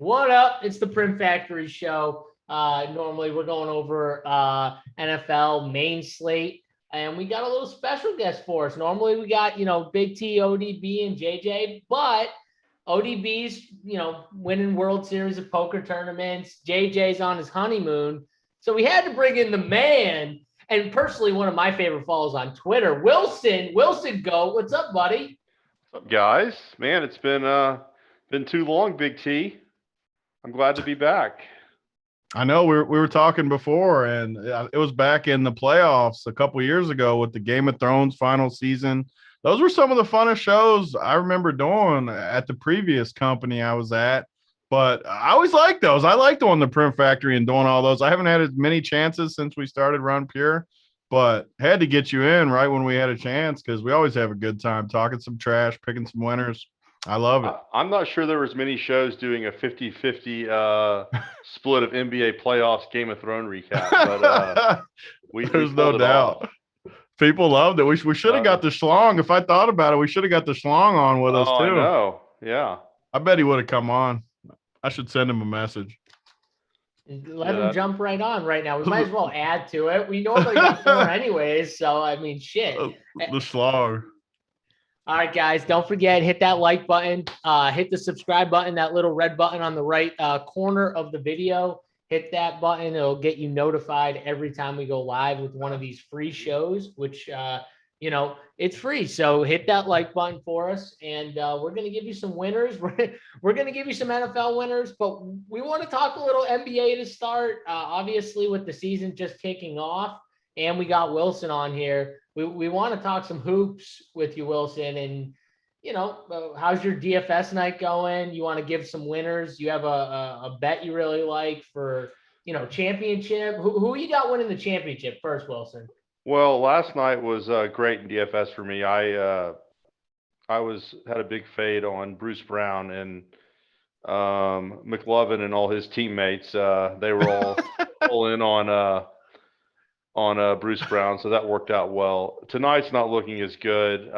What up? It's the Prim Factory Show. Normally we're going over NFL main slate, and we got a little special guest for us. Normally we got, Big T, ODB, and JJ, but ODB's, winning World Series of Poker tournaments. JJ's on his honeymoon. So we had to bring in the man, and personally one of my favorite follows on Twitter, Wilson. Wilson, go. What's up, buddy? What's up, guys? Man, it's been too long, Big T. I'm glad to be back. I know we were talking before, and it was back in the playoffs a couple years ago with the Game of Thrones final season. Those were some of the funnest shows I remember doing at the previous company I was at. But I always liked those. I liked doing the Print Factory and doing all those. I haven't had as many chances since we started RunPure, but had to get you in right when we had a chance because we always have a good time talking some trash, picking some winners. I love it. I'm not sure there was many shows doing a 50-50 split of NBA playoffs Game of Thrones recap, but there's no doubt. People loved it. We should have got the Schlong. If I thought about it, we should have got the Schlong on with us too. I know. Yeah. I bet he would have come on. I should send him a message. Let him jump right on right now. We might as well add to it. We normally got 4 anyways, so I mean, shit. The Schlong. All right, guys, don't forget, hit that like button, hit the subscribe button, that little red button on the right corner of the video. Hit that button. It'll get you notified every time we go live with one of these free shows, which, it's free. So hit that like button for us, and we're going to give you some winners. We're going to give you some NFL winners, but we want to talk a little NBA to start, obviously, with the season just kicking off, and we got Wilson on here. We want to talk some hoops with you, Wilson, and, how's your DFS night going? You want to give some winners? You have a bet you really like for, championship? Who you got winning the championship first, Wilson? Well, last night was great in DFS for me. I had a big fade on Bruce Brown and McLovin and all his teammates. They were all in on Bruce Brown, so that worked out well. Tonight's not looking as good.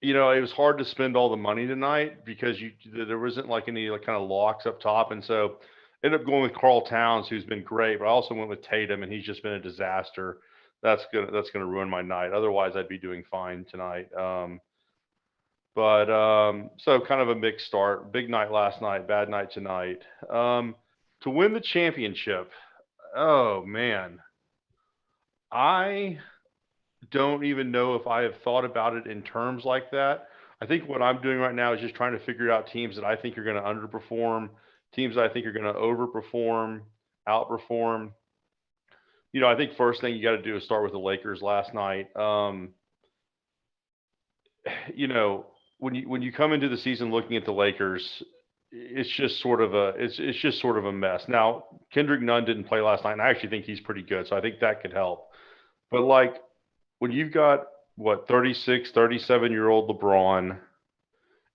It was hard to spend all the money tonight because there wasn't like any kind of locks up top, and so ended up going with Carl Towns, who's been great, but I also went with Tatum, and he's just been a disaster. That's gonna ruin my night. Otherwise, I'd be doing fine tonight. So kind of a mixed start. Big night last night, bad night tonight. To win the championship. Oh, man. I don't even know if I have thought about it in terms like that. I think what I'm doing right now is just trying to figure out teams that I think are going to underperform, teams that I think are going to overperform, outperform. I think first thing you got to do is start with the Lakers last night. When you come into the season looking at the Lakers, it's just sort of a mess. Now, Kendrick Nunn didn't play last night, and I actually think he's pretty good, so I think that could help. But when you've got 36, 37-year-old LeBron,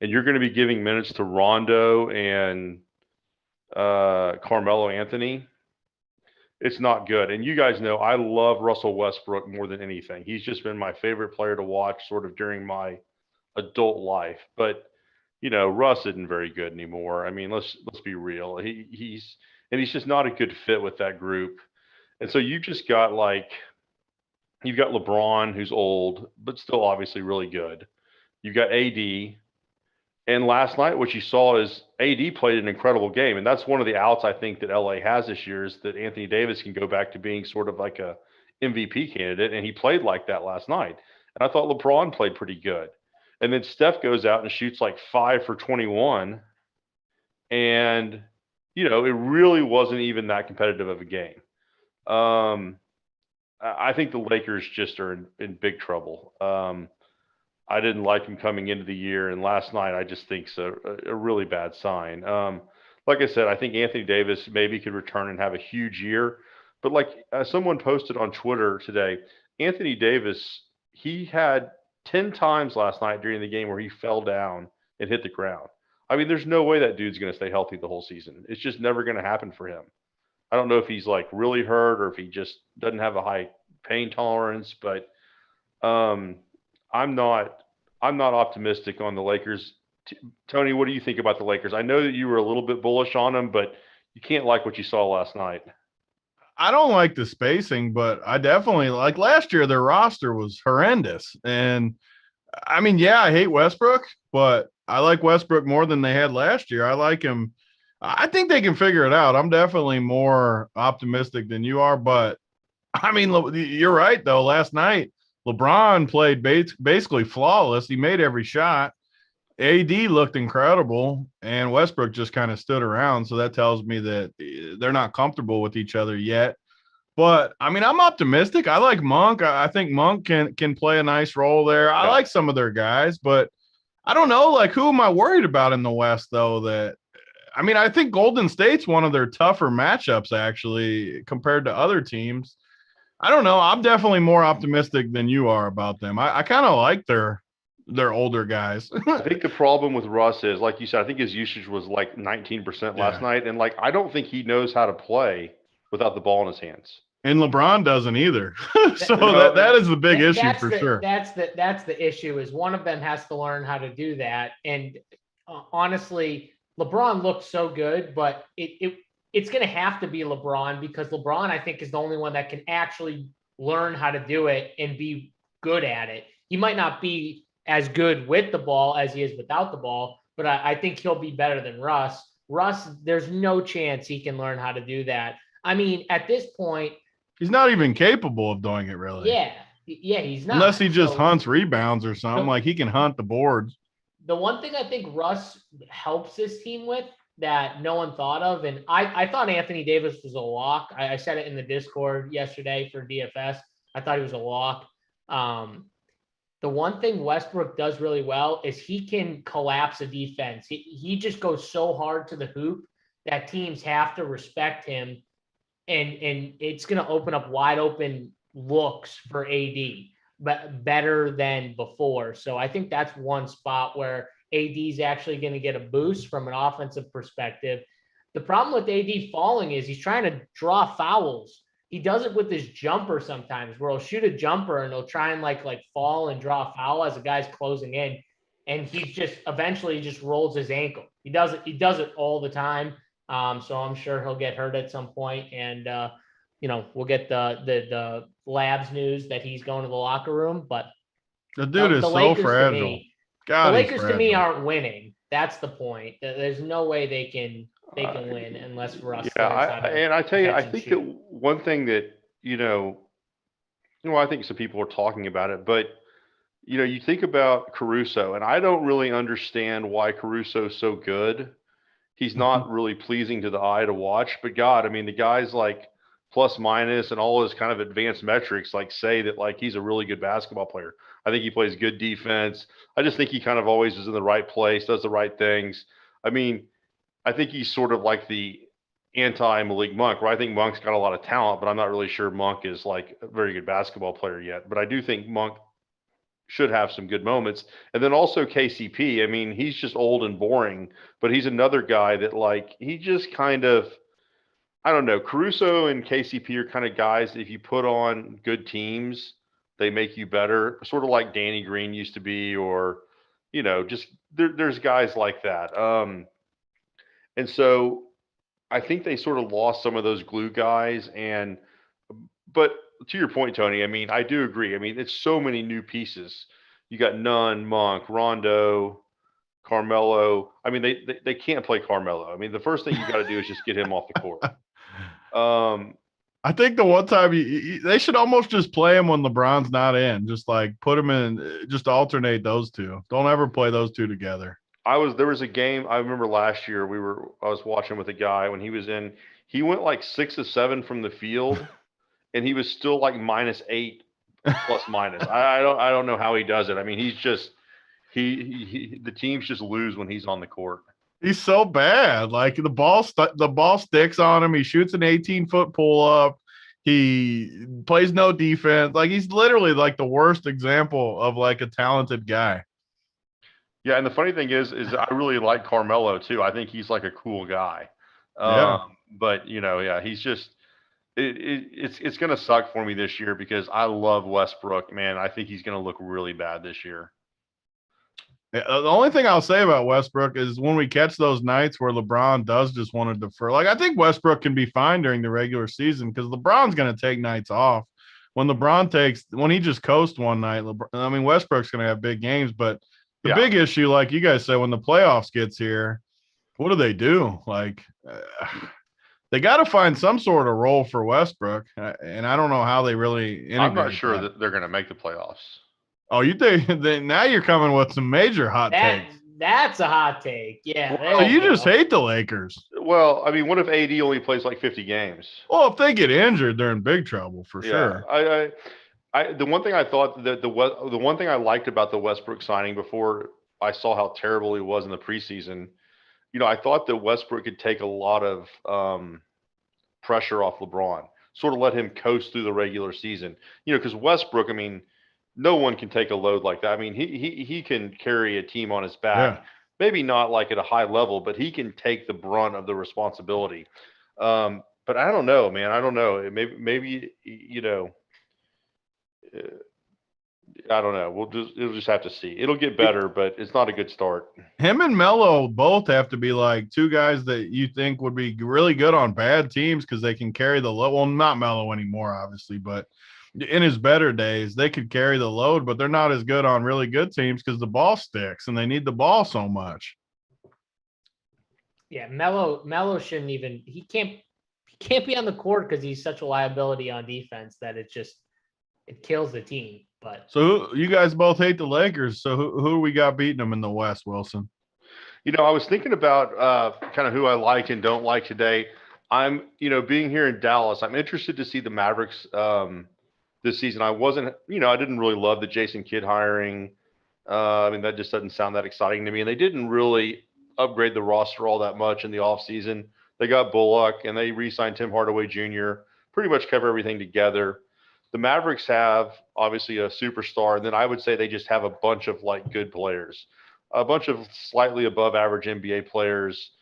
and you're going to be giving minutes to Rondo and Carmelo Anthony, it's not good. And you guys know I love Russell Westbrook more than anything. He's just been my favorite player to watch sort of during my adult life, but Russ isn't very good anymore. I mean, let's be real. He's just not a good fit with that group. And so you've got LeBron, who's old, but still obviously really good. You've got AD. And last night, what you saw is AD played an incredible game. And that's one of the outs I think that LA has this year is that Anthony Davis can go back to being sort of like a MVP candidate. And he played like that last night. And I thought LeBron played pretty good. And then Steph goes out and shoots like 5 for 21. And, it really wasn't even that competitive of a game. I think the Lakers just are in big trouble. I didn't like them coming into the year. And last night, I just think it's a really bad sign. Like I said, I think Anthony Davis maybe could return and have a huge year. But someone posted on Twitter today, Anthony Davis, he had 10 times last night during the game where he fell down and hit the ground. I mean, there's no way that dude's going to stay healthy the whole season. It's just never going to happen for him. I don't know if he's really hurt or if he just doesn't have a high pain tolerance, but I'm not optimistic on the Lakers Tony, what do you think about the Lakers? I know that you were a little bit bullish on them, but you can't like what you saw last night. I don't like the spacing, but I definitely like last year. Their roster was horrendous. And I mean, yeah, I hate Westbrook, but I like Westbrook more than they had last year. I like him. I think they can figure it out. I'm definitely more optimistic than you are, but I mean, you're right, though. Last night, LeBron played basically flawless. He made every shot. AD looked incredible, and Westbrook just kind of stood around. So that tells me that they're not comfortable with each other yet. But I mean, I'm optimistic. I like Monk. I think Monk can play a nice role there. I like some of their guys, but I don't know. Like, who am I worried about in the West, though? I mean, I think Golden State's one of their tougher matchups, actually, compared to other teams. I don't know. I'm definitely more optimistic than you are about them. I kind of like their older guys. I think the problem with Russ is, like you said, I think his usage was like 19% last night. And like, I don't think he knows how to play without the ball in his hands. And LeBron doesn't either. So that is the big issue for sure. That's the issue, is one of them has to learn how to do that. And honestly, LeBron looks so good, but it's going to have to be LeBron, because LeBron, I think, is the only one that can actually learn how to do it and be good at it. He might not be as good with the ball as he is without the ball, but I think he'll be better than Russ. Russ, there's no chance he can learn how to do that. I mean, at this point, he's not even capable of doing it, really. Yeah, he's not. Unless he just hunts rebounds or something. Like, he can hunt the boards. The one thing I think Russ helps this team with that no one thought of, and I thought Anthony Davis was a lock. I said it in the Discord yesterday for DFS. I thought he was a lock. The one thing Westbrook does really well is he can collapse a defense. He just goes so hard to the hoop that teams have to respect him, and it's going to open up wide open looks for AD, but better than before. So I think that's one spot where AD is actually going to get a boost from an offensive perspective. The problem with AD falling is he's trying to draw fouls. He does it with his jumper sometimes, where he'll shoot a jumper and he'll try and like fall and draw a foul as the guy's closing in, and he just eventually just rolls his ankle. He does it all the time. So I'm sure he'll get hurt at some point, and we'll get the Labs news that he's going to the locker room. But the dude is so fragile. The Lakers to me aren't winning. That's the point. There's no way they can win unless Russ. I tell you, I think that one thing that I think some people are talking about it, but you think about Caruso, and I don't really understand why Caruso's so good. He's not really pleasing to the eye to watch, but God, I mean, the guy's like plus minus and all his kind of advanced metrics like say that like he's a really good basketball player. I think he plays good defense. I just think he kind of always is in the right place, does the right things. I mean, I think he's sort of like the anti-Malik Monk, where I think Monk's got a lot of talent, but I'm not really sure Monk is like a very good basketball player yet. But I do think Monk should have some good moments. And then also KCP, I mean, he's just old and boring, but he's another guy that like, he just kind of, I don't know, Caruso and KCP are kind of guys that if you put on good teams, they make you better, sort of like Danny Green used to be, or, just there's guys like that. And so I think they sort of lost some of those glue guys. But to your point, Tony, I mean, I do agree. I mean, it's so many new pieces. You got Nunn, Monk, Rondo, Carmelo. I mean, they can't play Carmelo. I mean, the first thing you got to do is just get him off the court. I think the one time they should almost just play him when LeBron's not in. Just like put him in, just alternate those two. Don't ever play those two together. There was a game I remember last year I was watching with a guy when he was in. He went like 6 of 7 from the field, and he was still like -8 plus minus. I don't know how he does it. I mean, he's just the teams just lose when he's on the court. He's so bad. Like the ball sticks on him. He shoots an 18-foot pull up. He plays no defense. Like he's literally like the worst example of like a talented guy. Yeah, and the funny thing is I really like Carmelo too. I think he's like a cool guy. But he's just it's going to suck for me this year because I love Westbrook, man. I think he's going to look really bad this year. The only thing I'll say about Westbrook is when we catch those nights where LeBron does just want to defer, like I think Westbrook can be fine during the regular season because LeBron's going to take nights off. When he just coasts one night, Westbrook's going to have big games, but the big issue, like you guys said, when the playoffs gets here, what do? Like, they got to find some sort of role for Westbrook, and I don't know how they really integrate. I'm not sure that they're going to make the playoffs. Oh, you think that now you're coming with some major hot takes? That's a hot take. Yeah. So you just hate the Lakers. Well, I mean, what if AD only plays like 50 games? Well, if they get injured, they're in big trouble for sure. The one thing I thought that the one thing I liked about the Westbrook signing before I saw how terrible he was in the preseason, I thought that Westbrook could take a lot of pressure off LeBron, sort of let him coast through the regular season. Because Westbrook, I mean, no one can take a load like that. I mean, he can carry a team on his back. Yeah. Maybe not like at a high level, but he can take the brunt of the responsibility. But I don't know, man. I don't know. Maybe I don't know. We'll just have to see. It'll get better, but it's not a good start. Him and Melo both have to be like two guys that you think would be really good on bad teams because they can carry the load. Well, not Melo anymore, obviously, but in his better days, they could carry the load, but they're not as good on really good teams because the ball sticks and they need the ball so much. Yeah, Melo shouldn't even. He can't be on the court because he's such a liability on defense that it kills the team. But so you guys both hate the Lakers. So who we got beating them in the West, Wilson? I was thinking about kind of who I like and don't like today. I'm, being here in Dallas, I'm interested to see the Mavericks this season. I didn't really love the Jason Kidd hiring. That just doesn't sound that exciting to me. And they didn't really upgrade the roster all that much in the offseason. They got Bullock and they re-signed Tim Hardaway Jr., pretty much cover everything together. The Mavericks have obviously a superstar, and then I would say they just have a bunch of good players, a bunch of slightly above average NBA players,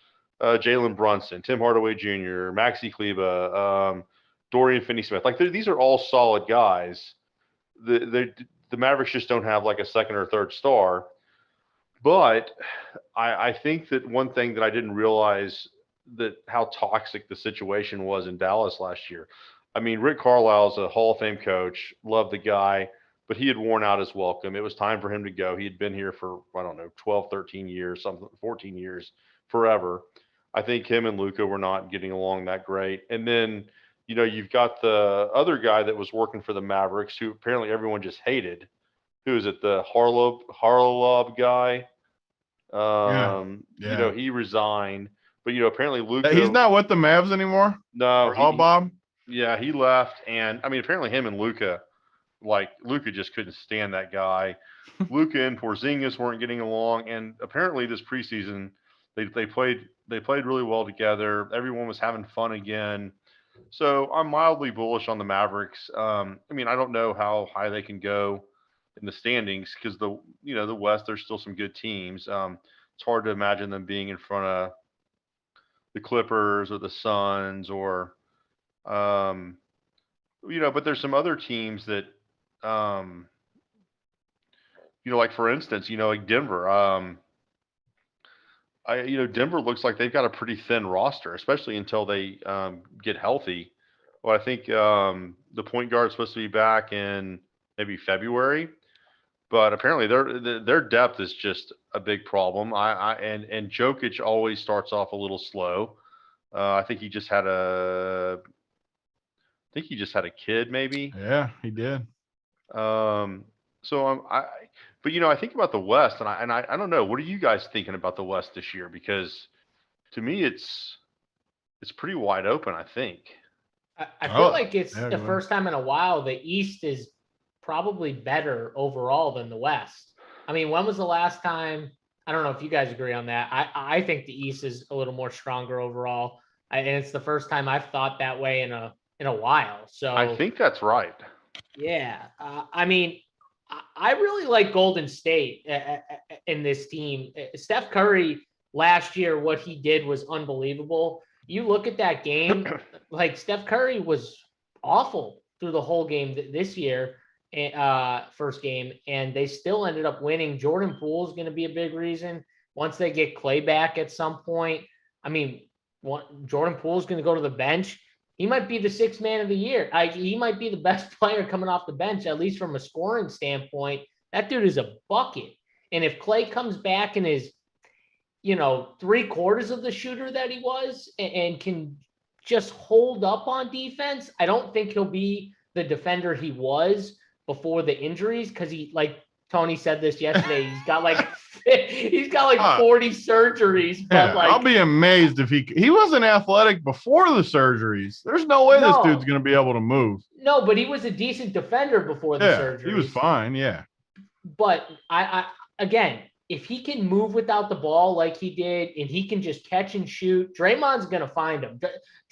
Jalen Brunson, Tim Hardaway Jr., Maxi Kleber, Dorian Finney-Smith. These are all solid guys. The Mavericks just don't have a second or third star. But I think that one thing that I didn't realize that how toxic the situation was in Dallas last year. I mean, Rick Carlisle's a Hall of Fame coach, loved the guy, but he had worn out his welcome. It was time for him to go. He had been here for, 12, 13 years, 14 years, forever. I think him and Luka were not getting along that great. And then, you've got the other guy that was working for the Mavericks who apparently everyone just hated. Who is it? The Harlob guy. He resigned. But, apparently Luka. He's not with the Mavs anymore? No. Bob? Yeah, he left. And, apparently him and Luka, Luka just couldn't stand that guy. Luka and Porzingis weren't getting along. And apparently this preseason, they played really well together. Everyone was having fun again. So I'm mildly bullish on the Mavericks. I don't know how high they can go in the standings because the West, there's still some good teams. It's hard to imagine them being in front of the Clippers or the Suns or, but there's some other teams that, for instance, Denver. Denver looks like they've got a pretty thin roster, especially until they get healthy. Well, I think the point guard's supposed to be back in maybe February, but apparently their depth is just a big problem. And Jokic always starts off a little slow. I think he just had a kid, maybe. Yeah, he did. I think about the West, and I don't know. What are you guys thinking about the West this year? Because to me, it's pretty wide open. I think. I feel like it's the first time in a while the East is probably better overall than the West. I mean, when was the last time? I don't know if you guys agree on that. I think the East is a little more stronger overall, and it's the first time I've thought that way in a while. So I think that's right. Yeah, I really like Golden State in this team. Steph Curry last year, what he did was unbelievable. You look at that game, Steph Curry was awful through the whole game this year. first game, and they still ended up winning. Jordan Poole is going to be a big reason once they get Clay back at some point. I mean, Jordan Poole is going to go to the bench. He might be the sixth man of the year. He might be the best player coming off the bench, at least from a scoring standpoint. That dude is a bucket. And if Clay comes back and is, 3/4 of the shooter that he was and can just hold up on defense, I don't think he'll be the defender he was before the injuries, because he, like Tony said this yesterday, he's got like 40 surgeries. But I'll be amazed if he wasn't athletic before the surgeries. There's no way this dude's going to be able to move. No, but he was a decent defender before the surgeries. He was fine. Yeah. But I again, if he can move without the ball like he did, and he can just catch and shoot, Draymond's going to find him.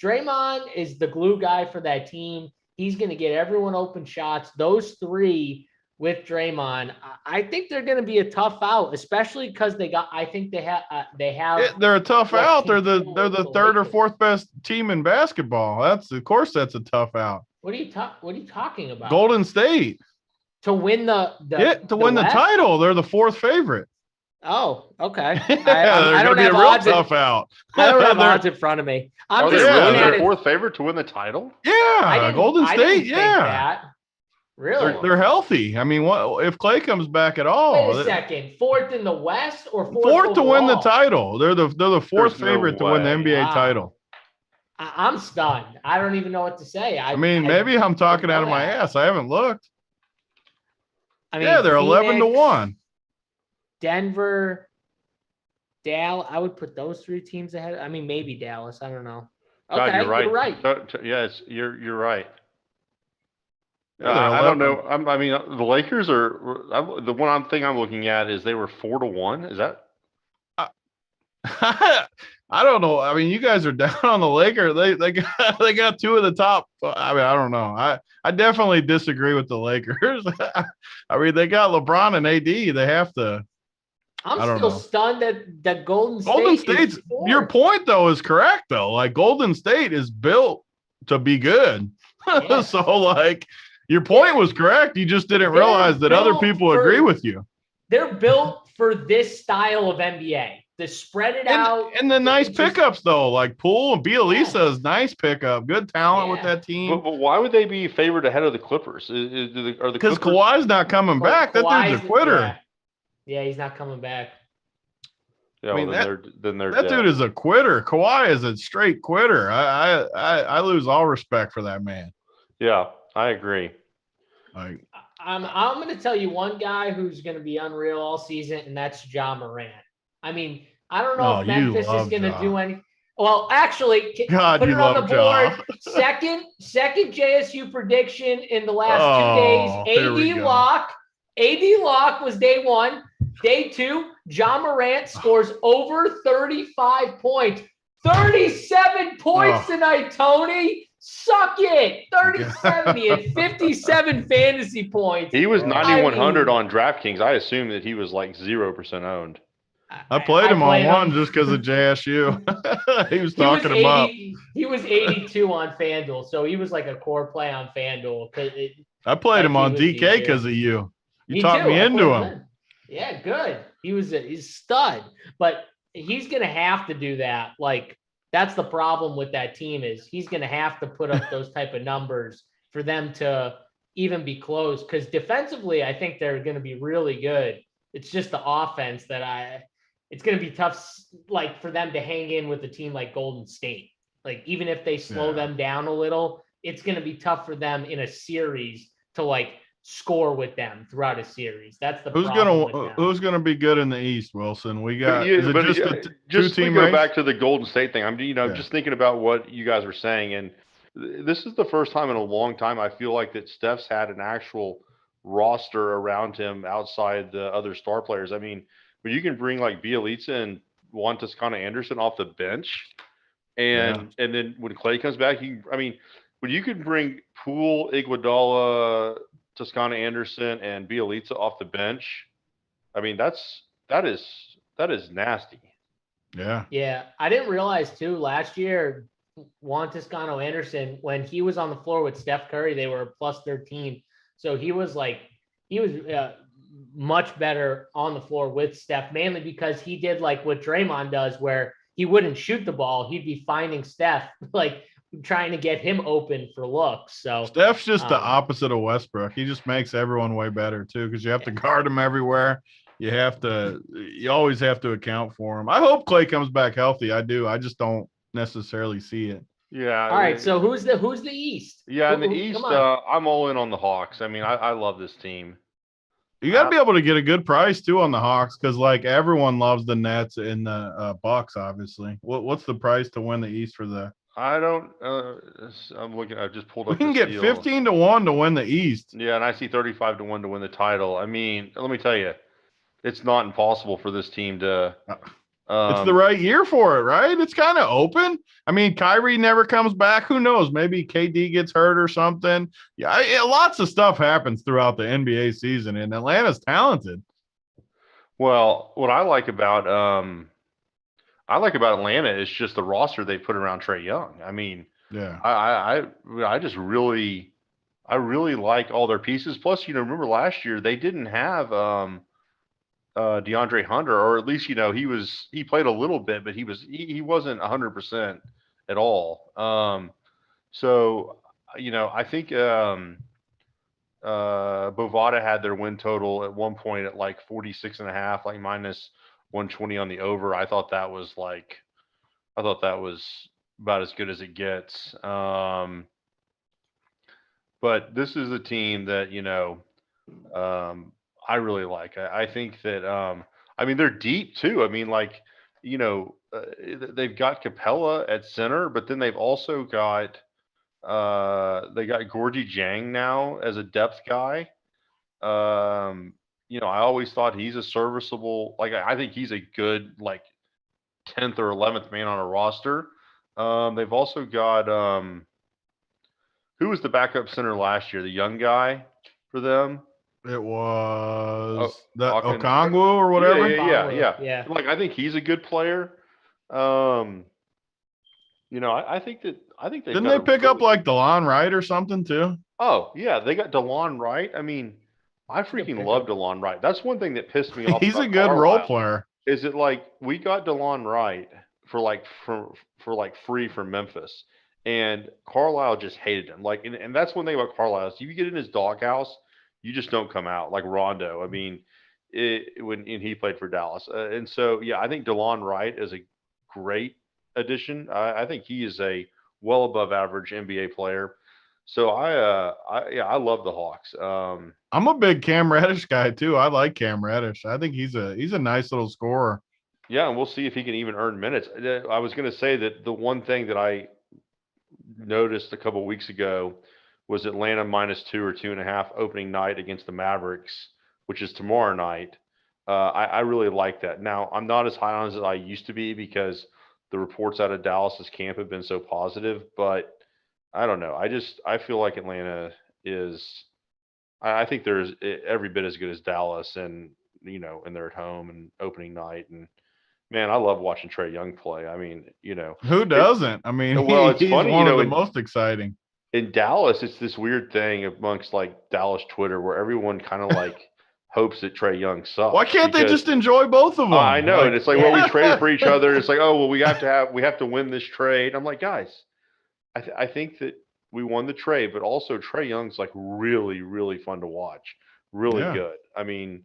Draymond is the glue guy for that team. He's going to get everyone open shots. Those three with Draymond, I think they're going to be a tough out, especially because they're a tough out. They're the third or fourth best team in basketball. That's a tough out. What are you talking about? Golden State to win the title. They're the fourth favorite. Oh, okay. I don't have odds. Tough out. I don't have odds in front of me. Are they really their fourth favorite to win the title? Yeah, Golden State. Yeah, really. They're healthy. I mean, what if Clay comes back at all? Wait a second. Fourth in the West or fourth to win the title? They're the fourth favorite to win the NBA title. I'm stunned. I don't even know what to say. I mean, maybe I'm talking out of my ass. I haven't looked. I mean, they're 11-1. Denver, Dallas. I would put those three teams ahead. I mean, maybe Dallas. I don't know. Okay, God, you're right. Yes, you're right. I don't know. I mean, the Lakers are the one thing I'm looking at is they were 4-1. Is that? I don't know. I mean, you guys are down on the Lakers. They got two of the top. I mean, I don't know. I definitely disagree with the Lakers. I mean, they got LeBron and AD. They have to. I'm still stunned that Golden State's your point though is correct though. Like Golden State is built to be good. Yeah. So like your point was correct. You just didn't realize that other people agree with you. They're built for this style of NBA. To spread it out. And the nice pickups though, like Poole and Bielisa is nice pickup. Good talent with that team. But why would they be favored ahead of the Clippers? Because Kawhi's not coming back. That dude's a quitter. Yeah, he's not coming back. Yeah, I mean, that dude is a quitter. Kawhi is a straight quitter. I lose all respect for that man. Yeah, I agree. I'm going to tell you one guy who's going to be unreal all season, and that's Ja Morant. I mean, I don't know if Memphis is going to do any. Well, actually, put it on the board. Second JSU prediction in the last 2 days. AD Lock was day one. Day two, Ja Morant scores over 35 points. 37 points tonight, Tony. Suck it. 37. He had 57 fantasy points. He was 9,100 on DraftKings. I assume that he was like 0% owned. I played him on one just because of JSU. He was talking about. He was 82 on FanDuel, so he was like a core play on FanDuel. I played him on DK because of you. You talked me into him. Yeah, good. He's a stud, but he's gonna have to do that. Like that's the problem with that team is he's gonna have to put up those type of numbers for them to even be close. Because defensively, I think they're gonna be really good. It's just the offense that it's going to be tough, like for them to hang in with a team like Golden State. Like even if they slow them down a little, it's going to be tough for them in a series to like score with them throughout a series. That's the problem. Who's going to be good in the East, Wilson? We got just to go back to the Golden State thing. I'm just thinking about what you guys were saying, and this is the first time in a long time I feel like that Steph's had an actual roster around him outside the other star players. I mean, when you can bring like Bielitsa and Juan Toscano-Anderson off the bench, and then when Clay comes back, when you can bring Poole, Iguodala, Toscano-Anderson, and Bielitsa off the bench, I mean that is nasty. Yeah. Yeah, I didn't realize too last year Juan Toscano-Anderson, when he was on the floor with Steph Curry, they were a +13. So he was much better on the floor with Steph, mainly because he did like what Draymond does, where he wouldn't shoot the ball. He'd be finding Steph, like trying to get him open for looks. So Steph's just the opposite of Westbrook. He just makes everyone way better too, because you have to guard him everywhere. You always have to account for him. I hope Klay comes back healthy. I do. I just don't necessarily see it. Yeah. All right. So who's the East? Yeah, in the East, I'm all in on the Hawks. I mean, I love this team. You got to be able to get a good price too on the Hawks, because like everyone loves the Nets and the Bucks. Obviously, what's the price to win the East for the? I don't. I'm looking. I just pulled up. We can get 15-1 to win the East. Yeah, and I see 35-1 to win the title. I mean, let me tell you, it's not impossible for this team to. It's the right year for it, right? It's kind of open. I mean, Kyrie never comes back. Who knows? Maybe KD gets hurt or something. Yeah, lots of stuff happens throughout the NBA season, and Atlanta's talented. Well, what I like about Atlanta is just the roster they put around Trae Young. I mean, yeah, I just really like all their pieces. Plus, remember last year they didn't have DeAndre Hunter, or at least he played a little bit, but he wasn't 100% at all. So I think Bovada had their win total at one point at like 46.5, like minus 120 on the over. I thought that was about as good as it gets. But this is a team that I really like. I think that I mean, they're deep too. I mean, like, they've got Capella at center, but then they've also got they got Gorgie Jang now as a depth guy. I always thought he's a serviceable, like, I think he's a good, like, 10th or 11th man on a roster. They've also got who was the backup center last year? The young guy for them. It was Okongwu or whatever. Yeah. Like, I think he's a good player. I think didn't they pick up like DeLon Wright or something too? Oh yeah, they got DeLon Wright. I mean, I freaking love DeLon Wright. That's one thing that pissed me off. He's a good role player. Is it like we got DeLon Wright for free from Memphis, and Carlisle just hated him. Like, and that's one thing about Carlisle is if you get in his doghouse, you just don't come out, like Rondo. I mean, when he played for Dallas. And so, yeah, I think DeLon Wright is a great addition. I think he is a well above average NBA player. So I love the Hawks. I'm a big Cam Reddish guy too. I like Cam Reddish. I think he's a nice little scorer. Yeah, and we'll see if he can even earn minutes. I was going to say that the one thing that I noticed a couple of weeks ago was Atlanta -2 or 2.5 opening night against the Mavericks, which is tomorrow night. I really like that. Now, I'm not as high on as I used to be because the reports out of Dallas's camp have been so positive, but I don't know. I feel like Atlanta is I think they're every bit as good as Dallas, and and they're at home and opening night, and man, I love watching Trae Young play. I mean, who doesn't? I mean, well, he's funny, one of the most exciting. In Dallas, it's this weird thing amongst like Dallas Twitter where everyone kind of like hopes that Trae Young sucks. Why can't they just enjoy both of them? I know, and it's like, well, we traded for each other. It's like, oh, well, we have to win this trade. I'm like, guys, I think that we won the trade, but also Trae Young's like really, really fun to watch. Really good. I mean,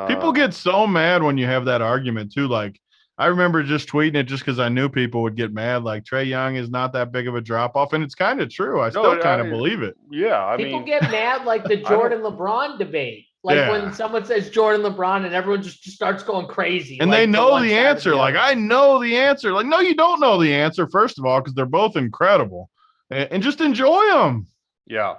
people get so mad when you have that argument too. Like, I remember just tweeting it just because I knew people would get mad. Like, Trae Young is not that big of a drop off, and it's kind of true. I still kind of believe it. Yeah, people get mad like the Jordan LeBron debate. Like when someone says Jordan LeBron and everyone just starts going crazy. And they know the answer. Like, I know the answer. Like, no, you don't know the answer, first of all, because they're both incredible. And just enjoy them. Yeah.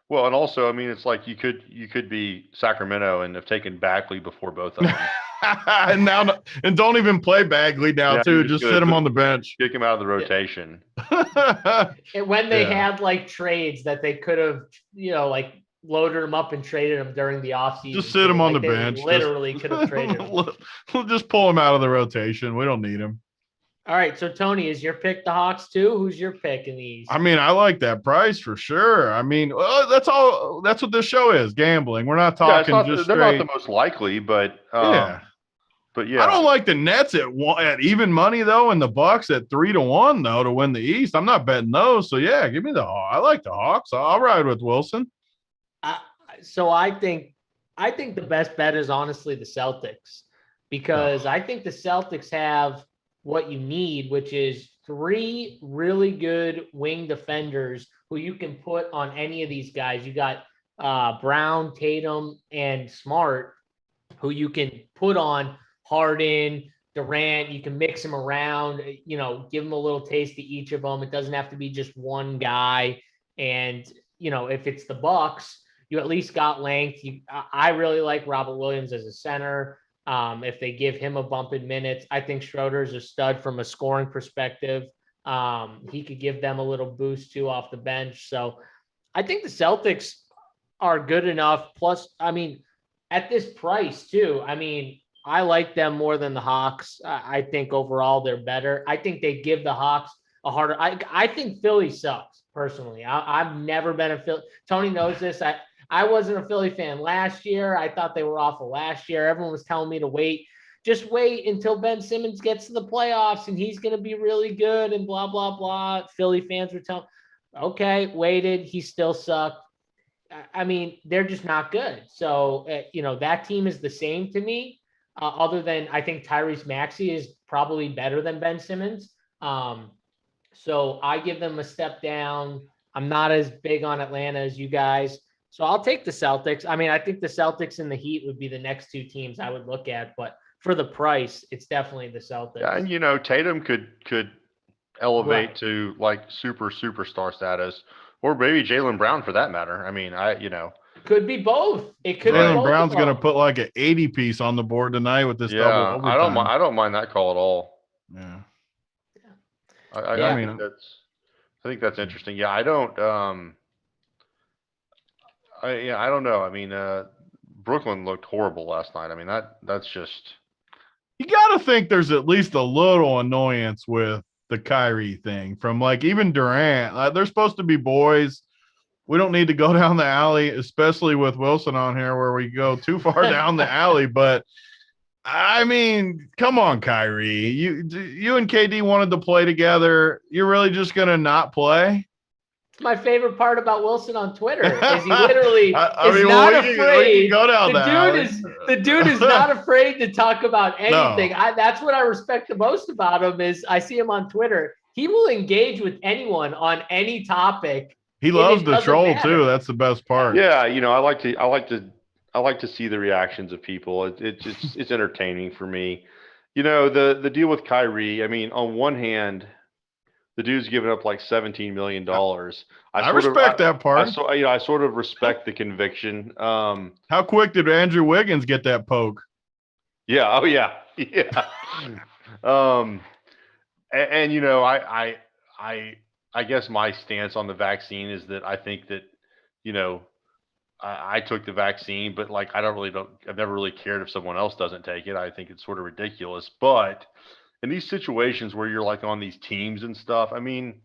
Well, and also, I mean, it's like you could be Sacramento and have taken Bagley before both of them. and don't even play Bagley now, too. Just sit him on the bench. Kick him out of the rotation. And when they had like trades that they could have, like loaded him up and traded him during the offseason. Just sit him on the bench. Literally could have traded him. We'll just pull him out of the rotation. We don't need him. All right. So Tony, is your pick the Hawks too? Who's your pick in the East? I mean, I like that price for sure. I mean, well, that's what this show is, gambling. We're not Yeah, it's talking not. just They're not the straight. most likely, but Yeah. but I yeah, don't like the Nets at even money though, and the Bucks at 3-1 though to win the East. I'm not betting those. So yeah, give me I like the Hawks. I'll ride with Wilson. I, so I think the best bet is honestly the Celtics, because I think the Celtics have what you need, which is three really good wing defenders who you can put on any of these guys. You got Brown, Tatum, and Smart, who you can put on Harden, Durant. You can mix them around, give them a little taste of each of them. It doesn't have to be just one guy. And, if it's the Bucks, you at least got length. I really like Robert Williams as a center. If they give him a bump in minutes, I think Schroeder's a stud from a scoring perspective. He could give them a little boost too off the bench. So I think the Celtics are good enough. Plus, I mean, at this price too, I mean, I like them more than the Hawks. I think overall they're better. I think they give the Hawks a harder. I think Philly sucks personally. I've never been a Philly. Tony knows this. I wasn't a Philly fan last year. I thought they were awful last year. Everyone was telling me to wait. Just wait until Ben Simmons gets to the playoffs and he's going to be really good and blah, blah, blah. Philly fans were telling, okay, waited. He still sucked. I mean, they're just not good. So, that team is the same to me, other than I think Tyrese Maxey is probably better than Ben Simmons. So I give them a step down. I'm not as big on Atlanta as you guys. So I'll take the Celtics. I mean, I think the Celtics and the Heat would be the next two teams I would look at, but for the price, it's definitely the Celtics. yeah, and Tatum could elevate Right. to like superstar status, or maybe Jaylen Brown for that matter. I mean, Could be both. It could be Jaylen both Brown's of going to them. put like an 80 piece on the board tonight with this double yeah, overtime. I don't mind that call at all. Yeah. Yeah. I think that's interesting. Yeah, I don't. I don't know. I mean, Brooklyn looked horrible last night. I mean, that's just. You got to think there's at least a little annoyance with the Kyrie thing from like even Durant. They're supposed to be boys. We don't need to go down the alley, especially with Wilson on here where we go too far down the alley. But I mean, come on, Kyrie. You and KD wanted to play together. You're really just going to not play? My favorite part about Wilson on Twitter is he literally is not afraid. Go down The dude is not afraid to talk about anything. No. That's what I respect the most about him is I see him on Twitter. He will engage with anyone on any topic. He loves the troll too. That's the best part. Yeah, I like to see the reactions of people. It's entertaining for me. The deal with Kyrie. I mean, on one hand, the dude's giving up like $17 million. I respect that part. I sort of respect the conviction. How quick did Andrew Wiggins get that poke? Yeah. Oh yeah. Yeah. I guess my stance on the vaccine is that I think that, I took the vaccine, but like I've never really cared if someone else doesn't take it. I think it's sort of ridiculous. But in these situations where you're like on these teams and stuff, I mean,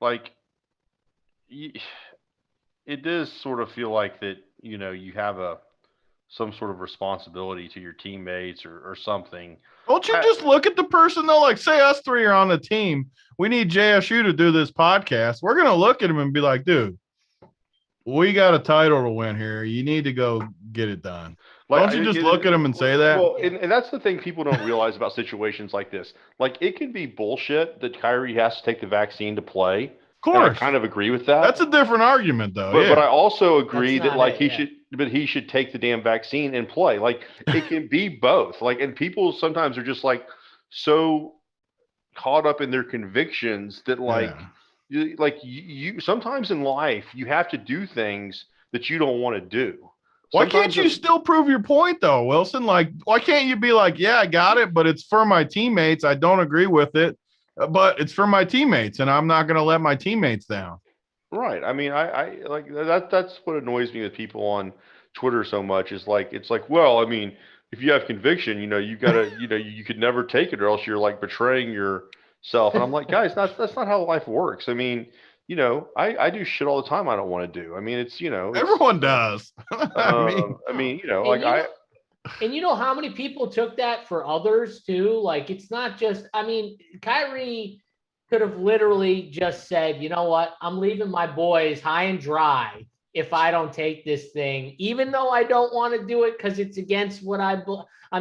like it does sort of feel like that, you have some sort of responsibility to your teammates or something. Don't you just look at the person though? Like say us three are on the team. We need JSU to do this podcast. We're going to look at him and be like, dude, we got a title to win here. You need to go get it done. Like, don't you just look at him and say that? Well, and that's the thing people don't realize about situations like this. Like, it can be bullshit that Kyrie has to take the vaccine to play. Of course. I kind of agree with that. That's a different argument, though. But I also agree that, like, he should take the damn vaccine and play. Like, it can be both. Like, and people sometimes are just, like, so caught up in their convictions that, like, you sometimes in life, you have to do things that you don't want to do. Why can't you still prove your point, though, Wilson? Like, why can't you be like, yeah, I got it, but it's for my teammates. I don't agree with it, but it's for my teammates, and I'm not going to let my teammates down. Right. I mean, I like that. That's what annoys me with people on Twitter so much is like, it's like, well, I mean, if you have conviction, you gotta, you could never take it, or else you're like betraying yourself. And I'm like, guys, that's not how life works. I mean, I do shit all the time I don't want to do. I mean, Everyone does. I mean, like And you know how many people took that for others too? Like, it's not just, I mean, Kyrie could have literally just said, you know what, I'm leaving my boys high and dry if I don't take this thing, even though I don't want to do it because it's against what I'm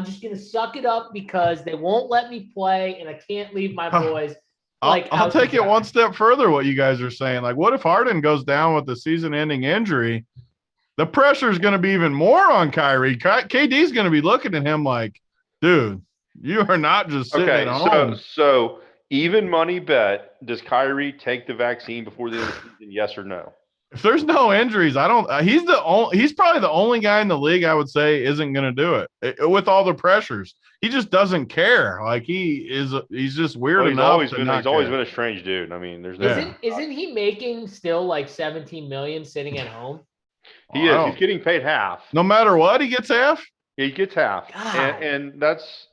just going to suck it up because they won't let me play and I can't leave my boys. I'll take it one step further, what you guys are saying. Like, what if Harden goes down with a season-ending injury? The pressure is going to be even more on Kyrie. KD's going to be looking at him like, dude, you are not just sitting at home. So even money bet, does Kyrie take the vaccine before the end of the season, yes or no? If there's no injuries, I don't. He's probably the only guy in the league I would say isn't going to do it with all the pressures. He just doesn't care. Like he's just weird enough. He's always been a strange dude. I mean, there's no. Isn't he making still like 17 million sitting at home? He is. He's getting paid half. No matter what, he gets half. He gets half, and that's.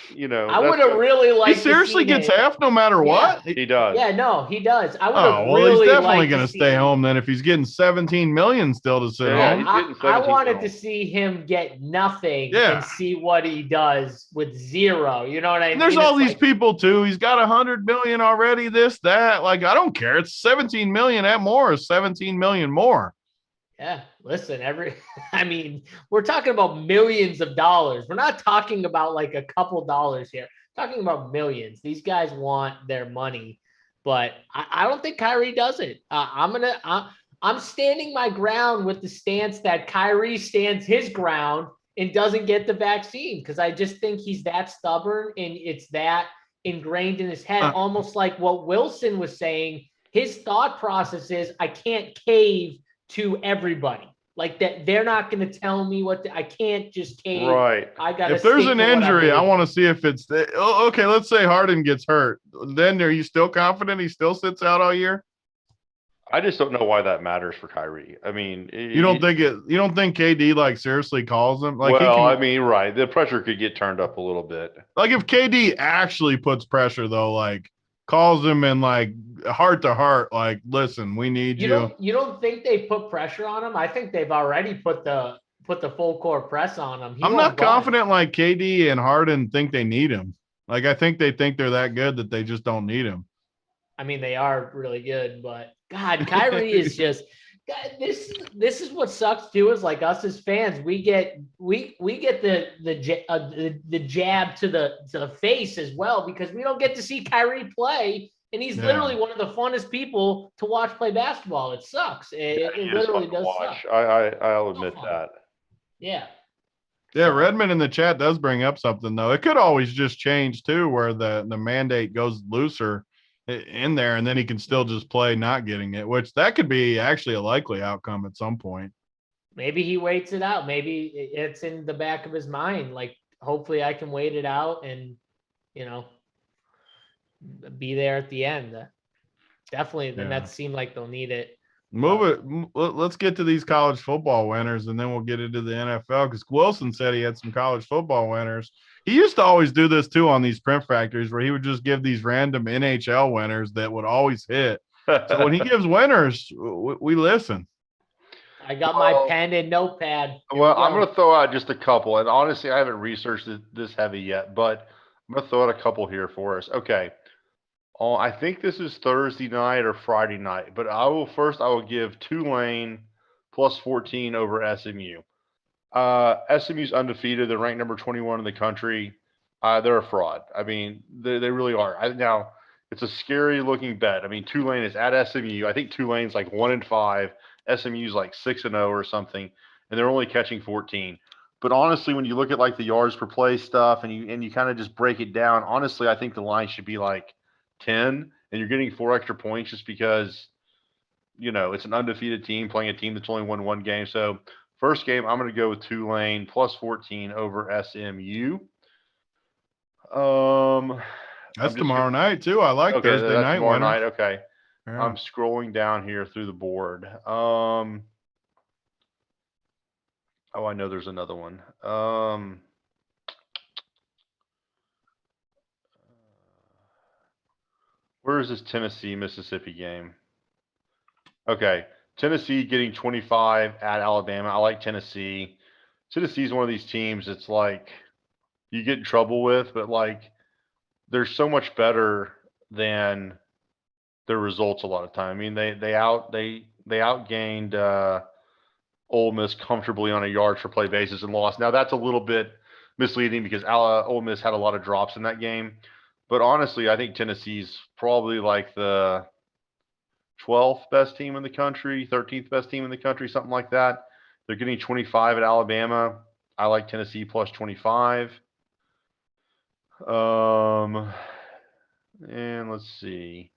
I would have really liked. He seriously gets half no matter what. He does. Yeah, no, he does. I would have really. He's definitely going to stay home then if he's getting 17 million still to sit home. I wanted to see him get nothing and see what he does with zero. You know what I mean? There's all these people too. He's got 100 million already. This, that. Like I don't care. It's 17 million at more is 17 million more. Yeah, listen, I mean, we're talking about millions of dollars. We're not talking about like a couple dollars here. We're talking about millions. These guys want their money, but I don't think Kyrie does it. I'm standing my ground with the stance that Kyrie stands his ground and doesn't get the vaccine because I just think he's that stubborn and it's that ingrained in his head, almost like what Wilson was saying. His thought process is, I can't cave to everybody. Like that, they're not going to tell me I can't just cave. Right. I got. If there's an injury, I want to see if it's okay. Let's say Harden gets hurt. Then are you still confident he still sits out all year? I just don't know why that matters for Kyrie. I mean, you don't think KD like seriously calls him? Like, I mean, right? The pressure could get turned up a little bit. Like if KD actually puts pressure though, like calls him and like heart to heart, like, listen, we need you. You don't think they put pressure on him? I think they've already put the full court press on him. I'm not confident like KD and Harden think they need him. Like I think they think they're that good that they just don't need him. I mean, they are really good, but God, Kyrie is just this is what sucks too. Is like us as fans, we get the jab to the face as well because we don't get to see Kyrie play, and he's literally one of the funnest people to watch play basketball. It sucks. It literally does suck. I'll admit that. Yeah. Yeah, Redmond in the chat does bring up something though. It could always just change too, where the mandate goes looser in there, and then he can still just play not getting it, which that could be actually a likely outcome at some point. Maybe he waits it out. Maybe it's in the back of his mind. Like, hopefully I can wait it out and, be there at the end. Definitely the Nets seem like they'll need it. Let's get to these college football winners, and then we'll get into the NFL because Wilson said he had some college football winners. He used to always do this too on these print factories where he would just give these random NHL winners that would always hit. So when he gives winners, we listen. I got my pen and notepad. Well, I'm going to throw out just a couple. And honestly, I haven't researched this heavy yet, but I'm going to throw out a couple here for us. Okay. I think this is Thursday night or Friday night, but I will give Tulane plus 14 over SMU. SMU's undefeated. They're ranked number 21 in the country. They're a fraud. I mean, they really are. Now, it's a scary looking bet. I mean, Tulane is at SMU. I think Tulane's like 1-5. SMU's like 6-0 or something, and they're only catching 14. But honestly, when you look at like the yards per play stuff and you kind of just break it down, honestly, I think the line should be like 10, and you're getting 4 extra points just because, it's an undefeated team playing a team that's only won one game. So first game, I'm going to go with Tulane plus 14 over SMU. That's tomorrow night too. I like Thursday night. Tomorrow night. Okay. Yeah. I'm scrolling down here through the board. I know there's another one. where is this Tennessee-Mississippi game? Okay. Tennessee getting 25 at Alabama. I like Tennessee. Tennessee's one of these teams that's like you get in trouble with, but like they're so much better than their results a lot of time. I mean, they outgained Ole Miss comfortably on a yards per play basis and lost. Now that's a little bit misleading because Ole Miss had a lot of drops in that game. But honestly, I think Tennessee's probably like the 12th best team in the country, 13th best team in the country, something like that. They're getting 25 at Alabama. I like Tennessee plus 25. And let's see.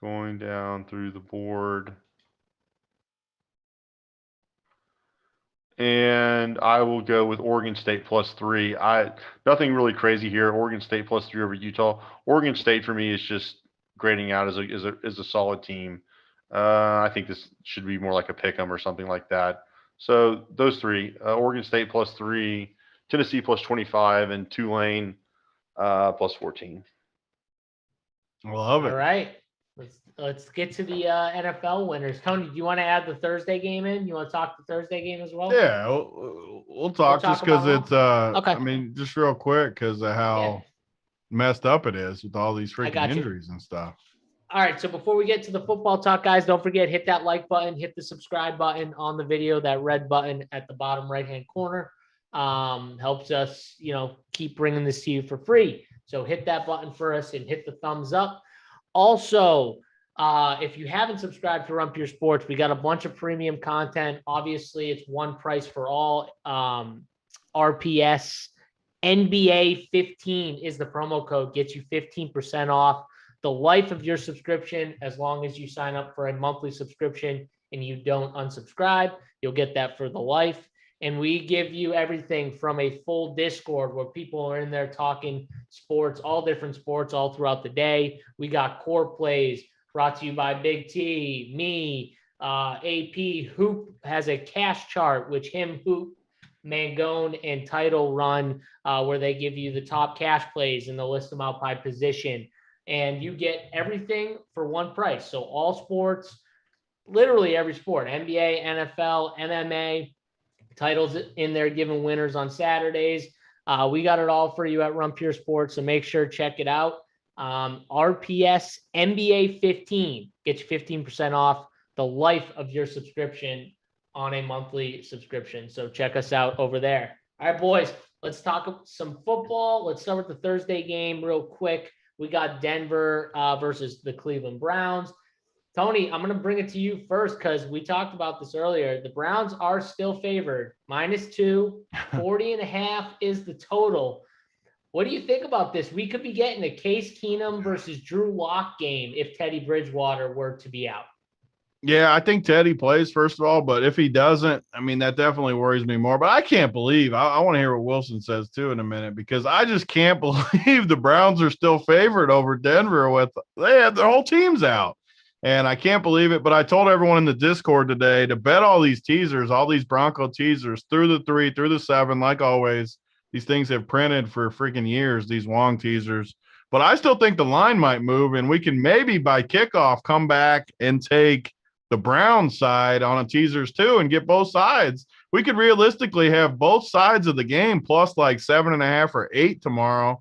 Going down through the board. And I will go with Oregon State plus 3. Nothing really crazy here. Oregon State plus 3 over Utah. Oregon State for me is just grading out as a solid team. I think this should be more like a pick 'em or something like that. So those three: Oregon State plus 3, Tennessee plus 25, and Tulane plus 14. Love it. All right. Let's get to the NFL winners. Tony, do you want to add the Thursday game in? You want to talk the Thursday game as well? Yeah, we'll talk just because it's okay. I mean, just real quick because of how messed up it is with all these freaking injuries and stuff. All right, so before we get to the football talk, guys, don't forget, hit that like button, hit the subscribe button on the video, that red button at the bottom right-hand corner. Helps us, keep bringing this to you for free. So hit that button for us and hit the thumbs up. Also, if you haven't subscribed to RunPure Sports, we got a bunch of premium content. Obviously, it's one price for all. RPS NBA 15 is the promo code, gets you 15% off the life of your subscription. As long as you sign up for a monthly subscription and you don't unsubscribe, you'll get that for the life. And we give you everything from a full Discord where people are in there talking sports, all different sports all throughout the day. We got core plays brought to you by BigT, me, AP. Hoop has a cash chart, which him, Hoop, Mangone, and Title run, where they give you the top cash plays and they'll list them out by position. And you get everything for one price. So all sports, literally every sport, NBA, NFL, MMA, Titles in there giving winners on Saturdays. We got it all for you at RunPure Sports, so make sure to check it out. RPS NBA 15 gets you 15% off the life of your subscription on a monthly subscription. So check us out over there. All right, boys, let's talk some football. Let's start with the Thursday game real quick. We got Denver versus the Cleveland Browns. Tony, I'm going to bring it to you first because we talked about this earlier. The Browns are still favored. -2, 40.5 is the total. What do you think about this? We could be getting a Case Keenum versus Drew Lock game if Teddy Bridgewater were to be out. Yeah, I think Teddy plays, first of all, but if he doesn't, I mean, that definitely worries me more. But I can't believe, I want to hear what Wilson says too in a minute, because I just can't believe the Browns are still favored over Denver they had their whole teams out. And I can't believe it, but I told everyone in the Discord today to bet all these teasers, all these Bronco teasers through the 3, through the 7, like always. These things have printed for freaking years, these Wong teasers. But I still think the line might move, and we can maybe by kickoff come back and take the Brown side on a teasers too and get both sides. We could realistically have both sides of the game plus like 7.5 or 8 tomorrow.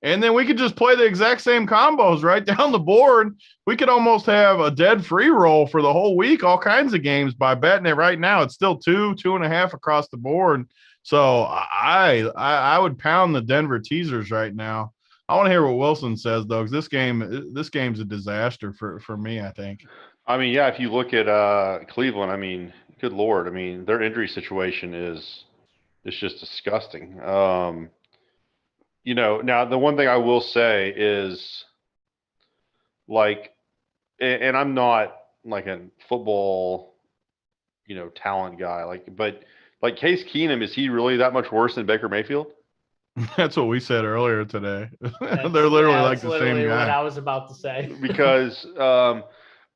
And then we could just play the exact same combos right down the board. We could almost have a dead free roll for the whole week, all kinds of games by betting it right now. It's still 2.5 across the board. So I would pound the Denver teasers right now. I want to hear what Wilson says though, because this game's a disaster for me, I think. I mean, yeah, if you look at Cleveland, I mean, good Lord, I mean, their injury situation is just disgusting. Now the one thing I will say is, like, and I'm not like a football, talent guy, but Case Keenum, is he really that much worse than Baker Mayfield? That's what we said earlier today. They're literally like the same guy. What I was about to say. Because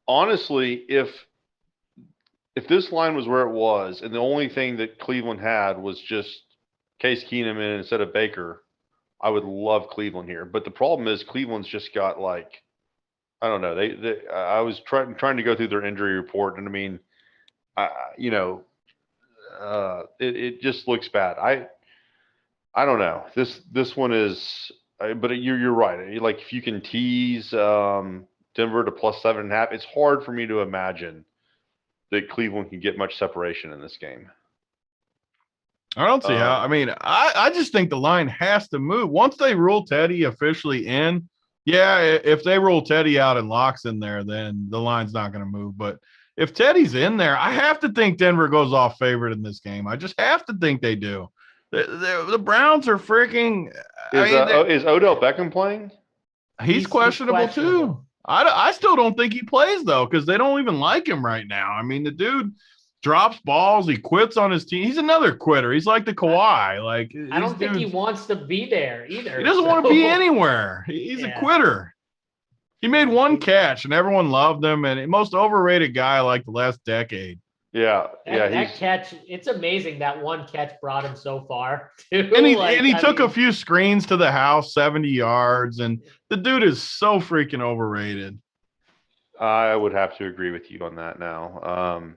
honestly, if this line was where it was, and the only thing that Cleveland had was just Case Keenum instead of Baker, I would love Cleveland here. But the problem is Cleveland's just got like, I don't know. I was trying to go through their injury report, and I mean, you know, it just looks bad. I don't know. This one is, but you're right. Like if you can tease Denver to plus 7.5, it's hard for me to imagine that Cleveland can get much separation in this game. I don't see how. I mean, I just think the line has to move once they rule Teddy officially in. Yeah, if they rule Teddy out and Locke's in there, then the line's not going to move. But if Teddy's in there, I have to think Denver goes off favorite in this game. I just have to think they do. The Browns are freaking. Is Odell Beckham playing? He's questionable too. I still don't think he plays though, because they don't even like him right now. I mean, the dude drops balls. He quits on his team. He's another quitter. He's like the Kawhi. Like I don't think he wants to be there either. He doesn't want to be anywhere. He's a quitter. He made one catch and everyone loved him. And most overrated guy like the last decade. Yeah, that catch. It's amazing that one catch brought him so far. Too. And he took a few screens to the house, 70 yards, and the dude is so freaking overrated. I would have to agree with you on that now.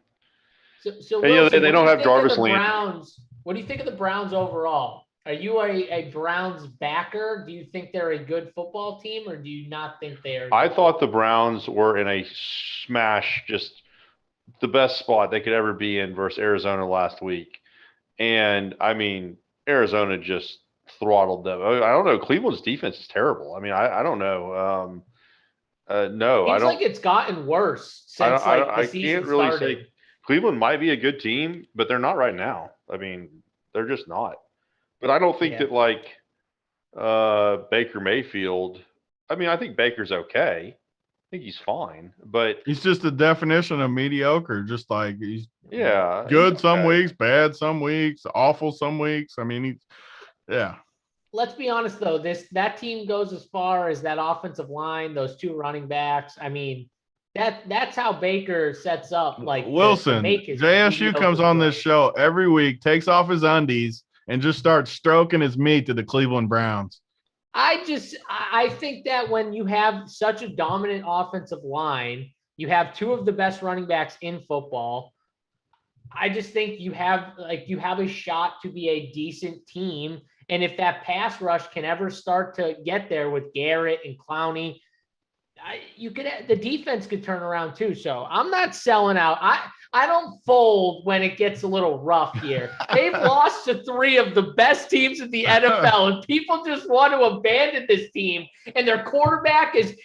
So Wilson, they don't have Jarvis Landry. What do you think of the Browns overall? Are you a Browns backer? Do you think they're a good football team, or do you not think they are? I thought the Browns were in a smash, just the best spot they could ever be in versus Arizona last week. And, I mean, Arizona just throttled them. I don't know. Cleveland's defense is terrible. I mean, I don't know. No, I don't. Like it's gotten worse since the season started. Say Cleveland might be a good team, but they're not right now. I mean, they're just not. But I don't think that like Baker Mayfield. I mean, I think Baker's okay. I think he's fine, but he's just the definition of mediocre. Just like he's good some weeks, bad some weeks, awful some weeks. I mean, Let's be honest though, that team goes as far as that offensive line, those two running backs. I mean, that's how Baker sets up. Like Wilson, JSU comes on this show every week, takes off his undies, and just starts stroking his meat to the Cleveland Browns. I think that when you have such a dominant offensive line, you have two of the best running backs in football. I just think you have a shot to be a decent team. And if that pass rush can ever start to get there with Garrett and Clowney, the defense could turn around too. So I'm not selling out. I don't fold when it gets a little rough here. They've lost to three of the best teams in the NFL, and people just want to abandon this team. And their quarterback is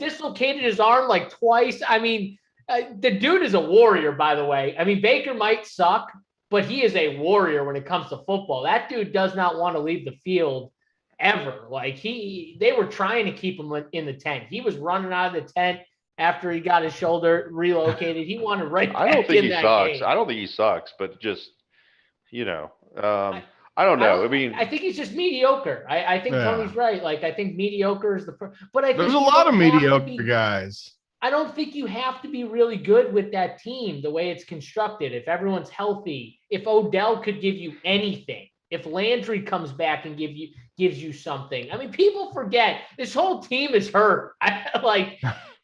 dislocated his arm like twice. I mean, the dude is a warrior, by the way. I mean, Baker might suck, but he is a warrior when it comes to football. That dude does not want to leave the field ever. Like they were trying to keep him in the tent. He was running out of the tent after he got his shoulder relocated. He wanted right back I don't think in he that sucks. game. I don't think he sucks, but just, I don't know. I think he's just mediocre. I think Tony's right. Like, I think mediocre is but I think there's a lot of mediocre guys. I don't think you have to be really good with that team the way it's constructed. If everyone's healthy, if Odell could give you anything, if Landry comes back and gives you something. I mean, people forget this whole team is hurt.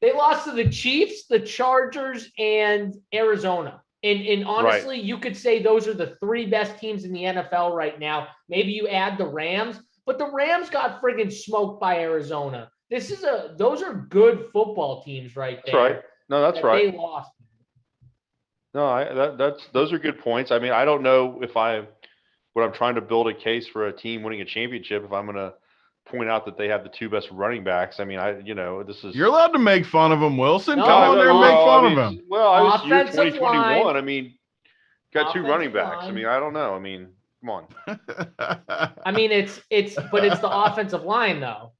They lost to the Chiefs, the Chargers, and Arizona. And honestly, you could say those are the three best teams in the NFL right now. Maybe you add the Rams, but the Rams got friggin' smoked by Arizona. Those are good football teams right there. That's right. No, that's right. They lost. No, those are good points. I mean, I don't know when I'm trying to build a case for a team winning a championship, if I'm going to point out that they have the two best running backs. I mean, this is. You're allowed to make fun of them, Wilson. Come on there and make fun of them. Well, I was year 2021. Line. I mean, got two running backs. I mean, I don't know. I mean, come on. I mean, it's the offensive line though.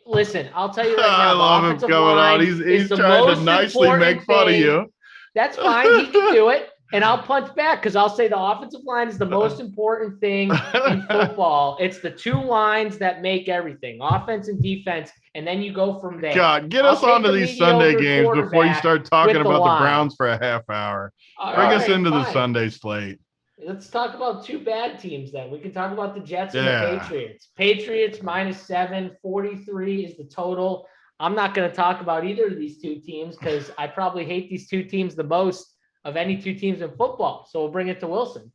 Listen, I'll tell you right now. I love him coming on. He's trying to nicely make fun of you. That's fine. He can do it. And I'll punch back because I'll say the offensive line is the most important thing in football. It's the two lines that make everything, offense and defense, and then you go from there. God, get us onto these Sunday games before you start talking about the Browns for a half hour. Bring us into the Sunday slate. Let's talk about two bad teams then. We can talk about the Jets and the Yeah. Patriots. Patriots -7, 43 is the total. I'm not going to talk about either of these two teams because I probably hate these two teams the most of any two teams in football. So we'll bring it to Wilson.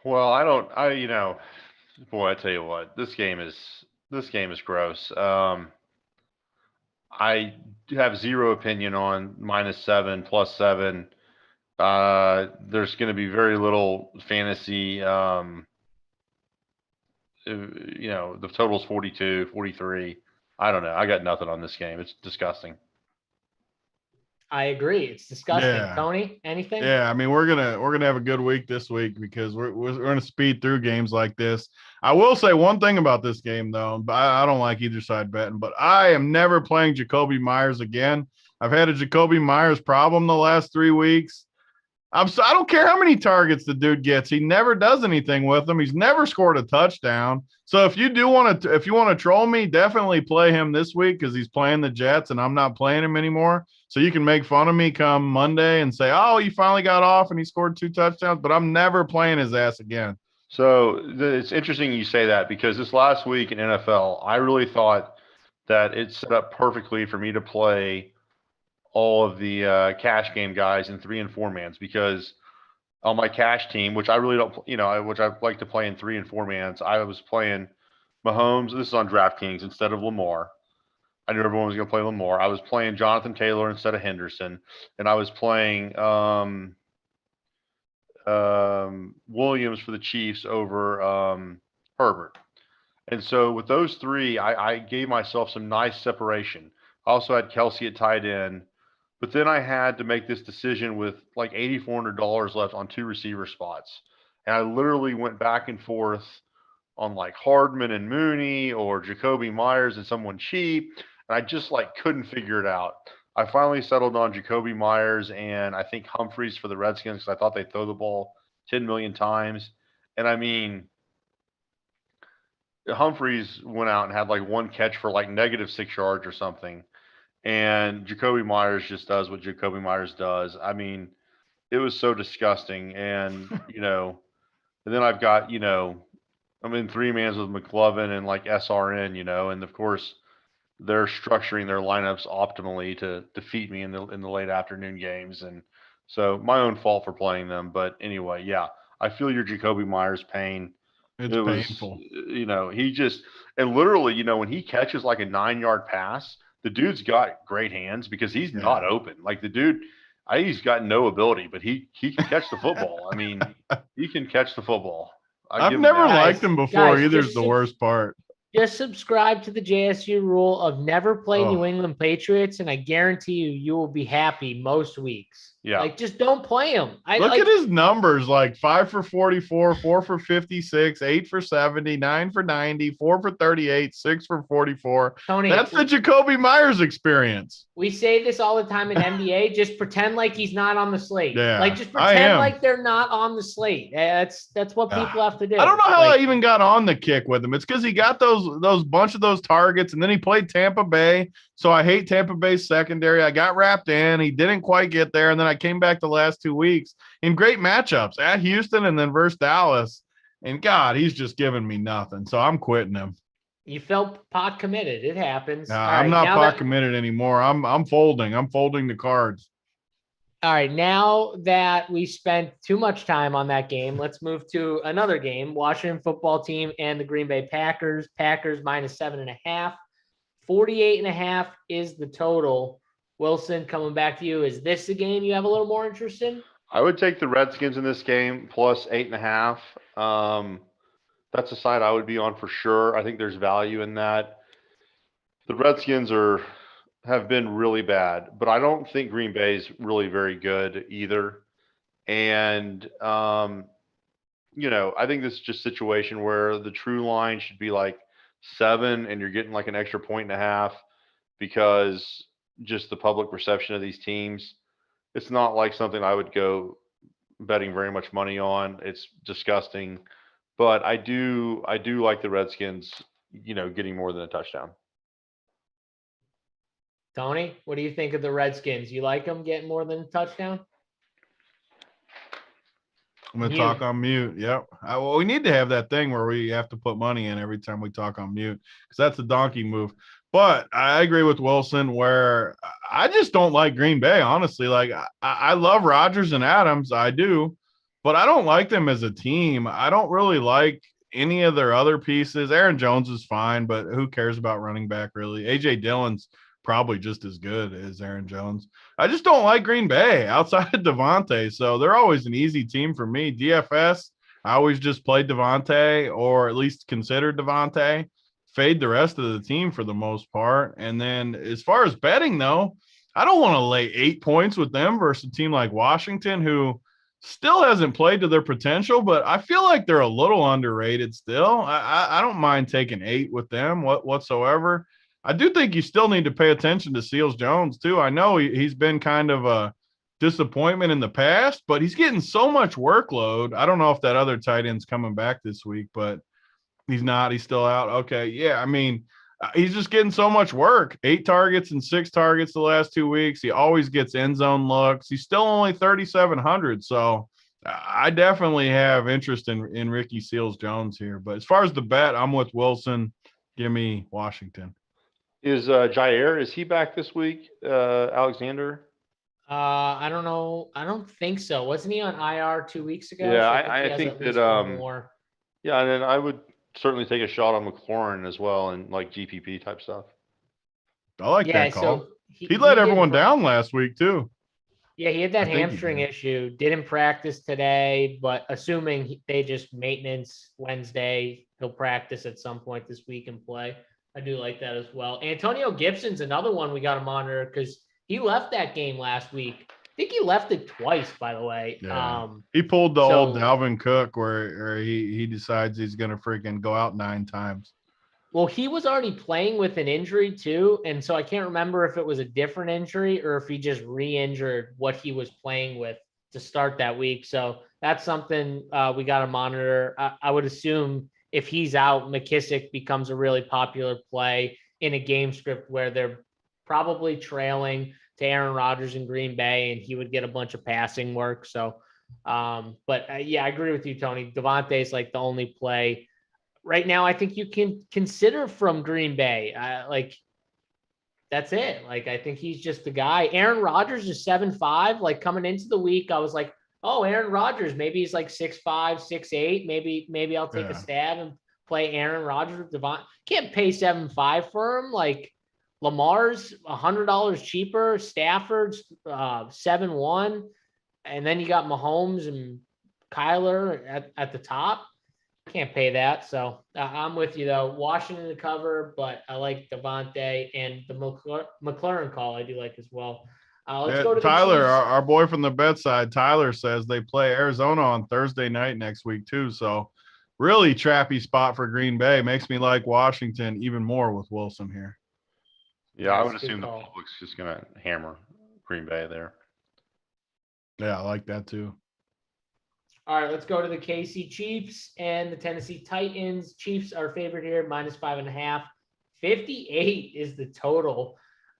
Well, boy, I tell you what, this game is gross. I have zero opinion on -7, +7. There's going to be very little fantasy. The total's 42, 43. I don't know. I got nothing on this game. It's disgusting. I agree. It's disgusting. Yeah. Tony, anything? Yeah, I mean we're gonna have a good week this week because we're gonna speed through games like this. I will say one thing about this game though, but I don't like either side betting, but I am never playing Jacoby Myers again. I've had a Jacoby Myers problem the last 3 weeks. I don't care how many targets the dude gets. He never does anything with them. He's never scored a touchdown. So if you want to troll me, definitely play him this week because he's playing the Jets and I'm not playing him anymore. So you can make fun of me come Monday and say, oh, he finally got off and he scored 2 touchdowns, but I'm never playing his ass again. So it's interesting you say that because this last week in NFL, I really thought that it set up perfectly for me to play all of the cash game guys in 3 and 4 mans because on my cash team, which I really don't, which I like to play in 3 and 4 mans, I was playing Mahomes. This is on DraftKings instead of Lamar. I knew everyone was going to play Lamar. I was playing Jonathan Taylor instead of Henderson, and I was playing Williams for the Chiefs over Herbert. And so with those 3, I gave myself some nice separation. I also had Kelsey at tight end. But then I had to make this decision with like $8,400 left on 2 receiver spots. And I literally went back and forth on like Hardman and Mooney or Jacoby Myers and someone cheap. And I just like couldn't figure it out. I finally settled on Jacoby Myers and I think Humphreys for the Redskins because I thought they'd throw the ball 10 million times. And I mean, Humphreys went out and had like 1 catch for like -6 yards or something. And Jacoby Myers just does what Jacoby Myers does. I mean, it was so disgusting. And, and then I've got, I'm in 3 mans with McLovin and like SRN, and of course they're structuring their lineups optimally to defeat me in the late afternoon games. And so my own fault for playing them. But anyway, yeah, I feel your Jacoby Myers pain. It's painful. He just, and literally, when he catches like a 9-yard pass, the dude's got great hands because he's not open. Like the dude, he's got no ability, but he can catch the football. I mean, he can catch the football. I've never liked him before either is the worst part. Just subscribe to the JSU rule of never play New England Patriots, and I guarantee you will be happy most weeks. Yeah. Like, just don't play him. Look at his numbers, like 5 for 44, 4 for 56, 8 for 70, 9 for 90, 4 for 38, 6 for 44. Tony, that's the Jacoby Myers experience. We say this all the time in NBA. Just pretend like he's not on the slate. Yeah, like just pretend like they're not on the slate. That's what people have to do. I don't know how I even got on the kick with him. It's because he got those bunch of those targets, and then he played Tampa Bay. So I hate Tampa Bay's secondary. I got wrapped in. He didn't quite get there, and then I came back the last 2 weeks in great matchups at Houston and then versus Dallas. And God, he's just giving me nothing. So I'm quitting him. You felt pot committed. It happens. No, I'm not pot committed anymore. I'm folding. I'm folding the cards. All right. Now that we spent too much time on that game, let's move to another game. Washington football team and the Green Bay Packers. Packers -7.5. 48.5 is the total. Wilson, coming back to you. Is this a game you have a little more interest in? I would take the Redskins in this game plus 8.5. That's a side I would be on for sure. I think there's value in that. The Redskins have been really bad, but I don't think Green Bay's really very good either. And I think this is just a situation where the true line should be like 7 and you're getting like an extra 1.5 because just the public perception of these teams. It's not like something I would go betting very much money on. It's disgusting. But I do like the Redskins, getting more than a touchdown. Tony, what do you think of the Redskins? You like them getting more than a touchdown? I'm going to talk on mute. Yep. Well, we need to have that thing where we have to put money in every time we talk on mute because that's a donkey move. But I agree with Wilson where I just don't like Green Bay, honestly. Like, I love Rodgers and Adams. I do. But I don't like them as a team. I don't really like any of their other pieces. Aaron Jones is fine, but who cares about running back, really? A.J. Dillon's probably just as good as Aaron Jones. I just don't like Green Bay outside of Devontae. So they're always an easy team for me. DFS, I always just played Devontae or at least considered Devontae. Fade the rest of the team for the most part. And then as far as betting, though, I don't want to lay 8 points with them versus a team like Washington, who still hasn't played to their potential, but I feel like they're a little underrated still. I don't mind taking 8 with them whatsoever. I do think you still need to pay attention to Seals Jones too. I know he's been kind of a disappointment in the past, but he's getting so much workload. I don't know if that other tight end's coming back this week, but he's not. He's still out. Okay. Yeah. I mean, he's just getting so much work. 8 targets and 6 targets the last 2 weeks. He always gets end zone looks. He's still only 3,700. So I definitely have interest in Ricky Seals Jones here. But as far as the bet, I'm with Wilson. Give me Washington. Is Jair, is he back this week? Alexander? I don't know. I don't think so. Wasn't he on IR 2 weeks ago? Yeah, So I think that more. Yeah, and then I would certainly take a shot on McLaurin as well and like GPP type stuff. I like that call. So he let everyone down last week too. Yeah, he had that hamstring issue. Didn't practice today, but assuming they just maintenance Wednesday, he'll practice at some point this week and play. I do like that as well. Antonio Gibson's another one we got to monitor because he left that game last week. I think he left it twice, by the way. Yeah. He pulled the old Dalvin Cook where he decides he's going to freaking go out 9 times. Well, he was already playing with an injury too. And so I can't remember if it was a different injury or if he just re-injured what he was playing with to start that week. So that's something we got to monitor. I would assume if he's out, McKissick becomes a really popular play in a game script where they're probably trailing to Aaron Rodgers in Green Bay, and he would get a bunch of passing work. So, yeah, I agree with you, Tony. Devontae is like the only play right now I think you can consider from Green Bay. That's it. Like, I think he's just the guy. Aaron Rodgers is 7'5". Like, coming into the week, I was like, oh, Aaron Rodgers, maybe he's like 6'5", 6'8". Maybe I'll take a stab and play Aaron Rodgers with Devon. Can't pay 7'5" for him. Like, Lamar's $100 cheaper. Stafford's 7'1", and then you got Mahomes and Kyler at the top. Can't pay that. So I'm with you though. Washington to cover, but I like Devontae and the McLaurin call I do like as well. Let's go to Tyler, our boy from the bedside. Tyler says they play Arizona on Thursday night next week too. So really trappy spot for Green Bay. Makes me like Washington even more with Wilson here. Yeah, I would assume the public's just going to hammer Green Bay there. Yeah, I like that too. All right, let's go to the KC Chiefs and the Tennessee Titans. Chiefs are favored here, -5.5. 58 is the total.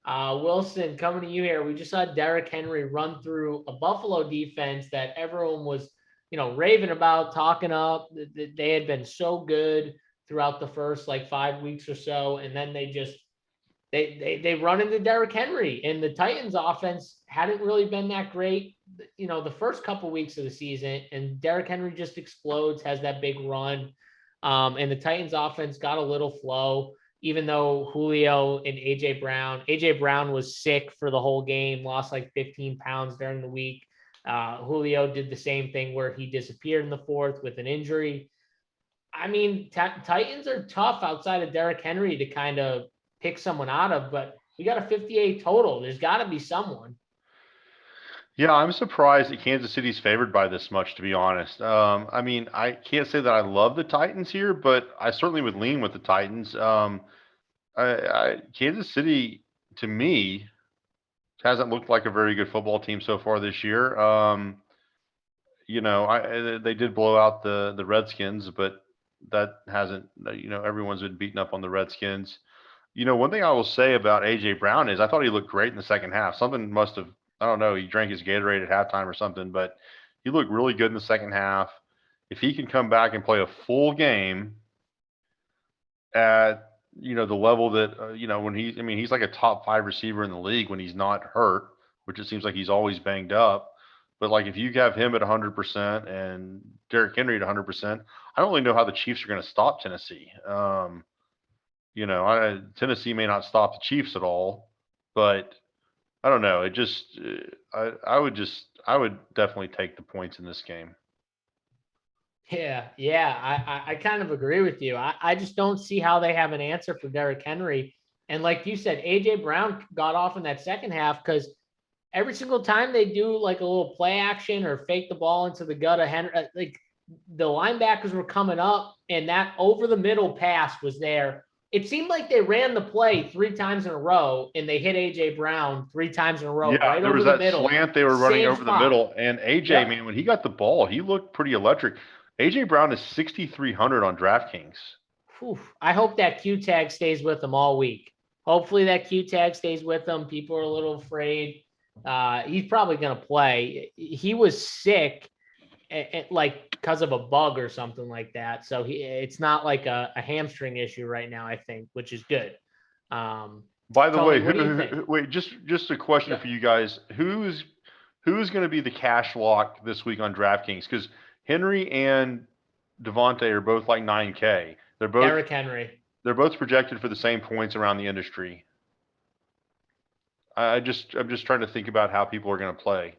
Wilson, coming to you here. We just saw Derrick Henry run through a Buffalo defense that everyone was, raving about, talking up. They had been so good throughout the first 5 weeks or so, and then they just they run into Derrick Henry, and the Titans offense hadn't really been that great, the first couple weeks of the season, and Derrick Henry just explodes, has that big run. And the Titans offense got a little flow, even though Julio and AJ Brown was sick for the whole game, lost 15 pounds during the week. Julio did the same thing where he disappeared in the fourth with an injury. I mean, Titans are tough outside of Derrick Henry to kind of pick someone out of, but we got a 58 total. There's got to be someone. Yeah, I'm surprised that Kansas City's favored by this much, to be honest. I mean, I can't say that I love the Titans here, but I certainly would lean with the Titans. Kansas City, to me, hasn't looked like a very good football team so far this year. They did blow out the Redskins, but that hasn't, everyone's been beaten up on the Redskins. One thing I will say about A.J. Brown is I thought he looked great in the second half. Something must have, I don't know, he drank his Gatorade at halftime or something, but He looked really good in the second half. If he can come back and play a full game at, the level that, when he's like a top 5 receiver in the league when he's not hurt, which it seems like he's always banged up. But like if you have him at 100% and Derrick Henry at 100%, I don't really know how the Chiefs are going to stop Tennessee. Tennessee may not stop the Chiefs at all, but I don't know. It just, I would definitely take the points in this game. Yeah. I kind of agree with you. I just don't see how they have an answer for Derrick Henry. And like you said, AJ Brown got off in that second half because every single time they do like a little play action or fake the ball into the gut of Henry, like the linebackers were coming up and that over the middle pass was there. It seemed like they ran the play 3 times in a row and they hit AJ Brown 3 times in a row. Yeah, right there over was the that middle. slant they were running over the middle. And AJ, man, when he got the ball, he looked pretty electric. AJ Brown is 6,300 on DraftKings. Whew. I hope that Q tag stays with him all week. Hopefully that Q tag stays with him. People are a little afraid. He's probably going to play. He was sick, like because of a bug or something like that. So it's not like a hamstring issue right now, I think, which is good. By the Tony, way, wait, just a question for you guys. Who's going to be the cash lock this week on DraftKings? Because Henry and Devontae are both like 9K. They're both Derrick Henry. They're both projected for the same points around the industry. I'm just trying to think about how people are going to play.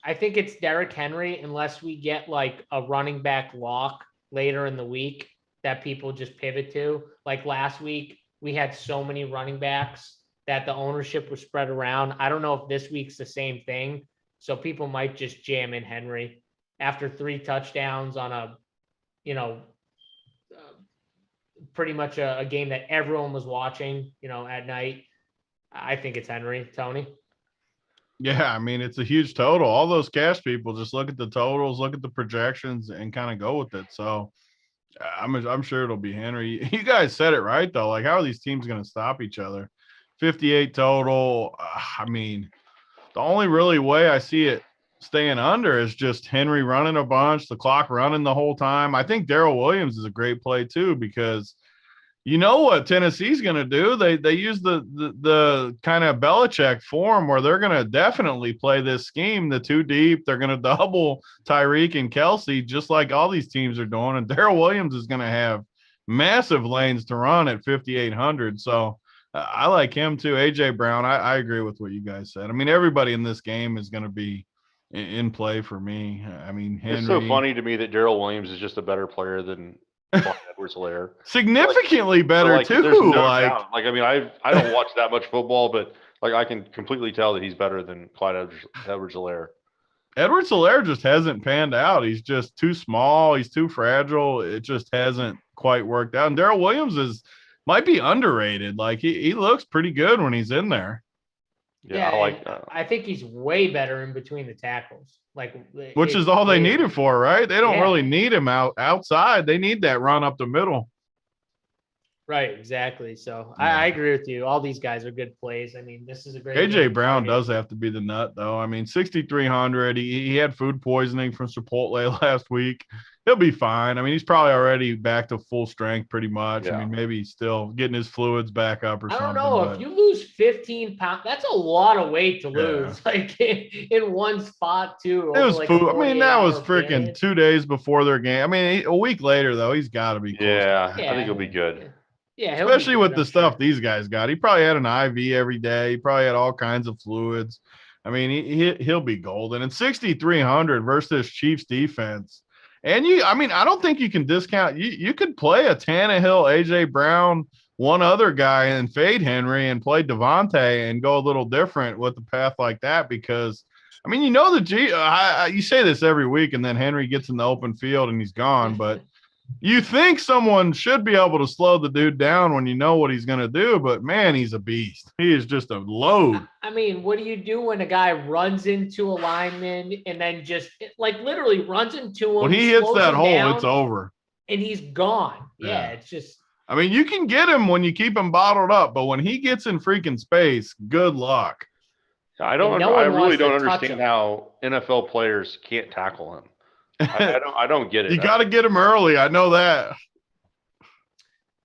I think it's Derrick Henry unless we get like a running back lock later in the week that people just pivot to. Like last week, we had so many running backs that the ownership was spread around. I don't know if this week's the same thing. So people might just jam in Henry after 3 touchdowns on a, pretty much a game that everyone was watching, at night. I think it's Henry. Tony? Yeah, I mean, it's a huge total. All those cash people just look at the totals, look at the projections, and kind of go with it. So I'm sure it'll be Henry. You guys said it right, though. Like, how are these teams going to stop each other? 58 total. I mean, the only really way I see it staying under is just Henry running a bunch, the clock running the whole time. I think Darrell Williams is a great play, too, because you know what Tennessee's going to do? They use the kind of Belichick form where they're going to definitely play this scheme, the 2 deep. They're going to double Tyreek and Kelsey, just like all these teams are doing. And Darrell Williams is going to have massive lanes to run at 5,800. So I like him too. AJ Brown, I agree with what you guys said. I mean, everybody in this game is going to be in play for me. I mean, Henry. It's so funny to me that Darrell Williams is just a better player than Edwards-Helaire. Significantly better too. No doubt. I mean, I don't watch that much football, but like I can completely tell that he's better than Clyde Edwards-Helaire. Edwards-Helaire just hasn't panned out. He's just too small. He's too fragile. It just hasn't quite worked out. And Darrell Williams might be underrated. Like he looks pretty good when he's in there. Yeah, I think he's way better in between the tackles. Which is all they need him for, right? They don't really need him outside. They need that run up the middle. Right, exactly. So I agree with you. All these guys are good plays. I mean, this is a great AJ Brown does have to be the nut, though. I mean, 6,300. He had food poisoning from Chipotle last week. He'll be fine. I mean, he's probably already back to full strength pretty much. Yeah. I mean, maybe he's still getting his fluids back up or something. I don't know. If you lose 15 pounds, that's a lot of weight to lose. Like in one spot, too. It was food. I mean, that was freaking 2 days before their game. I mean, a week later, though, he's got to be close. Yeah, I think he'll be good. Yeah, especially with the stuff these guys got. He probably had an IV every day. He probably had all kinds of fluids. I mean, he'll be golden. And 6,300 versus this Chiefs defense. And I don't think you can discount. You could play a Tannehill, AJ Brown, one other guy, and fade Henry and play Devontae and go a little different with a path like that because, I mean, you say this every week and then Henry gets in the open field and he's gone, but you think someone should be able to slow the dude down when you know what he's going to do, but man, he's a beast. He is just a load. I mean, what do you do when a guy runs into a lineman and then just literally runs into him? When he hits that hole, it's over. And he's gone. Yeah, it's just. I mean, you can get him when you keep him bottled up, but when he gets in freaking space, good luck. I one really wants don't to touch understand him. how NFL players can't tackle him. I don't get it. You got to get him early. I know that.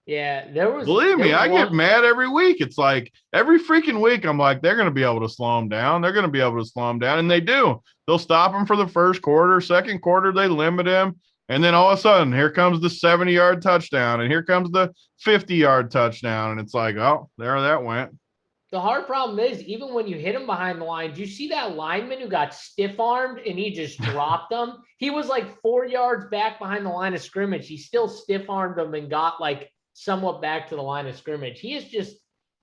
Yeah, Believe me, I get mad every week. It's like every freaking week, I'm like, they're going to be able to slow him down. They're going to be able to slow him down. And they do. They'll stop him for the first quarter. Second quarter, they limit him. And then all of a sudden, here comes the 70-yard touchdown. And here comes the 50-yard touchdown. And it's like, oh, there that went. The hard problem is, even when you hit him behind the line, do you see that lineman who got stiff-armed and he just dropped them? He was like 4 yards back behind the line of scrimmage. He still stiff-armed him and got like somewhat back to the line of scrimmage. He is just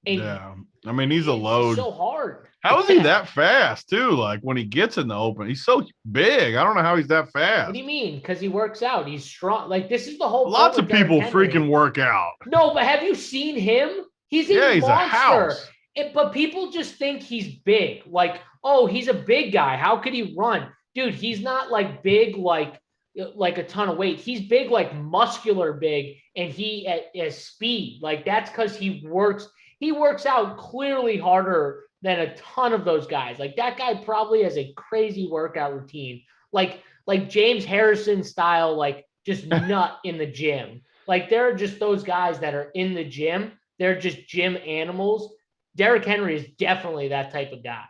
yeah. I mean, he's a load. So hard. How is he that fast too? Like when he gets in the open, he's so big. I don't know how he's that fast. What do you mean? Because he works out. He's strong. Like this is the whole. Lots of people freaking work out. No, but have you seen him? He's a monster. A house. But people just think he's big. Like, oh, he's a big guy. How could he run? Dude, he's not like big like a ton of weight. He's big, like muscular big, and he has speed. Like that's because he works out clearly harder than a ton of those guys. Like that guy probably has a crazy workout routine. Like James Harrison style, like just nut in the gym. Like there are just those guys that are in the gym. They're just gym animals. Derrick Henry is definitely that type of guy.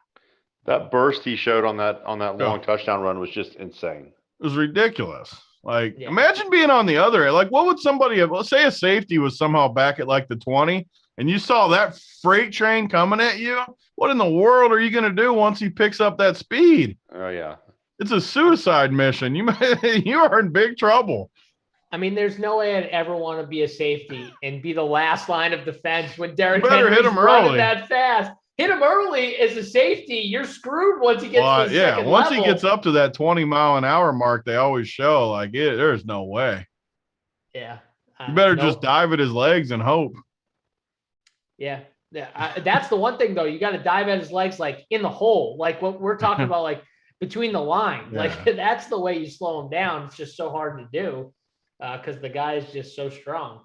That burst he showed on that long touchdown run was just insane. It was ridiculous. Like, imagine being on the other end. Like, what would somebody have? Let's say a safety was somehow back at like the 20, and you saw that freight train coming at you. What in the world are you going to do once he picks up that speed? Oh, yeah. It's a suicide mission. You are in big trouble. I mean, there's no way I'd ever want to be a safety and be the last line of defense when Derrick Henry's hit him running that fast. Hit him early as a safety. You're screwed once he gets to the second once level. He gets up to that 20-mile-an-hour mark, they always show like there's no way. Yeah. You better just dive at his legs and hope. Yeah. That's the one thing, though. You got to dive at his legs like in the hole. Like what we're talking about, like between the line. Yeah. Like that's the way you slow him down. It's just so hard to do. Because the guy is just so strong.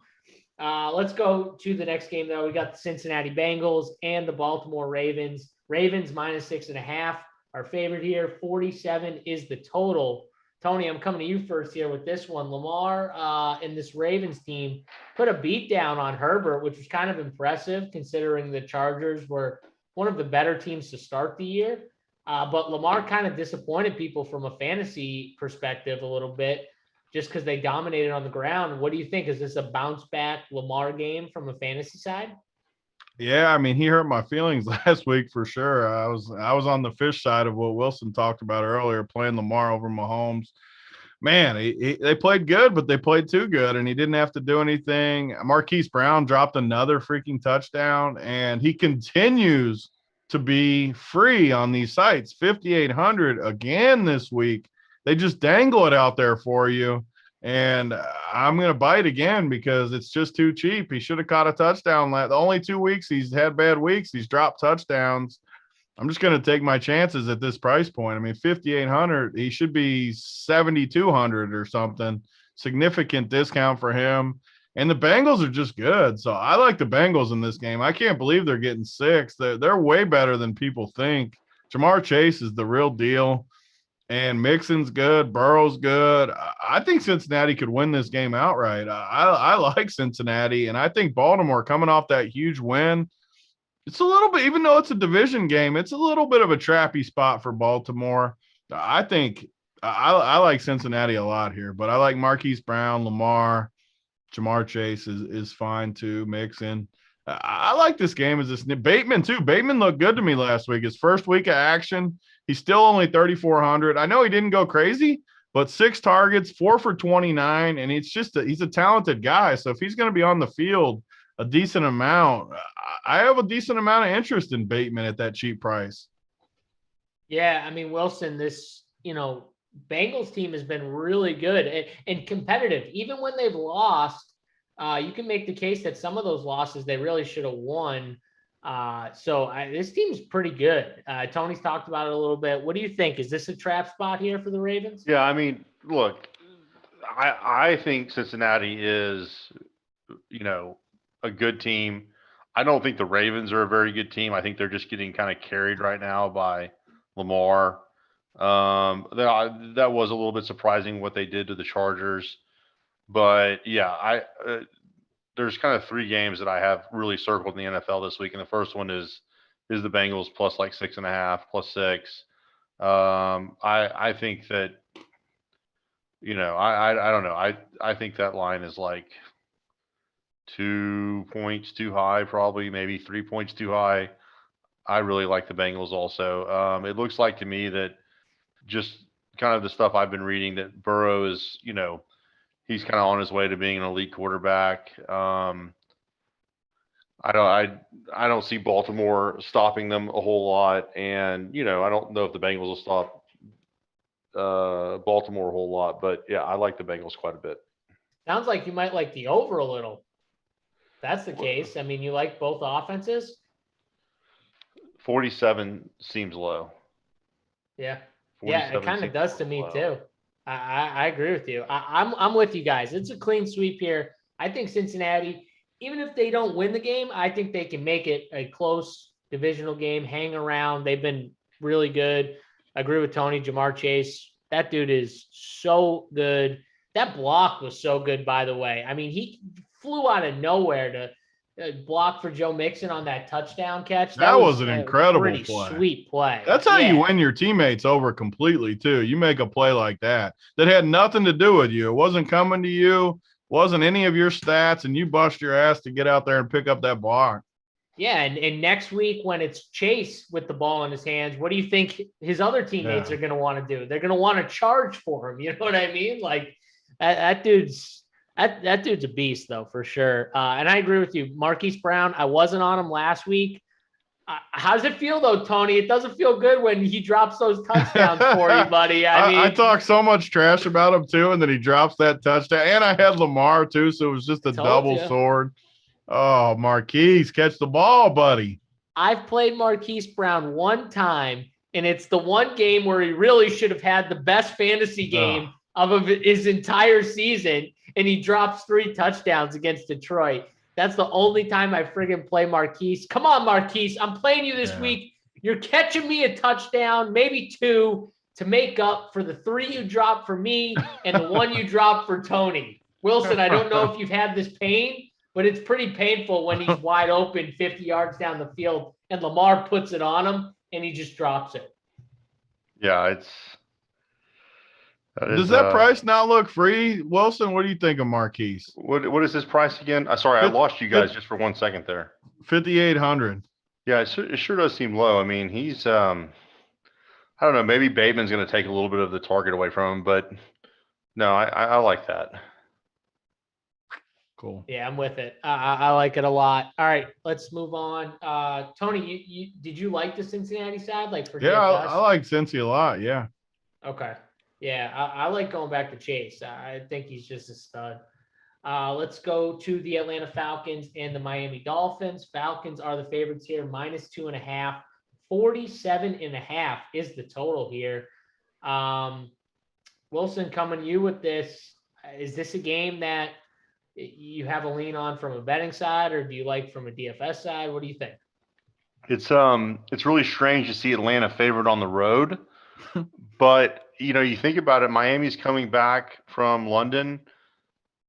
Let's go to the next game, though. We got the Cincinnati Bengals and the Baltimore Ravens. Ravens -6.5. Our favorite here, 47 is the total. Tony, I'm coming to you first here with this one. Lamar and this Ravens team put a beat down on Herbert, which was kind of impressive considering the Chargers were one of the better teams to start the year. But Lamar kind of disappointed people from a fantasy perspective a little bit, just because they dominated on the ground. What do you think? Is this a bounce back Lamar game from a fantasy side? Yeah, I mean, he hurt my feelings last week for sure. I was on the fish side of what Wilson talked about earlier, playing Lamar over Mahomes. Man, they played good, but they played too good, and he didn't have to do anything. Marquise Brown dropped another freaking touchdown, and he continues to be free on these sites. 5,800 again this week. They just dangle it out there for you. And I'm going to bite again because it's just too cheap. He should have caught a touchdown. The only 2 weeks he's had bad weeks, he's dropped touchdowns. I'm just going to take my chances at this price point. I mean, 5,800, he should be 7,200 or something. Significant discount for him. And the Bengals are just good. So I like the Bengals in this game. I can't believe they're getting 6. They're way better than people think. Jamar Chase is the real deal. And Mixon's good. Burrow's good. I think Cincinnati could win this game outright. I like Cincinnati, and I think Baltimore coming off that huge win, it's a little bit, even though it's a division game, it's a little bit of a trappy spot for Baltimore. I think I like Cincinnati a lot here, but I like Marquise Brown, Lamar, Jamar Chase is fine too, Mixon. I like this game as this Bateman too. Bateman looked good to me last week. His first week of action. He's still only 3,400. I know he didn't go crazy, but 6 targets, 4 for 29, and it's just he's a talented guy. So if he's going to be on the field a decent amount, I have a decent amount of interest in Bateman at that cheap price. Yeah, I mean, Wilson, this, Bengals team has been really good and competitive. Even when they've lost, you can make the case that some of those losses they really should have won. This team's pretty good. Tony's talked about it a little bit. What do you think? Is this a trap spot here for the Ravens? Yeah, I mean, look, I think Cincinnati is, a good team. I don't think the Ravens are a very good team. I think they're just getting kind of carried right now by Lamar. That was a little bit surprising what they did to the Chargers. But yeah, there's kind of 3 games that I have really circled in the NFL this week, and the first one is the Bengals plus like 6.5, plus 6. I think that I don't know. I think that line is like 2 points too high, probably maybe 3 points too high. I really like the Bengals also. It looks like to me that just kind of the stuff I've been reading that Burrow is, he's kind of on his way to being an elite quarterback. I don't see Baltimore stopping them a whole lot, and I don't know if the Bengals will stop Baltimore a whole lot, but yeah, I like the Bengals quite a bit. Sounds like you might like the over a little. If that's the case. I mean, you like both offenses. 47 seems low. Yeah, it kind of does to me low. Too. I agree with you. I'm with you guys. It's a clean sweep here. I think Cincinnati, even if they don't win the game, I think they can make it a close divisional game, hang around. They've been really good. I agree with Tony. Jamar Chase, that dude is so good. That block was so good, by the way. I mean, he flew out of nowhere to block for Joe Mixon on that touchdown catch. That was an incredible play. Sweet play. That's how you win your teammates over completely, too. You make a play like that had nothing to do with you. It wasn't coming to you, wasn't any of your stats, and you bust your ass to get out there and pick up that block. Yeah, and next week when it's Chase with the ball in his hands, what do you think his other teammates are going to want to do? They're going to want to charge for him. You know what I mean? Like that dude's a beast, though, for sure. And I agree with you. Marquise Brown, I wasn't on him last week. How does it feel, though, Tony? It doesn't feel good when he drops those touchdowns for you, buddy. I talk so much trash about him, too, and then he drops that touchdown. And I had Lamar, too, so it was just a double sword. Oh, Marquise, catch the ball, buddy. I've played Marquise Brown one time, and it's the one game where he really should have had the best fantasy game of his entire season, and he drops 3 touchdowns against Detroit. That's the only time I friggin' play Marquise. Come on, Marquise. I'm playing you this week. You're catching me a touchdown, maybe 2, to make up for the 3 you dropped for me and the 1 you dropped for Tony. Wilson, I don't know if you've had this pain, but it's pretty painful when he's wide open 50 yards down the field and Lamar puts it on him and he just drops it. Yeah, does that price not look free? Wilson, what do you think of Marquise? What is his price again? Sorry, I lost you guys just for 1 second there. 5,800. Yeah, it sure does seem low. I mean, he's I don't know, maybe Bateman's going to take a little bit of the target away from him, but no, I like that. Cool. Yeah, I'm with it. I like it a lot. All right, let's move on. Tony, did you like the Cincinnati side? Like for DFS? I like Cincy a lot. Yeah. Okay. Yeah, I like going back to Chase. I think he's just a stud. Let's go to the Atlanta Falcons and the Miami Dolphins. Falcons are the favorites here, -2.5. 47.5 is the total here. Wilson, coming to you with this. Is this a game that you have a lean on from a betting side, or do you like from a DFS side? What do you think? It's really strange to see Atlanta favored on the road, but you think about it. Miami's coming back from London.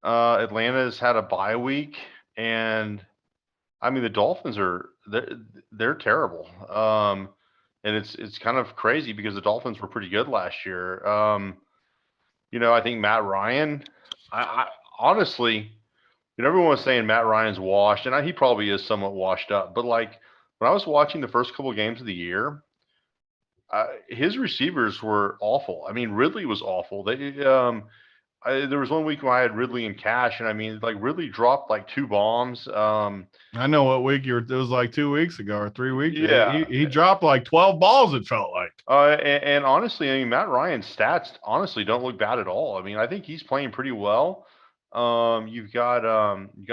Atlanta's had a bye week, and I mean the Dolphins they're terrible. And it's kind of crazy because the Dolphins were pretty good last year. I think Matt Ryan. I honestly, everyone was saying Matt Ryan's washed, and he probably is somewhat washed up. But like when I was watching the first couple of games of the year, his receivers were awful. I mean, Ridley was awful. There was 1 week where I had Ridley in cash, and I mean, like Ridley dropped like 2 bombs. I know what week it was like 2 weeks ago or 3 weeks. Yeah, he dropped like 12 balls. It felt like. And honestly, I mean, Matt Ryan's stats honestly don't look bad at all. I mean, I think he's playing pretty well. You've got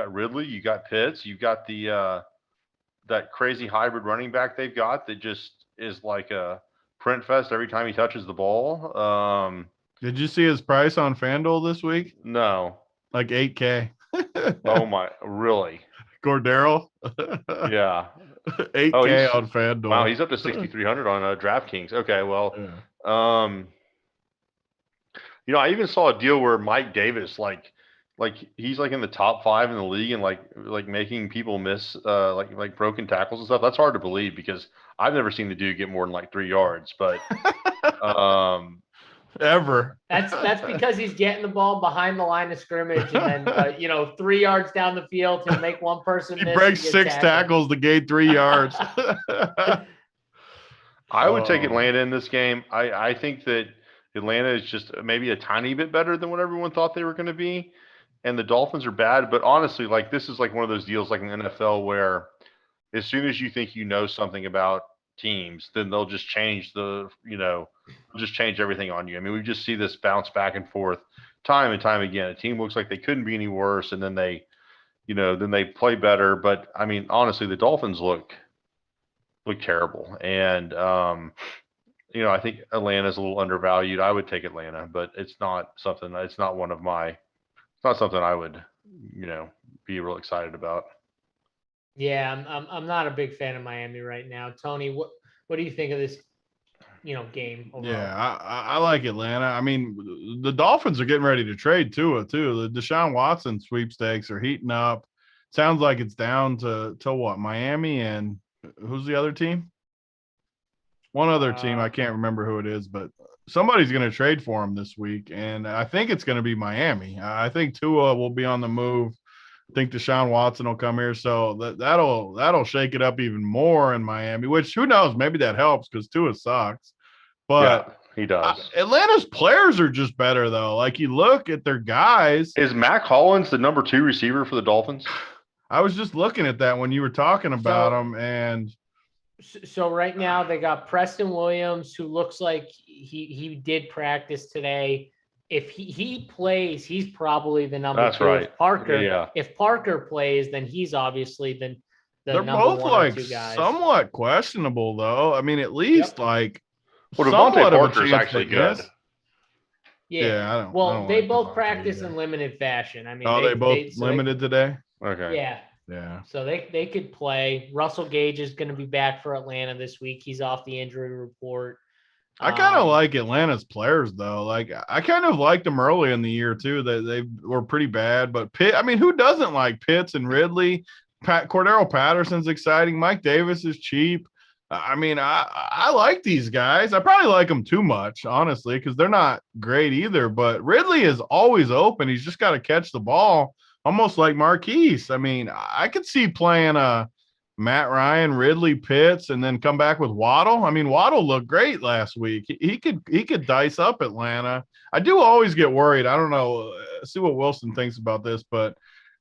Ridley, you got Pitts, you've got that crazy hybrid running back they've got that just is like a print fest every time he touches the ball. Did you see his price on FanDuel this week? No. Like $8K. Oh my, really? Cordero. Yeah. 8K on FanDuel. Wow, he's up to 6,300 on DraftKings. Okay, well, I even saw a deal where Mike Davis, like he's like in the top 5 in the league and like making people miss like broken tackles and stuff. That's hard to believe because I've never seen the dude get more than like 3 yards, but ever. That's because he's getting the ball behind the line of scrimmage, and then 3 yards down the field, he'll make one person miss. He breaks 6 tackles to gain 3 yards. I would take Atlanta in this game. I think that Atlanta is just maybe a tiny bit better than what everyone thought they were going to be, and the Dolphins are bad. But honestly, like this is like one of those deals like in the NFL where as soon as you think you know something about teams, then they'll just change just change everything on you. I mean, we just see this bounce back and forth time and time again. A team looks like they couldn't be any worse, and then they play better. But I mean, honestly, the Dolphins look terrible, and I think Atlanta's a little undervalued. I would take Atlanta, but it's not something I would be real excited about. Yeah, I'm not a big fan of Miami right now. Tony, what do you think of this game overall? Yeah, I like Atlanta. I mean, the Dolphins are getting ready to trade Tua too. The Deshaun Watson sweepstakes are heating up. Sounds like it's down to what, Miami and who's the other team? One other team, I can't remember who it is, but somebody's going to trade for him this week, and I think it's going to be Miami. I think Tua will be on the move. I think Deshaun Watson will come here, so that'll shake it up even more in Miami. Which who knows? Maybe that helps because Tua sucks. But yeah, he does. Atlanta's players are just better though. Like you look at their guys. Is Mac Hollins the number 2 receiver for the Dolphins? I was just looking at that when you were talking about him, and so right now they got Preston Williams, who looks like he did practice today. If he plays, he's probably the number 2. That's right. If Parker plays, then he's obviously the they're number both 1 like or 2 guys. somewhat questionable though. I mean, at least like Devontae Parker's actually good. Yeah. I don't they both practice in limited fashion. I mean, they both limited today. Okay. Yeah. So they could play. Russell Gage is going to be back for Atlanta this week. He's off the injury report. I kind of like Atlanta's players though. Like I kind of liked them early in the year too. They were pretty bad, but Pitt. I mean, who doesn't like Pitts and Ridley? Cordero Patterson's exciting. Mike Davis is cheap. I mean, I like these guys. I probably like them too much, honestly, because they're not great either. But Ridley is always open. He's just got to catch the ball, almost like Marquise. I mean, I could see playing Matt Ryan, Ridley, Pitts, and then come back with Waddle. I mean, Waddle looked great last week. He could dice up Atlanta. I do always get worried. I don't know. See what Wilson thinks about this, but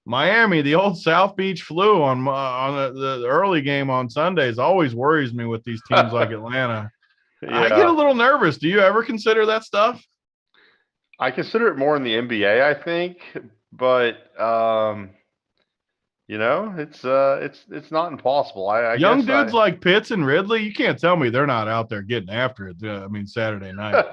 Miami, the old South Beach flu on the early game on Sundays always worries me with these teams like Atlanta. Yeah. I get a little nervous. Do you ever consider that stuff? I consider it more in the NBA, I think, but it's not impossible. I Young dudes like Pitts and Ridley, you can't tell me they're not out there getting after it. I mean, Saturday night.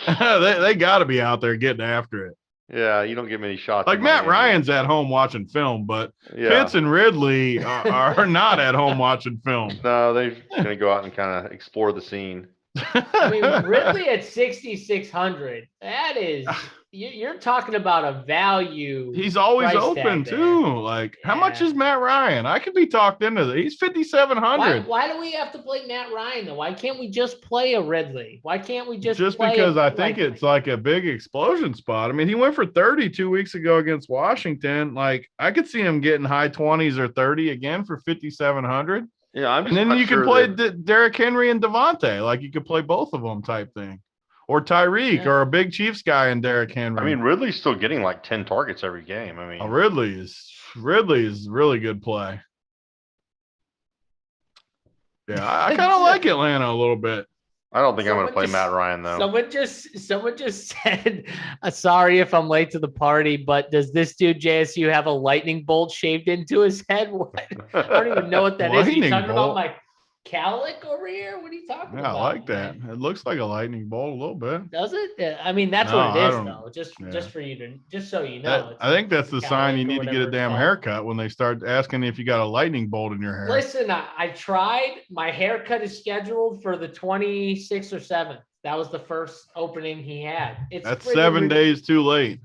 they got to be out there getting after it. Yeah, you don't get many shots. Like Matt Ryan's at home watching film, but Pitts and Ridley are not at home watching film. No, they're going to go out and kind of explore the scene. I mean, Ridley at 6,600. That is, you're talking about a value. He's always open too. Like, how much is Matt Ryan? I could be talked into that. He's 5,700. Why do we have to play Matt Ryan though? Why can't we just play a Ridley? Why can't we just play because I think it's like a big explosion spot. I mean, he went for 30 2 weeks ago against Washington. Like, I could see him getting high 20s or 30 again for 5,700. Yeah, and then you can play Derrick Henry and Devontae. Like, you could play both of them type thing. Or Tyreek or a big Chiefs guy and Derrick Henry. I mean, Ridley's still getting like 10 targets every game. I mean, Ridley is really good play. Yeah, I kind of like Atlanta a little bit. I don't think I'm going to play Matt Ryan though. Someone just said, "Sorry if I'm late to the party, but does this dude JSU have a lightning bolt shaved into his head?" What? I don't even know what that is. Are you talking about Calic over here? What are you talking Yeah, about? I like that. Man? It looks like a lightning bolt a little bit. Does it? Yeah, I mean, that's No, what it I is, don't. though. Just Yeah. for you to, just so you know. It's I think that's it's a the sign you cowlick or need to get a whatever it's damn called. haircut when they start asking if you got a lightning bolt in your hair. Listen, I tried. My haircut is scheduled for the 26th or 7th. That was the first opening he had. That's 7 days too late.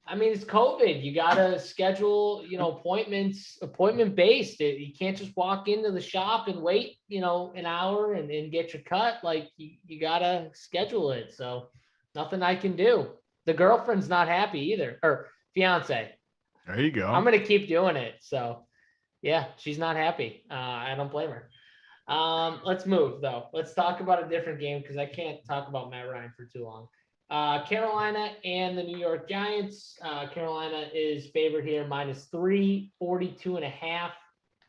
I mean, it's COVID. You gotta schedule, appointment based. You can't just walk into the shop and wait, an hour and get your cut. Like you gotta schedule it. So nothing I can do. The girlfriend's not happy either, or fiance. There you go. I'm gonna keep doing it. So yeah, she's not happy. I don't blame her. Let's move though. Let's talk about a different game because I can't talk about Matt Ryan for too long. Carolina and the New York Giants. Carolina is favored here, -3, 42.5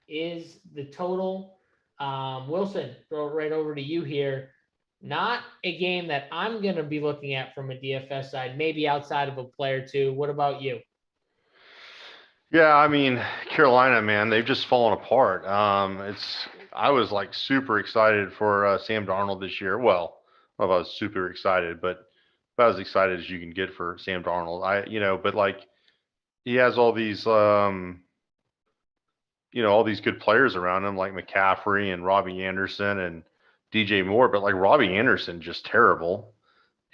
is the total. Wilson, throw it right over to you here. Not a game that I'm going to be looking at from a DFS side, maybe outside of a player or two. What about you? Yeah, I mean, Carolina, man, they've just fallen apart. I was like super excited for Sam Darnold this year. Well, I don't know if I was super excited, but about as excited as you can get for Sam Darnold. But like he has all these, all these good players around him, like McCaffrey and Robbie Anderson and DJ Moore. But like Robbie Anderson, just terrible.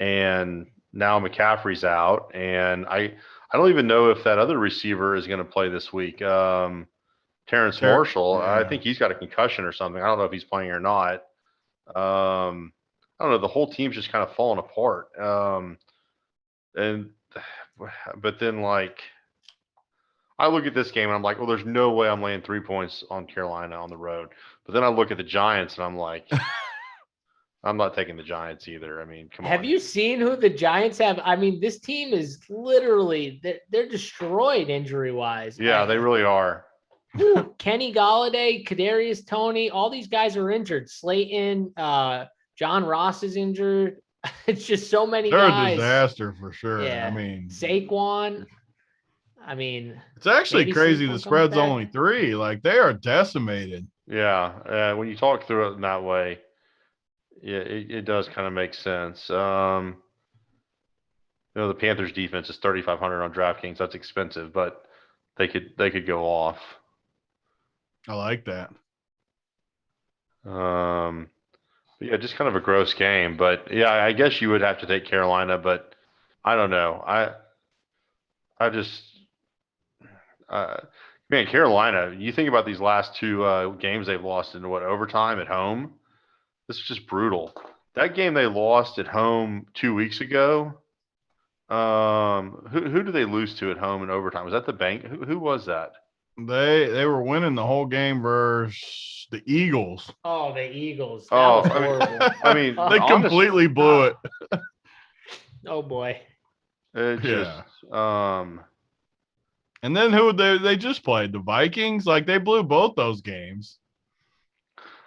And now McCaffrey's out, and I don't even know if that other receiver is going to play this week. Terrence Marshall, yeah. I think he's got a concussion or something. I don't know if he's playing or not. I don't know. The whole team's just kind of falling apart. But then like, I look at this game and I'm like, well, there's no way I'm laying 3 points on Carolina on the road. But then I look at the Giants and I'm like, I'm not taking the Giants either. I mean, come on. Have you seen who the Giants have? I mean, this team is literally, they're destroyed injury-wise. Yeah, they really are. Kenny Golladay, Kadarius Toney, all these guys are injured. Slayton, John Ross is injured. It's just so many They're guys. A disaster for sure. Yeah. I mean, Saquon. I mean, it's actually crazy. The spread's only 3. Like they are decimated. Yeah. When you talk through it in that way, yeah, it does kind of make sense. The Panthers defense is 3,500 on DraftKings. That's expensive, but they could go off. I like that. Yeah, just kind of a gross game, but yeah, I guess you would have to take Carolina, but I don't know. Man, Carolina, you think about these last 2 games they've lost in overtime at home. This is just brutal. That game they lost at home 2 weeks ago. Who did they lose to at home in overtime? Was that the Bank? Who was that? They were winning the whole game versus the Eagles. Oh, the Eagles. That was horrible. I mean, they completely blew it. Oh boy. And then who they just played? The Vikings? Like they blew both those games.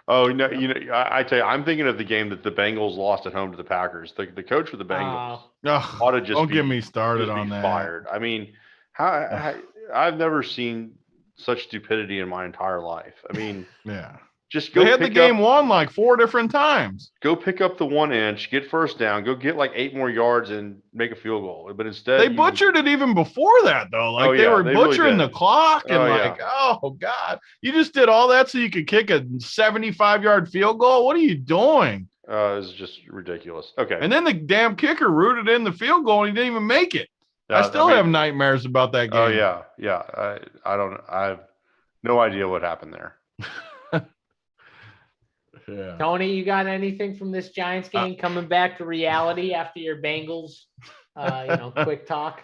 Oh no, I tell you, I'm thinking of the game that the Bengals lost at home to the Packers. The coach for the Bengals ought to just don't get me started on that. Fired. I mean, I've never seen such stupidity in my entire life. I mean, yeah. Just go. They had the game won like 4 different times. Go pick up the 1 inch, get first down, go get like 8 more yards and make a field goal. But instead, they butchered it even before that, though. Like they were butchering the clock and oh god, you just did all that so you could kick a 75-yard field goal. What are you doing? It's just ridiculous. Okay. And then the damn kicker rooted in the field goal and he didn't even make it. I still have nightmares about that game. Oh yeah. I have no idea what happened there. Yeah. Tony, you got anything from this Giants game coming back to reality after your Bengals, quick talk?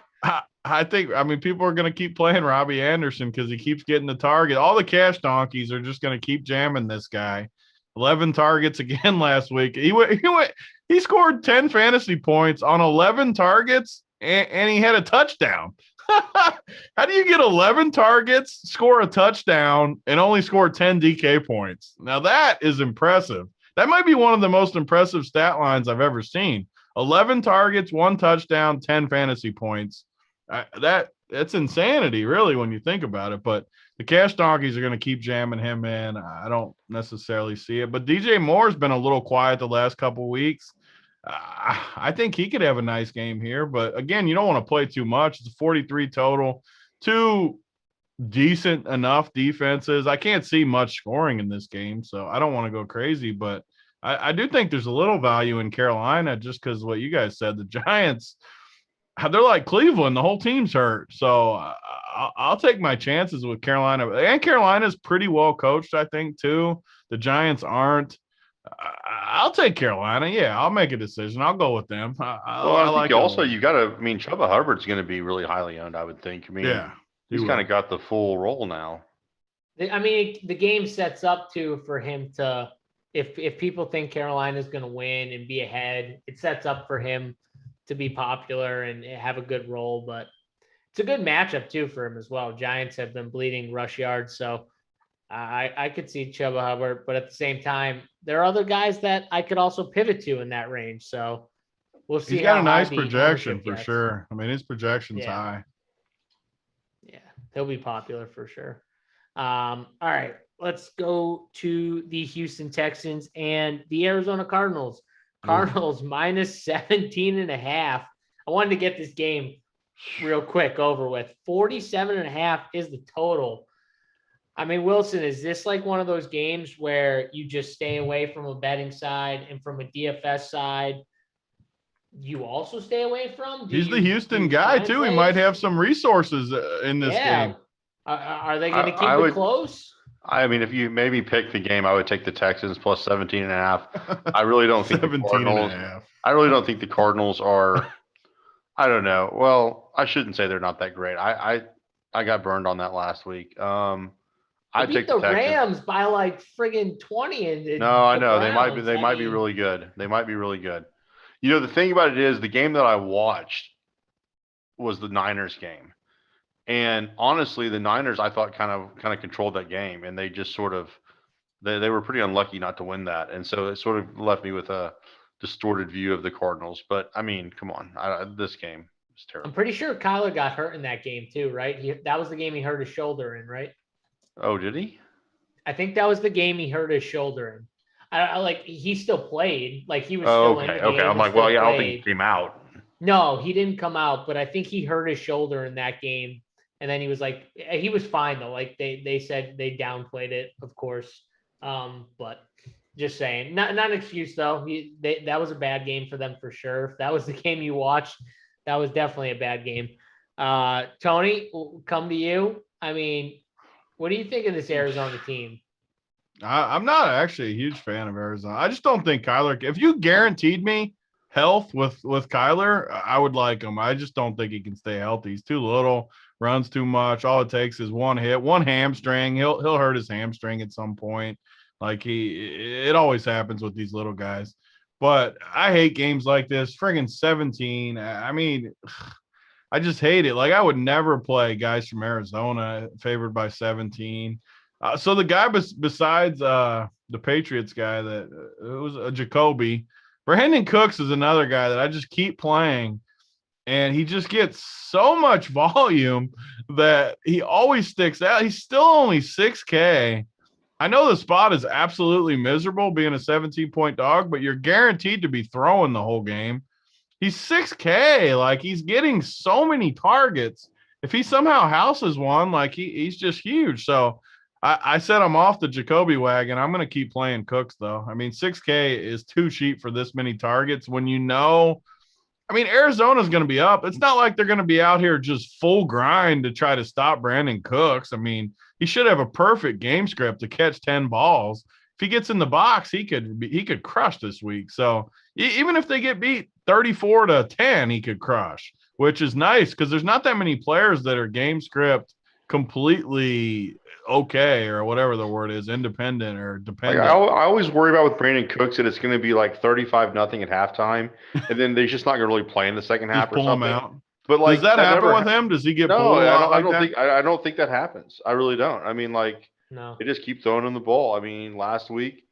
I think, people are going to keep playing Robbie Anderson because he keeps getting the target. All the cash donkeys are just going to keep jamming this guy. 11 targets again last week. He scored 10 fantasy points on 11 targets and he had a touchdown. How do you get 11 targets, score a touchdown, and only score 10 DK points? Now that is impressive. That might be one of the most impressive stat lines I've ever seen. 11 targets, 1 touchdown, 10 fantasy points. That it's insanity, really, when you think about it. But the cash donkeys are going to keep jamming him in. I don't necessarily see it. But DJ Moore's been a little quiet the last couple of weeks. I think he could have a nice game here. But again, you don't want to play too much. It's a 43 total. Two decent enough defenses. I can't see much scoring in this game, so I don't want to go crazy. But I do think there's a little value in Carolina just because what you guys said. The Giants, they're like Cleveland. The whole team's hurt. So I'll take my chances with Carolina. And Carolina's pretty well coached, I think, too. The Giants aren't. I'll take Carolina. Yeah, I'll make a decision. I'll go with them. I think also you got to. I mean, Chuba Hubbard's going to be really highly owned, I would think. I mean, yeah, he's kind of got the full role now. I mean, the game sets up for him to, if people think Carolina's going to win and be ahead, it sets up for him to be popular and have a good role. But it's a good matchup too for him as well. Giants have been bleeding rush yards, so I could see Chuba Hubbard. But at the same time, there are other guys that I could also pivot to in that range. So we'll see. He's got a nice projection for sure. I mean, his projection's high. Yeah, he'll be popular for sure. All right, let's go to the Houston Texans and the Arizona Cardinals. Cardinals minus 17.5. I wanted to get this game real quick over with. 47.5 is the total. I mean, Wilson, is this like one of those games where you just stay away from a betting side and from a DFS side, you also stay away from? He's the Houston guy too. He might have some resources in this game. Are they going to keep it close? I mean, if you maybe pick the game, I would take the Texans plus 17.5. I really don't think the Cardinals. I really don't think the Cardinals are. I don't know. Well, I shouldn't say they're not that great. I got burned on that last week. I take the Rams by like friggin' 20. No, I know they might be really good. They might be really good. You know, the thing about it is the game that I watched was the Niners game. And honestly, the Niners, I thought, kind of controlled that game, and they just sort of they were pretty unlucky not to win that, and so it sort of left me with a distorted view of the Cardinals. But I mean, come on, this game is terrible. I'm pretty sure Kyler got hurt in that game too, right? That was the game he hurt his shoulder in, right? Oh, did he? I think that was the game he hurt his shoulder in. He still played, like he was still in the game. Okay. I'm like, well, yeah, I don't think he came out. No, he didn't come out, but I think he hurt his shoulder in that game. And then he was like, he was fine though. Like they said they downplayed it, of course. But just saying, not an excuse though. That was a bad game for them for sure. If that was the game you watched, that was definitely a bad game. Tony, we'll come to you. I mean, what do you think of this Arizona team? I'm not actually a huge fan of Arizona. I just don't think Kyler. If you guaranteed me health with Kyler, I would like him. I just don't think he can stay healthy. He's too little, runs too much. All it takes is one hit, one hamstring. He'll hurt his hamstring at some point. Like it always happens with these little guys. But I hate games like this. Friggin' 17. I mean, I just hate it. Like I would never play guys from Arizona favored by 17. So the guy besides the Patriots guy that it was a Jacoby, Brandon Cooks is another guy that I just keep playing, and he just gets so much volume that he always sticks out. He's still only 6K. I know the spot is absolutely miserable being a 17-point dog, but you're guaranteed to be throwing the whole game. He's 6K. Like he's getting so many targets. If he somehow houses one, like he's just huge. So I said I'm off the Jacoby wagon. I'm going to keep playing Cooks, though. I mean, 6K is too cheap for this many targets when you know – I mean, Arizona's going to be up. It's not like they're going to be out here just full grind to try to stop Brandon Cooks. I mean, he should have a perfect game script to catch 10 balls. If he gets in the box, he could crush this week. So even if they get beat 34-10, he could crush, which is nice because there's not that many players that are game script completely okay or whatever the word is, independent or dependent. Like I always worry about with Brandon Cooks that it's going to be like 35-0 at halftime, and then they're just not going to really play in the second half or something. Him out. But like, does that happen with him? Does he get pulled out like that? I don't think that happens. I really don't. I mean, like, no, they just keep throwing him the ball. I mean, last week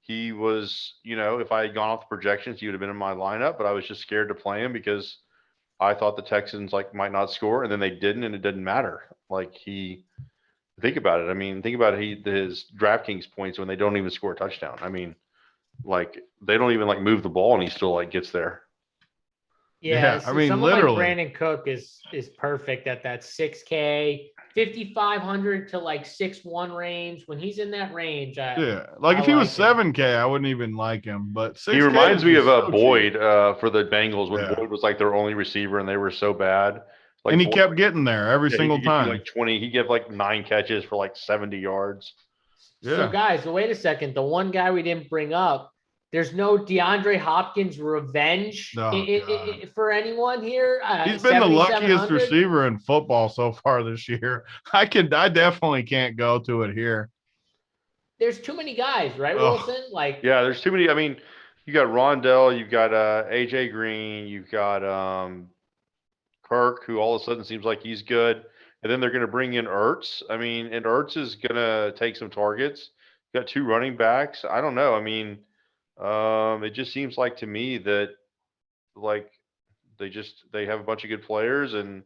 he was, if I had gone off the projections, he would have been in my lineup, but I was just scared to play him because I thought the Texans might not score, and then they didn't, and it didn't matter. Think about it. I mean, think about his DraftKings points when they don't even score a touchdown. I mean, they don't even move the ball, and he still gets there. Yeah, I mean, someone literally. like Brandon Cook is perfect at that 6K, 5,500 to 6,1 range. When he's in that range, if he was 7K, I wouldn't even like him. But 6K, he reminds me of so Boyd for the Bengals when Boyd was their only receiver and they were so bad. And he Boyd, kept getting there every single time. 20. He gave 9 catches for 70 yards. Yeah. So guys, wait a second. The one guy we didn't bring up. There's no DeAndre Hopkins revenge for anyone here. He's been the luckiest receiver in football so far this year. I definitely can't go to it here. There's too many guys, right, Wilson? Yeah, there's too many. I mean, you got Rondell, you've got AJ Green, you've got Kirk, who all of a sudden seems like he's good, and then they're going to bring in Ertz. I mean, and Ertz is going to take some targets. You got 2 running backs. I don't know. I mean. It just seems to me that they have a bunch of good players, and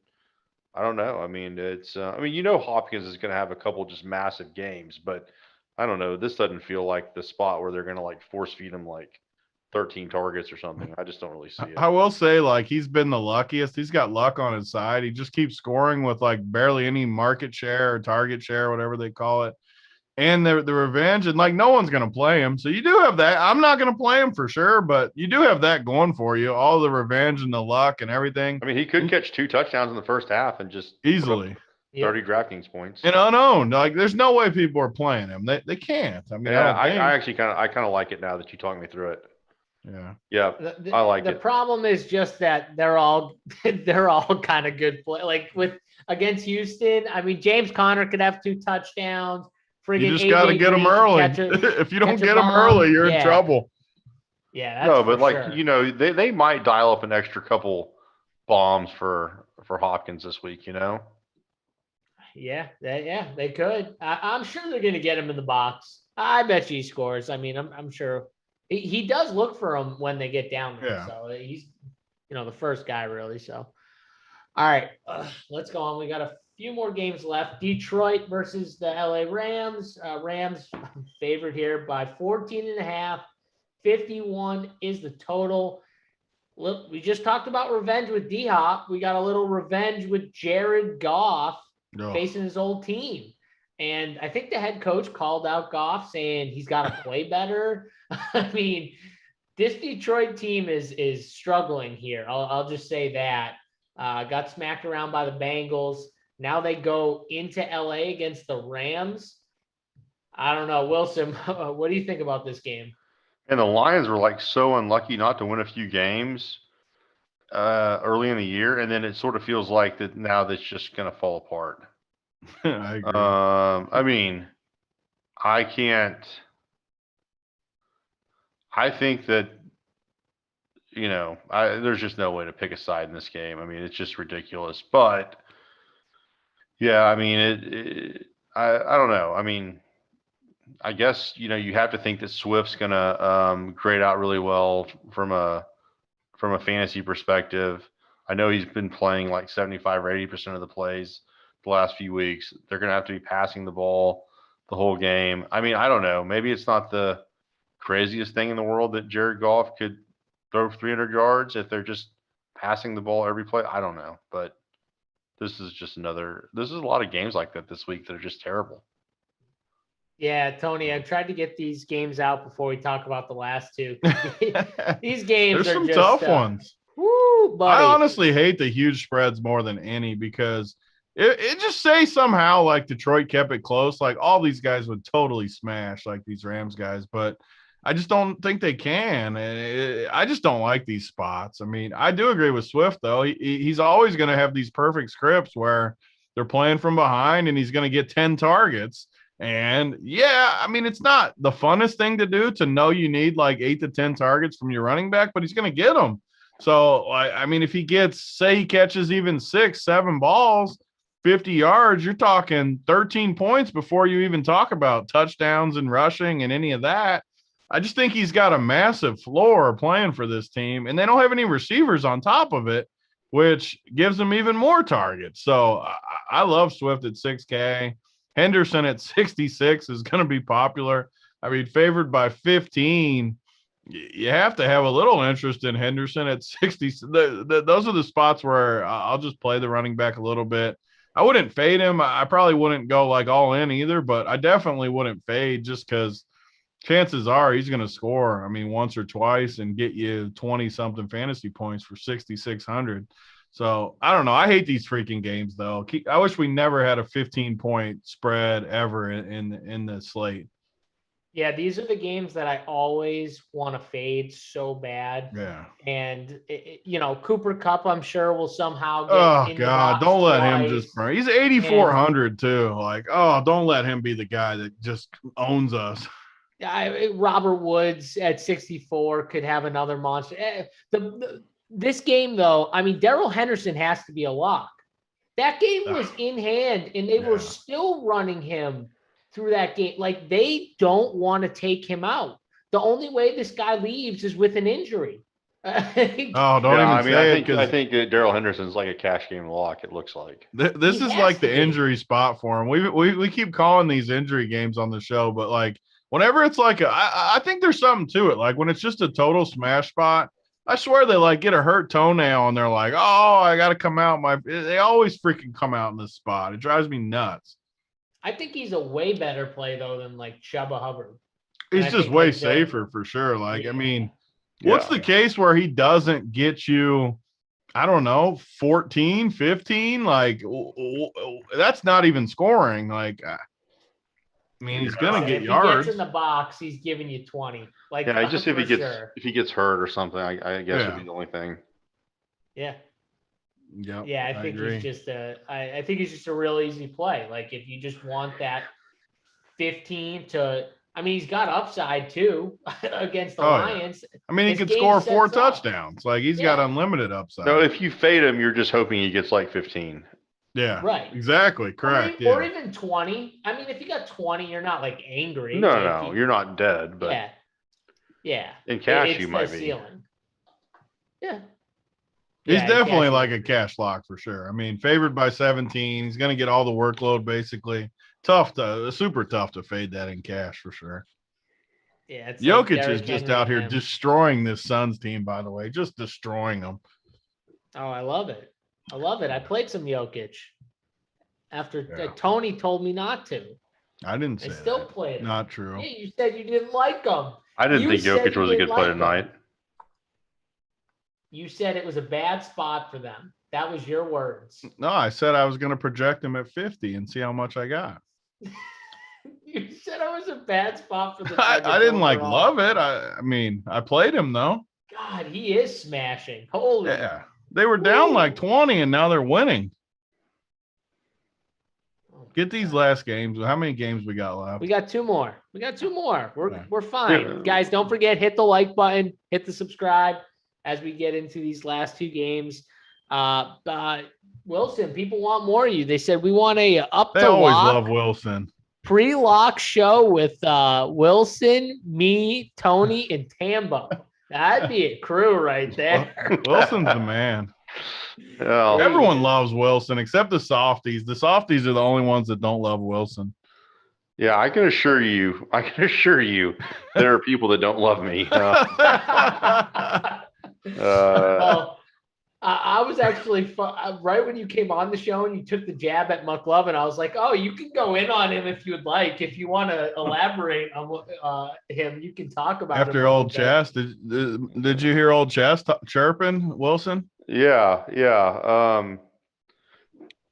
I don't know. I mean, it's Hopkins is going to have a couple just massive games, but I don't know. This doesn't feel like the spot where they're going to force feed him 13 targets or something. I just don't really see it. I will say he's been the luckiest. He's got luck on his side. He just keeps scoring with barely any market share or target share, whatever they call it. And the revenge, and no one's going to play him. So you do have that. I'm not going to play him for sure, but you do have that going for you. All the revenge and the luck and everything. I mean, he could catch 2 touchdowns in the first half and just easily 30 DraftKings points. And unowned. There's no way people are playing him. They can't. I mean, I actually kind of like it now that you talk me through it. Yeah. I like it. The problem is just that they're all kind of good play. Against Houston, I mean, James Conner could have 2 touchdowns. You just got to get them early. If you don't get them early, you're in trouble. Yeah. That's sure. They might dial up an extra couple bombs for Hopkins this week, Yeah, they could. I'm sure they're going to get him in the box. I bet you he scores. I mean, I'm sure he does look for him when they get down there. Yeah. So he's, the first guy really. So, all right, let's go on. We got a few more games left. Detroit versus the LA Rams. Rams favored here by 14.5. 51 is the total. Look, we just talked about revenge with D-Hop. We got a little revenge with Jared Goff facing his old team. And I think the head coach called out Goff saying he's got to play better. I mean, this Detroit team is struggling here. I'll just say that. Got smacked around by the Bengals. Now they go into LA against the Rams. I don't know. Wilson, what do you think about this game? And the Lions were so unlucky not to win a few games early in the year. And then it sort of feels like that now that's just going to fall apart. I agree. I mean, I think that, there's just no way to pick a side in this game. I mean, it's just ridiculous. But yeah, I mean, I don't know. I mean, I guess, you have to think that Swift's going to grade out really well from a fantasy perspective. I know he's been playing 75 or 80% of the plays the last few weeks. They're going to have to be passing the ball the whole game. I mean, I don't know. Maybe it's not the craziest thing in the world that Jared Goff could throw 300 yards if they're just passing the ball every play. I don't know, but this is a lot of games like that this week that are just terrible. Yeah, Tony, I've tried to get these games out before we talk about the last 2. These games There's are some just tough ones. Woo, buddy. I honestly hate the huge spreads more than any because it just say somehow Detroit kept it close. All these guys would totally smash these Rams guys, but I just don't think they can. And I just don't like these spots. I mean, I do agree with Swift, though. He's always going to have these perfect scripts where they're playing from behind and he's going to get 10 targets. And yeah, I mean, it's not the funnest thing to do to know you need 8 to 10 targets from your running back, but he's going to get them. So, I mean, if he he catches even 6, 7 balls, 50 yards, you're talking 13 points before you even talk about touchdowns and rushing and any of that. I just think he's got a massive floor playing for this team, and they don't have any receivers on top of it. which gives him even more targets. So I love Swift at 6K. Henderson at 66 is going to be popular. I mean, favored by 15. You have to have a little interest in Henderson at 60. Those are the spots where I'll just play the running back a little bit. I wouldn't fade him. I probably wouldn't go like all in either, but I definitely wouldn't fade just because chances are he's going to score, I mean, once or twice and get you 20-something fantasy points for 6,600. So I don't know. I hate these freaking games, though. I wish we never had a 15-point spread ever in the slate. Yeah, these are the games that I always want to fade so bad. Yeah. And, Cooper Kupp, I'm sure, will somehow get Oh, in God. the box Don't let twice. him just burn. He's 8,400, too. Like, don't let him be the guy that just owns us. Robert Woods at 64 could have another monster. This game, though, I mean, Darrell Henderson has to be a lock. That game was in hand, and they were still running him through that game. Like, they don't want to take him out. The only way this guy leaves is with an injury. Don't even say it. I think that Darrell Henderson's like a cash game lock, it looks like. This is like the injury spot for him. We keep calling these injury games on the show, but like whenever it's like I think there's something to it. Like when it's just a total smash spot, I swear they like get a hurt toenail and they're like, oh, I got to come out. They always freaking come out in this spot. It drives me nuts. I think he's a way better play, though, than like Chuba Hubbard. He's just way safer for sure. Like, I mean, what's the case where he doesn't get you, I don't know, 14, 15? Like, that's not even scoring. Like, I mean, he's going to get yards. If he gets in the box, he's giving you 20. Like, yeah, just if he gets hurt or something, I guess would be the only thing. Yeah. Yep, yeah, I think he's just I think he's just a real easy play. Like if you just want that 15 to, I mean, he's got upside too against the Lions. Yeah. I mean, he could score 4 touchdowns. Like he's got unlimited upside. No, if you fade him, you're just hoping he gets like 15. Yeah, right. Exactly. Correct. Or even 20. I mean, if you got 20, you're not like angry. No, you're not dead. But yeah. In cash, you might be. Ceiling. Yeah. He's definitely like a cash lock for sure. I mean, favored by 17. He's going to get all the workload basically. Super tough to fade that in cash for sure. Yeah. It's Jokic like is just out here destroying this Suns team, by the way, just destroying them. Oh, I love it. I played some Jokic after Tony told me not to. I didn't say I still played him. Not true. Yeah, you said you didn't like him. I didn't think Jokic was a good play tonight. You said it was a bad spot for them. That was your words. No, I said I was going to project him at 50 and see how much I got. You said it was a bad spot for the I didn't love it. I mean, I played him though. God, he is smashing. Holy. Yeah. They were down like 20 and now they're winning. Get these last games. How many games we got left? We got 2 more. We're fine. Guys, don't forget, hit the like button, hit the subscribe as we get into these last 2 games. Wilson, people want more of you. They said we want a They always love Wilson. Pre-lock show with Wilson, me, Tony, and Tambo. That'd be a crew right there. Wilson's the man. Oh. Everyone loves Wilson except the softies. The softies are the only ones that don't love Wilson. Yeah, I can assure you, there are people that don't love me. Well, I was actually right when you came on the show and you took the jab at McLovin. I was like, "Oh, you can go in on him if you would like. If you want to elaborate on him, you can talk about after him Old Chest. Did you hear Old Chest chirping Wilson? Yeah.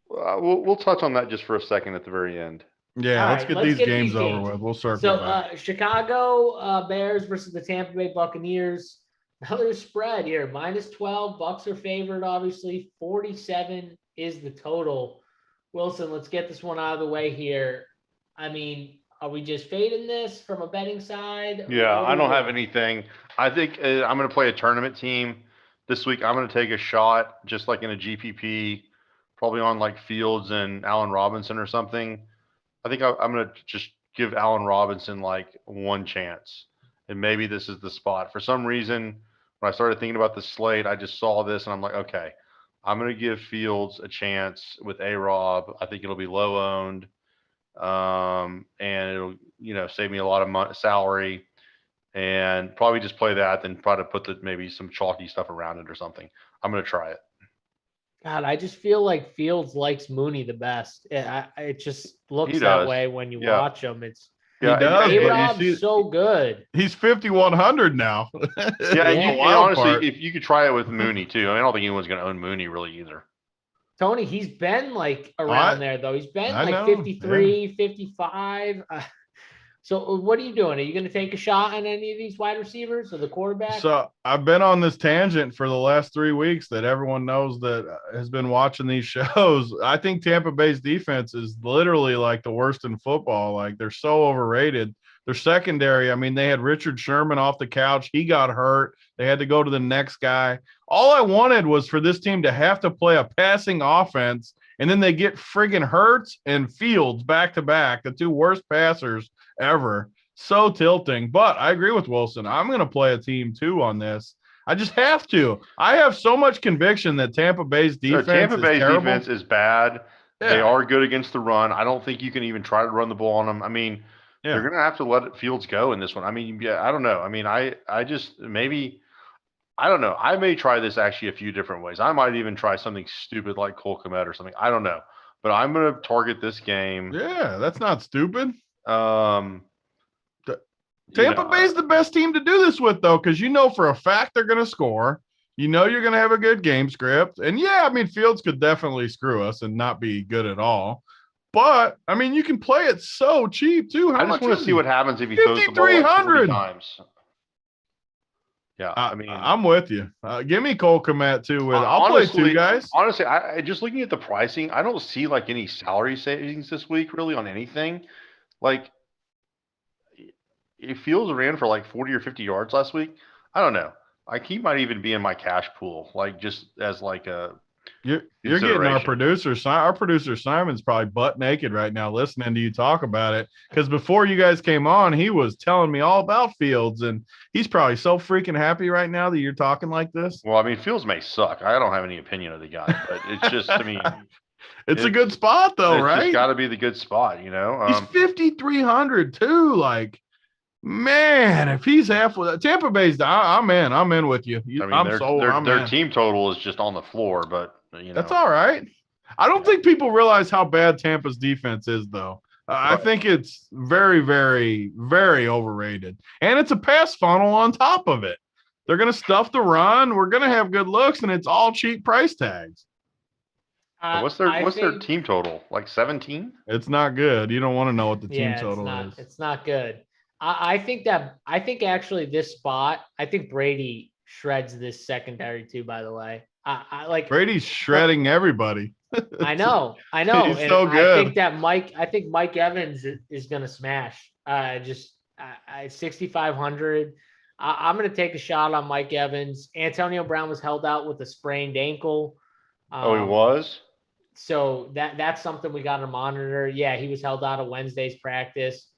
We'll touch on that just for a second at the very end. Yeah, let's get these games over with. We'll circle back. Chicago Bears versus the Tampa Bay Buccaneers. Another spread here. -12. Bucks are favored, obviously. 47 is the total. Wilson, let's get this one out of the way here. I mean, are we just fading this from a betting side? Yeah, I don't have anything. I think I'm going to play a tournament team this week. I'm going to take a shot, just like in a GPP, probably on like Fields and Allen Robinson or something. I think I'm going to just give Allen Robinson like 1 chance. And maybe this is the spot. For some reason, when I started thinking about the slate, I just saw this and I'm like, okay, I'm going to give Fields a chance with A-Rob. I think it'll be low owned. And it'll, save me a lot of salary, and probably just play that, then try to put maybe some chalky stuff around it or something. I'm going to try it. God, I just feel like Fields likes Mooney the best. It just looks that way when you watch him. He does. A-Rob's so good. He's 5,100 now. And honestly, if you could try it with Mooney too. I don't think anyone's going to own Mooney really either. Tony, he's been like around there though. He's been like 53, 55. So what are you doing? Are you going to take a shot on any of these wide receivers or the quarterback? So I've been on this tangent for the last 3 weeks that everyone knows that has been watching these shows. I think Tampa Bay's defense is literally like the worst in football. Like, they're so overrated. Their secondary, I mean, they had Richard Sherman off the couch. He got hurt. They had to go to the next guy. All I wanted was for this team to have to play a passing offense, and then they get friggin' Hurts and Fields back-to-back, the two worst passers ever. So tilting. But I agree with Wilson. I'm going to play a team too on this. I just have to. I have so much conviction that Tampa Bay's defense is bad. Yeah. They are good against the run. I don't think you can even try to run the ball on them. I mean, you're going to have to let Fields go in this one. I mean, I don't know. I mean, I don't know. I may try this actually a few different ways. I might even try something stupid like Cole Kmet or something. I don't know. But I'm going to target this game. Yeah, that's not stupid. Tampa Bay's the best team to do this with, though, because for a fact they're going to score. You're going to have a good game script. And, I mean, Fields could definitely screw us and not be good at all. But, I mean, you can play it so cheap, too. I just want to see what happens if he throws the ball like 40 times. Yeah, I mean, I'm with you. Give me Cole Kmet, too. I'll play two guys. Honestly, I just looking at the pricing, I don't see, like, any salary savings this week, really, on anything. Like, if Fields ran for, like, 40 or 50 yards last week, I don't know. Like, he might even be in my cash pool, like, just as, like, a You're getting our producer. Our producer Simon's probably butt naked right now listening to you talk about it, because before you guys came on, he was telling me all about Fields, and he's probably so freaking happy right now that you're talking like this. Well, I mean, Fields may suck. I don't have any opinion of the guy, but it's just, I mean, it's a good spot though, right? It's got to be the good spot, He's 5,300 too. Like, man, if he's halfway, Tampa Bay's, I'm in with you. I mean, their team total is just on the floor, but that's all right. I don't think people realize how bad Tampa's defense is, though. I think it's very, very, very overrated, and it's a pass funnel on top of it. They're going to stuff the run. We're going to have good looks, and it's all cheap price tags. What's their team total? Like 17? It's not good. You don't want to know what the team total is. It's not good. I think actually this spot, I think Brady shreds this secondary too, by the way. I like Brady's shredding everybody. I know. He's so good. I think Mike Evans is going to smash. 6,500. I'm going to take a shot on Mike Evans. Antonio Brown was held out with a sprained ankle. He was? So that's something we got to monitor. Yeah, he was held out of Wednesday's practice.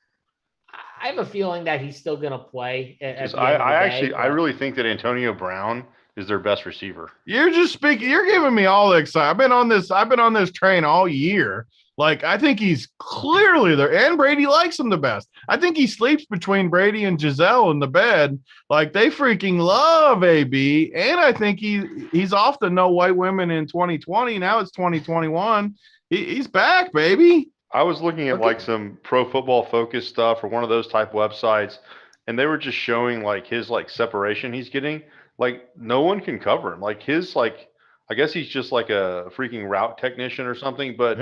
I have a feeling that he's still going to play. I really think that Antonio Brown is their best receiver. You're just speaking. You're giving me all the excitement. I've been on this train all year. Like, I think he's clearly there, and Brady likes him the best. I think he sleeps between Brady and Giselle in the bed. Like, they freaking love AB, and I think he's off the no white women in 2020. Now it's 2021. He's back, baby. I was looking at like some Pro Football Focus stuff or one of those type websites, and they were just showing like his like separation he's getting. Like, no one can cover him. Like, his like, I guess he's just like a freaking route technician or something, but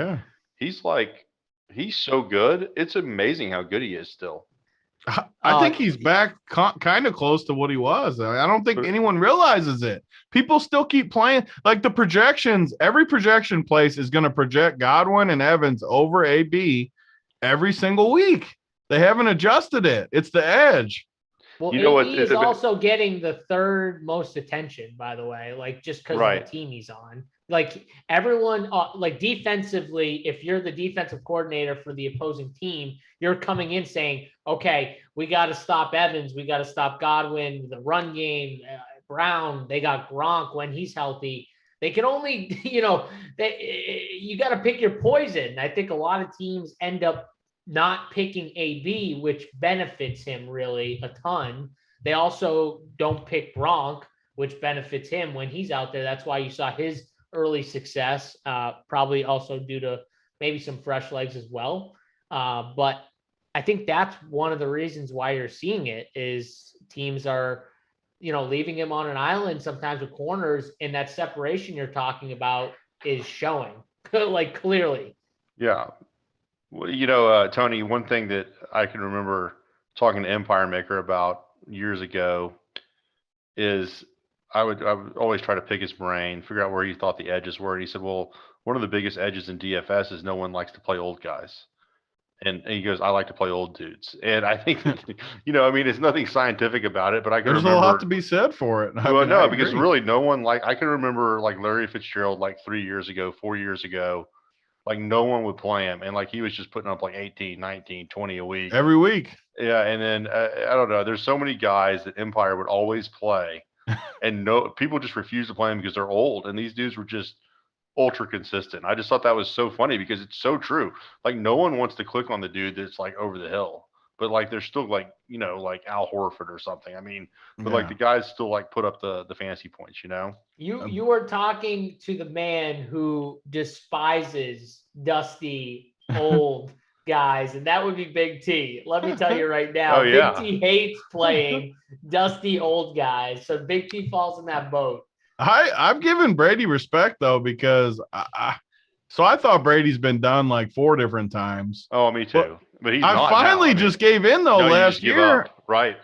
he's so good. It's amazing how good he is still. I think he's back kind of close to what he was. I don't think anyone realizes it. People still keep playing. Like, the projections, every projection place is going to project Godwin and Evans over AB every single week. They haven't adjusted it. It's the edge. Well, he's also getting the third most attention, by the way, like, just because of the team he's on. Like, everyone, like, defensively, if you're the defensive coordinator for the opposing team, you're coming in saying, okay, we got to stop Evans. We got to stop Godwin, the run game, Brown. They got Gronk when he's healthy. They can only, you got to pick your poison. I think a lot of teams end up not picking AB, which benefits him really a ton. They also don't pick Gronk, which benefits him when he's out there. That's why you saw his early success, probably also due to maybe some fresh legs as well. But I think that's one of the reasons why you're seeing it is teams are, leaving him on an island sometimes with corners, and that separation you're talking about is showing like clearly. Yeah. Well, Tony, one thing that I can remember talking to Empire Maker about years ago is I would always try to pick his brain, figure out where he thought the edges were. And he said, well, one of the biggest edges in DFS is no one likes to play old guys. And he goes, I like to play old dudes. And I think, it's nothing scientific about it, but I can There's remember. a lot to be said for it. Well, no, because really no one I can remember like Larry Fitzgerald, like 3 years ago, 4 years ago, like no one would play him. And like he was just putting up like 18, 19, 20 a week. Every week. Yeah. And then I don't know. There's so many guys that Empire would always play. And people just refuse to play them because they're old. And these dudes were just ultra consistent. I just thought that was so funny because it's so true. Like no one wants to click on the dude that's like over the hill, but like they're still like, like Al Horford or something. I mean, but like the guys still like put up the fantasy points, You were talking to the man who despises dusty old guys, and that would be Big T. Let me tell you right now, Big T hates playing dusty old guys. So Big T falls in that boat. I've given Brady respect though, because I thought Brady's been done like 4 different times. Oh, me too. But he's I finally just gave in though last year. Right.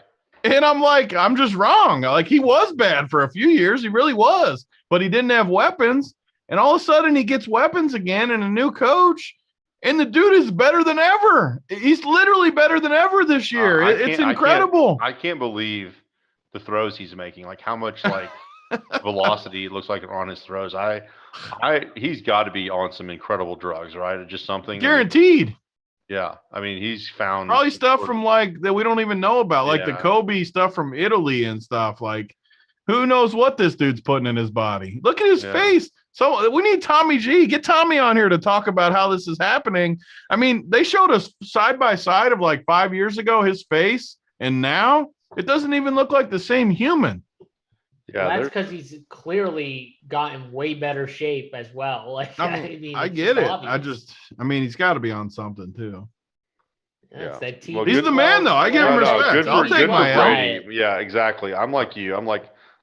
And I'm like, I'm just wrong. Like he was bad for a few years. He really was, but he didn't have weapons. And all of a sudden he gets weapons again and a new coach. And the dude is better than ever. He's literally better than ever this year. It's incredible. I can't believe the throws he's making. Like how much like velocity it looks like on his throws. He's got to be on some incredible drugs, right? Just something guaranteed. Yeah. I mean, he's found probably stuff from like that we don't even know about, like the Kobe stuff from Italy and stuff. Like who knows what this dude's putting in his body. Look at his face. So we need Tommy G. Get Tommy on here to talk about how this is happening. I mean, they showed us side by side of like 5 years ago, his face, and now it doesn't even look like the same human. Yeah, well, that's because he's clearly gotten way better shape as well. Like, I get it. Obvious. He's got to be on something too. Yeah. Well, he's the man, though. I give him respect. I'll take my L. Yeah, exactly. I'm like you.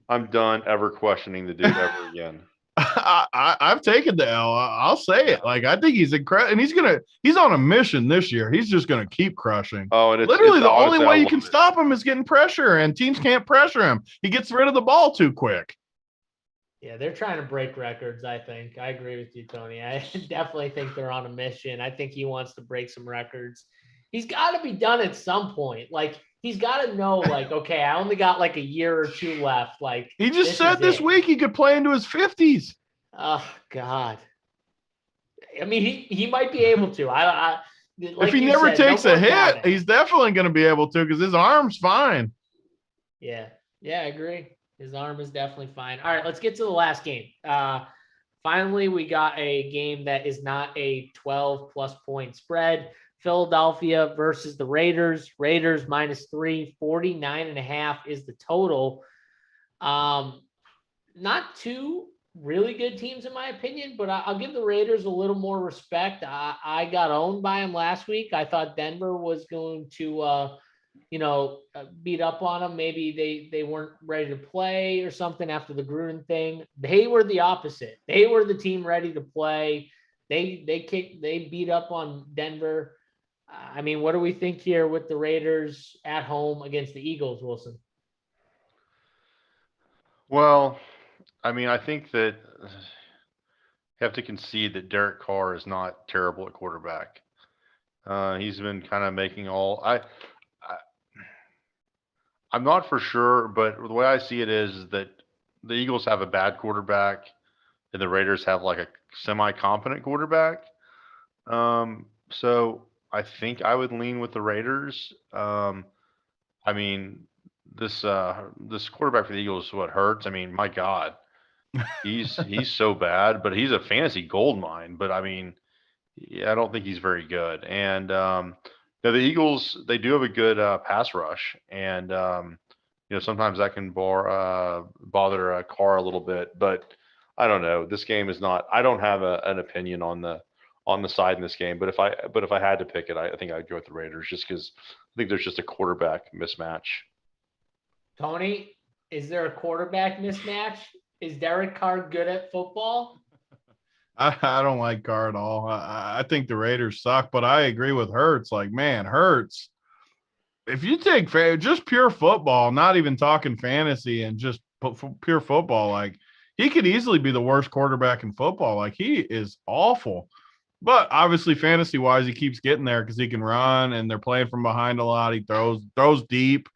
I'm done ever questioning the dude ever again. I've taken the L. I'll say it. Like, I think he's incredible, and he's on a mission this year. He's just gonna keep crushing. Oh, and literally the only way you can stop him is getting pressure, and teams can't pressure him. He gets rid of the ball too quick. Yeah, they're trying to break records. I think I agree with you, Tony. I definitely think they're on a mission. I think he wants to break some records. He's got to be done at some point. Like, he's got to know, like, okay, I only got like a year or 2 left. Like, he just said this week he could play into his 50s. Oh God. I mean, he might be able to. Like if he never takes a hit, he's definitely going to be able to because his arm's fine. Yeah, I agree. His arm is definitely fine. All right, let's get to the last game. Finally, we got a game that is not a 12+ point spread. Philadelphia versus the Raiders. Raiders -3, 49.5 is the total. Not two really good teams in my opinion, but I'll give the Raiders a little more respect. I got owned by them last week. I thought Denver was going to, beat up on them. Maybe they weren't ready to play or something after the Gruden thing. They were the opposite. They were the team ready to play. They beat up on Denver. I mean, what do we think here with the Raiders at home against the Eagles, Wilson? Well, I mean, I think that you have to concede that Derek Carr is not terrible at quarterback. He's been kind of making I'm not for sure, but the way I see it is that the Eagles have a bad quarterback and the Raiders have like a semi-competent quarterback. So I think I would lean with the Raiders. I mean, this quarterback for the Eagles is what hurts. I mean, my God, He's so bad, but he's a fantasy gold mine. But I mean, yeah, I don't think he's very good. And the Eagles, they do have a good pass rush, and sometimes that can bother Carr a little bit. But I don't know. This game is not. I don't have an opinion on the side in this game. But if I had to pick it, I think I'd go with the Raiders just because I think there's just a quarterback mismatch. Tony, is there a quarterback mismatch? Is Derek Carr good at football? I don't like Carr at all. I think the Raiders suck, but I agree with Hurts. Like, man, Hurts. If you take just pure football, not even talking fantasy and just pure football, like he could easily be the worst quarterback in football. Like he is awful. But obviously, fantasy wise, he keeps getting there because he can run and they're playing from behind a lot. He throws deep.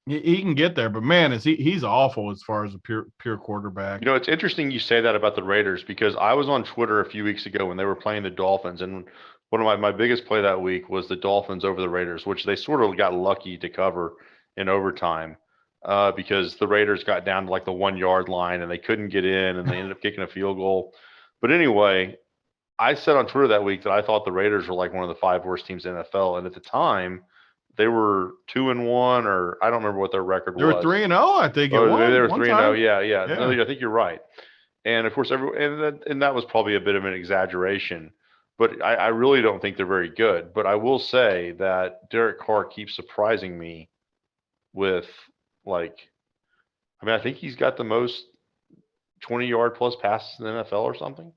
He can get there, but man, he's awful as far as a pure quarterback. It's interesting you say that about the Raiders because I was on Twitter a few weeks ago when they were playing the Dolphins, and one of my biggest play that week was the Dolphins over the Raiders, which they sort of got lucky to cover in overtime because the Raiders got down to like the 1 yard line and they couldn't get in, and they ended up kicking a field goal. But anyway, I said on Twitter that week that I thought the Raiders were like one of the 5 worst teams in the NFL, and at the time they were 2-1, or I don't remember what their record was. They were 3-0, I think. They were 3-0. Yeah. No, I think you're right. And of course, and that was probably a bit of an exaggeration, but I really don't think they're very good. But I will say that Derek Carr keeps surprising me with I think he's got the most 20-yard plus passes in the NFL or something.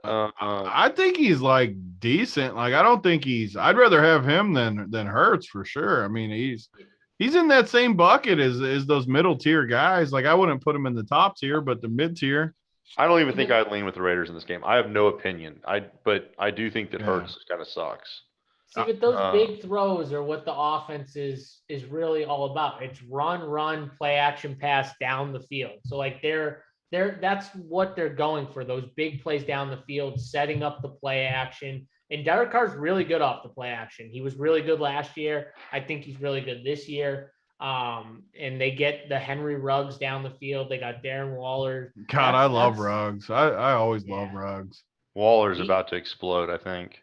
I think he's like decent. Like I don't think I'd rather have him than Hurts for sure. I mean, he's in that same bucket as those middle tier guys. Like I wouldn't put him in the top tier, but the mid tier. I don't even think I'd lean with the Raiders in this game. I have no opinion. But I do think that Hurts kind of sucks. See, but those big throws are what the offense is really all about. It's run, play action, pass down the field. So like that's what they're going for, those big plays down the field, setting up the play action. And Derek Carr's really good off the play action. He was really good last year. I think he's really good this year. And they get the Henry Ruggs down the field. They got Darren Waller. God, I love Ruggs. I always love Ruggs. Waller's about to explode, I think.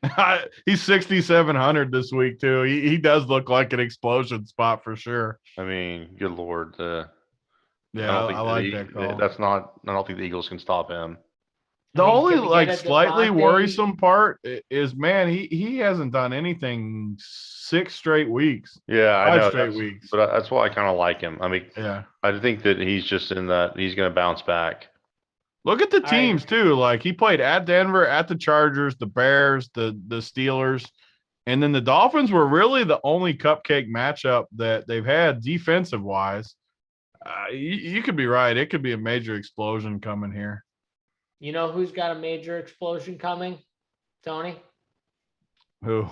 He's 6,700 this week, too. He does look like an explosion spot for sure. I mean, good Lord. Yeah, I like that call. I don't think the Eagles can stop him. The only slightly worrisome part is, man, he hasn't done anything 6 straight weeks. Yeah, I know. 5 straight weeks. But that's why I kind of like him. I mean, yeah, I think that he's just in that he's going to bounce back. Look at the teams too. Like he played at Denver, at the Chargers, the Bears, the Steelers, and then the Dolphins were really the only cupcake matchup that they've had defensive wise. You could be right. It could be a major explosion coming here. You know who's got a major explosion coming, Tony? Who?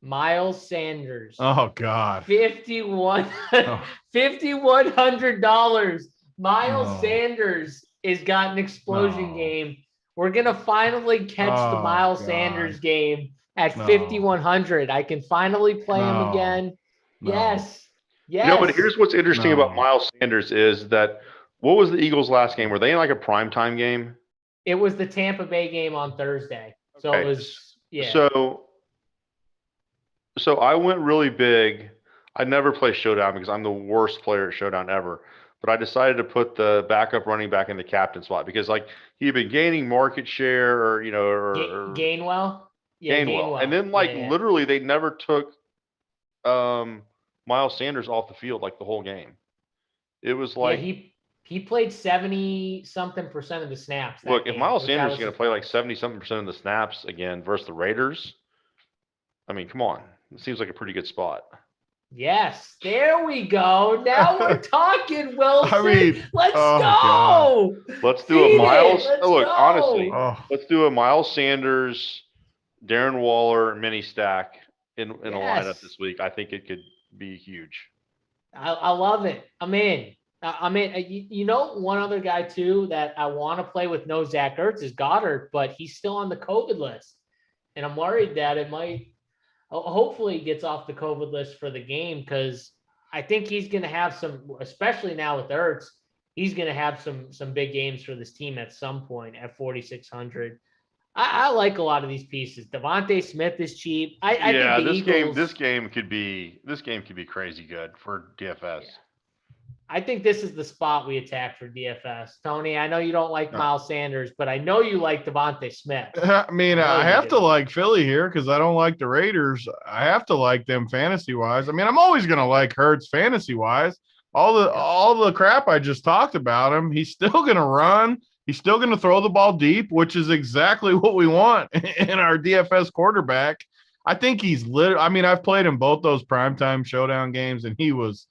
Miles Sanders. Oh, God. $5,100. Miles Sanders has got an explosion game. We're going to finally catch the Miles Sanders game at 5,100. I can finally play him again. Yes. Yes. But here's what's interesting about Miles Sanders is that what was the Eagles' last game? Were they in like a primetime game? It was the Tampa Bay game on Thursday. So it was, yeah. So I went really big. I never play Showdown because I'm the worst player at Showdown ever. But I decided to put the backup running back in the captain spot because like he had been gaining market share or Gainwell. Yeah, Gainwell. And then literally they never took Miles Sanders off the field like the whole game. It was like he played 70-something% of the snaps. Look, if Miles Sanders is going to play like 70-something% of the snaps again versus the Raiders, I mean, come on. It seems like a pretty good spot. Yes, there we go. Now we're talking, Wilson. I mean, let's go. God. Let's do a Miles. Honestly, let's do a Miles Sanders, Darren Waller mini stack in a lineup this week. I think it could be huge. I love it. I'm in. One other guy too that I want to play with no Zach Ertz is Goddard, but he's still on the COVID list, and I'm worried that it might. Hopefully, he gets off the COVID list for the game because I think he's going to have some, especially now with Ertz. he's going to have some big games for this team at some point at 4,600. I like a lot of these pieces. Devontae Smith is cheap. I think the Eagles. This game could be crazy good for DFS. Yeah. I think this is the spot we attack for DFS. Tony, I know you don't like Miles Sanders, but I know you like Devontae Smith. I mean, I have to like Philly here because I don't like the Raiders. I have to like them fantasy-wise. I mean, I'm always going to like Hurts fantasy-wise. All the crap I just talked about him, he's still going to run. He's still going to throw the ball deep, which is exactly what we want in our DFS quarterback. I think he's I mean, I've played in both those primetime showdown games, and he was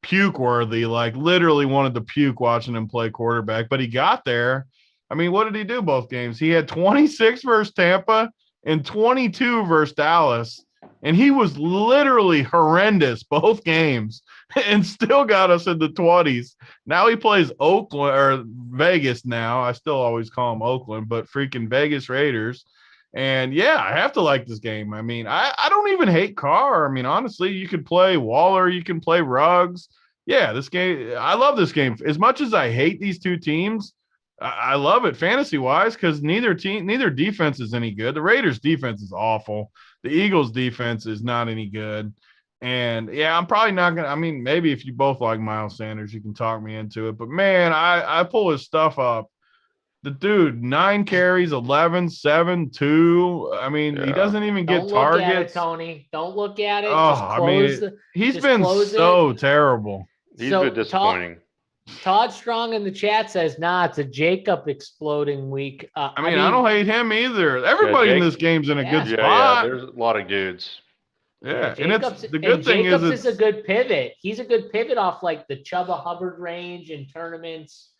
puke worthy, like literally wanted to puke watching him play quarterback, but he got there. I mean, what did he do both games? He had 26 versus Tampa and 22 versus Dallas, and he was literally horrendous both games and still got us in the 20s. Now he plays Oakland or Vegas now. I still always call him Oakland, but freaking Vegas Raiders. And yeah, I have to like this game. I mean, I don't even hate Carr. I mean, honestly, you could play Waller, you can play Ruggs. Yeah, this game, I love this game. As much as I hate these two teams, I love it fantasy-wise because neither defense is any good. The Raiders' defense is awful. The Eagles' defense is not any good. And yeah, I'm probably not gonna. I mean, maybe if you both like Miles Sanders, you can talk me into it. But man, I pull his stuff up. The dude, 9 carries, 11, 7, 2. I mean, he doesn't even get targets. Don't look at it, Tony. Don't look at it. Oh, he's been so terrible. He's been disappointing. Todd Strong in the chat says, it's a Jacob exploding week. I mean, I don't hate him either. Everybody in this game's in a good spot. Yeah, there's a lot of dudes. Yeah, and it's the good thing Jacobs is a good pivot. He's a good pivot off like the Chubba Hubbard range in tournaments.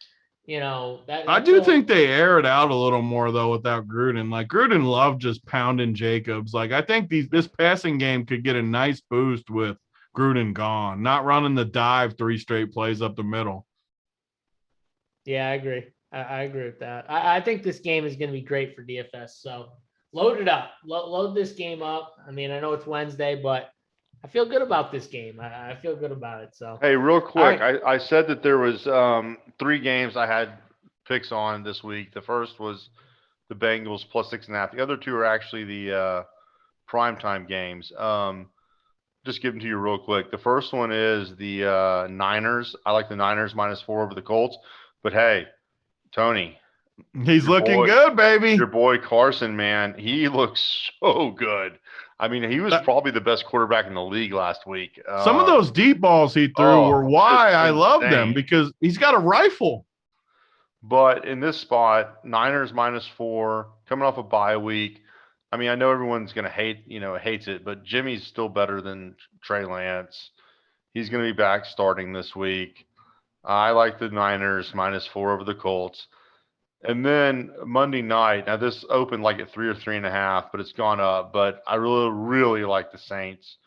You know, I do think they air it out a little more though without Gruden. Like Gruden loved just pounding Jacobs. Like I think this passing game could get a nice boost with Gruden gone, not running the dive 3 straight plays up the middle. Yeah, I agree. I agree with that. I think this game is going to be great for DFS. So load it up. Load this game up. I mean, I know it's Wednesday, but I feel good about this game. I feel good about it. So hey, real quick, right. I said that there was 3 games I had picks on this week. The first was the Bengals plus 6.5. The other 2 are actually the primetime games. Just give them to you real quick. The first one is the Niners. I like the Niners -4 over the Colts. But hey, Tony, he's looking good, baby. Your boy Carson, man, he looks so good. I mean, he was probably the best quarterback in the league last week. Some of those deep balls he threw were why I love them because he's got a rifle. But in this spot, Niners -4, coming off a bye week. I mean, I know everyone's going to hates it, but Jimmy's still better than Trey Lance. He's going to be back starting this week. I like the Niners -4 over the Colts. And then Monday night, now this opened like at 3 or 3.5, but it's gone up. But I really, really like the Saints.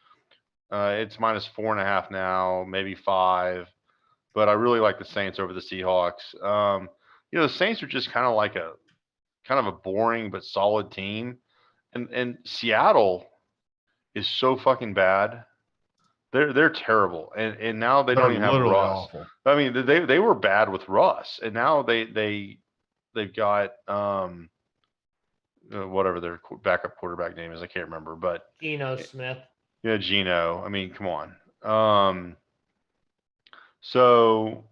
It's -4.5 now, maybe 5. But I really like the Saints over the Seahawks. The Saints are just kind of a boring but solid team. And Seattle is so fucking bad. They're terrible. And now they don't even have Russ. Awful. I mean, they were bad with Russ. And now they've got whatever their backup quarterback name is. I can't remember, but Geno Smith. Yeah, Geno. I mean, come on. So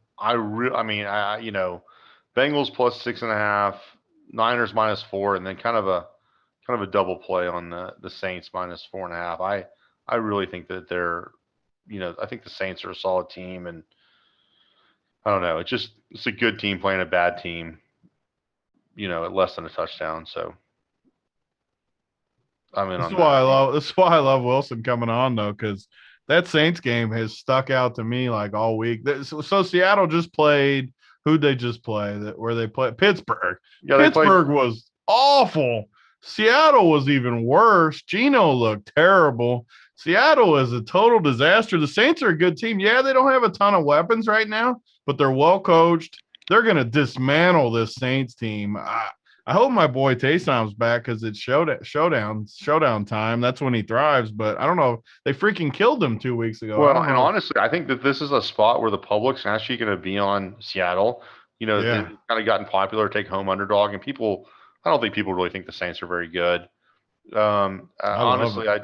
Bengals plus 6.5, Niners -4, and then kind of a double play on the Saints -4.5. I really think that they're, I think the Saints are a solid team, and I don't know. It's a good team playing a bad team, at less than a touchdown. So I'm in on that. This is why I love Wilson coming on though, because that Saints game has stuck out to me like all week. So Seattle just played. Who'd they just play? Where they played Pittsburgh. Yeah, Pittsburgh was awful. Seattle was even worse. Geno looked terrible. Seattle is a total disaster. The Saints are a good team. Yeah, they don't have a ton of weapons right now, but they're well coached. They're going to dismantle this Saints team. I hope my boy Taysom's back because it's showdown time. That's when he thrives. But I don't know. They freaking killed him 2 weeks ago. I Well, don't and know. honestly, I think that this is a spot where the public's actually going to be on Seattle. Yeah. They've kind of gotten popular, take home underdog, and people. I don't think people really think the Saints are very good. I love Honestly, I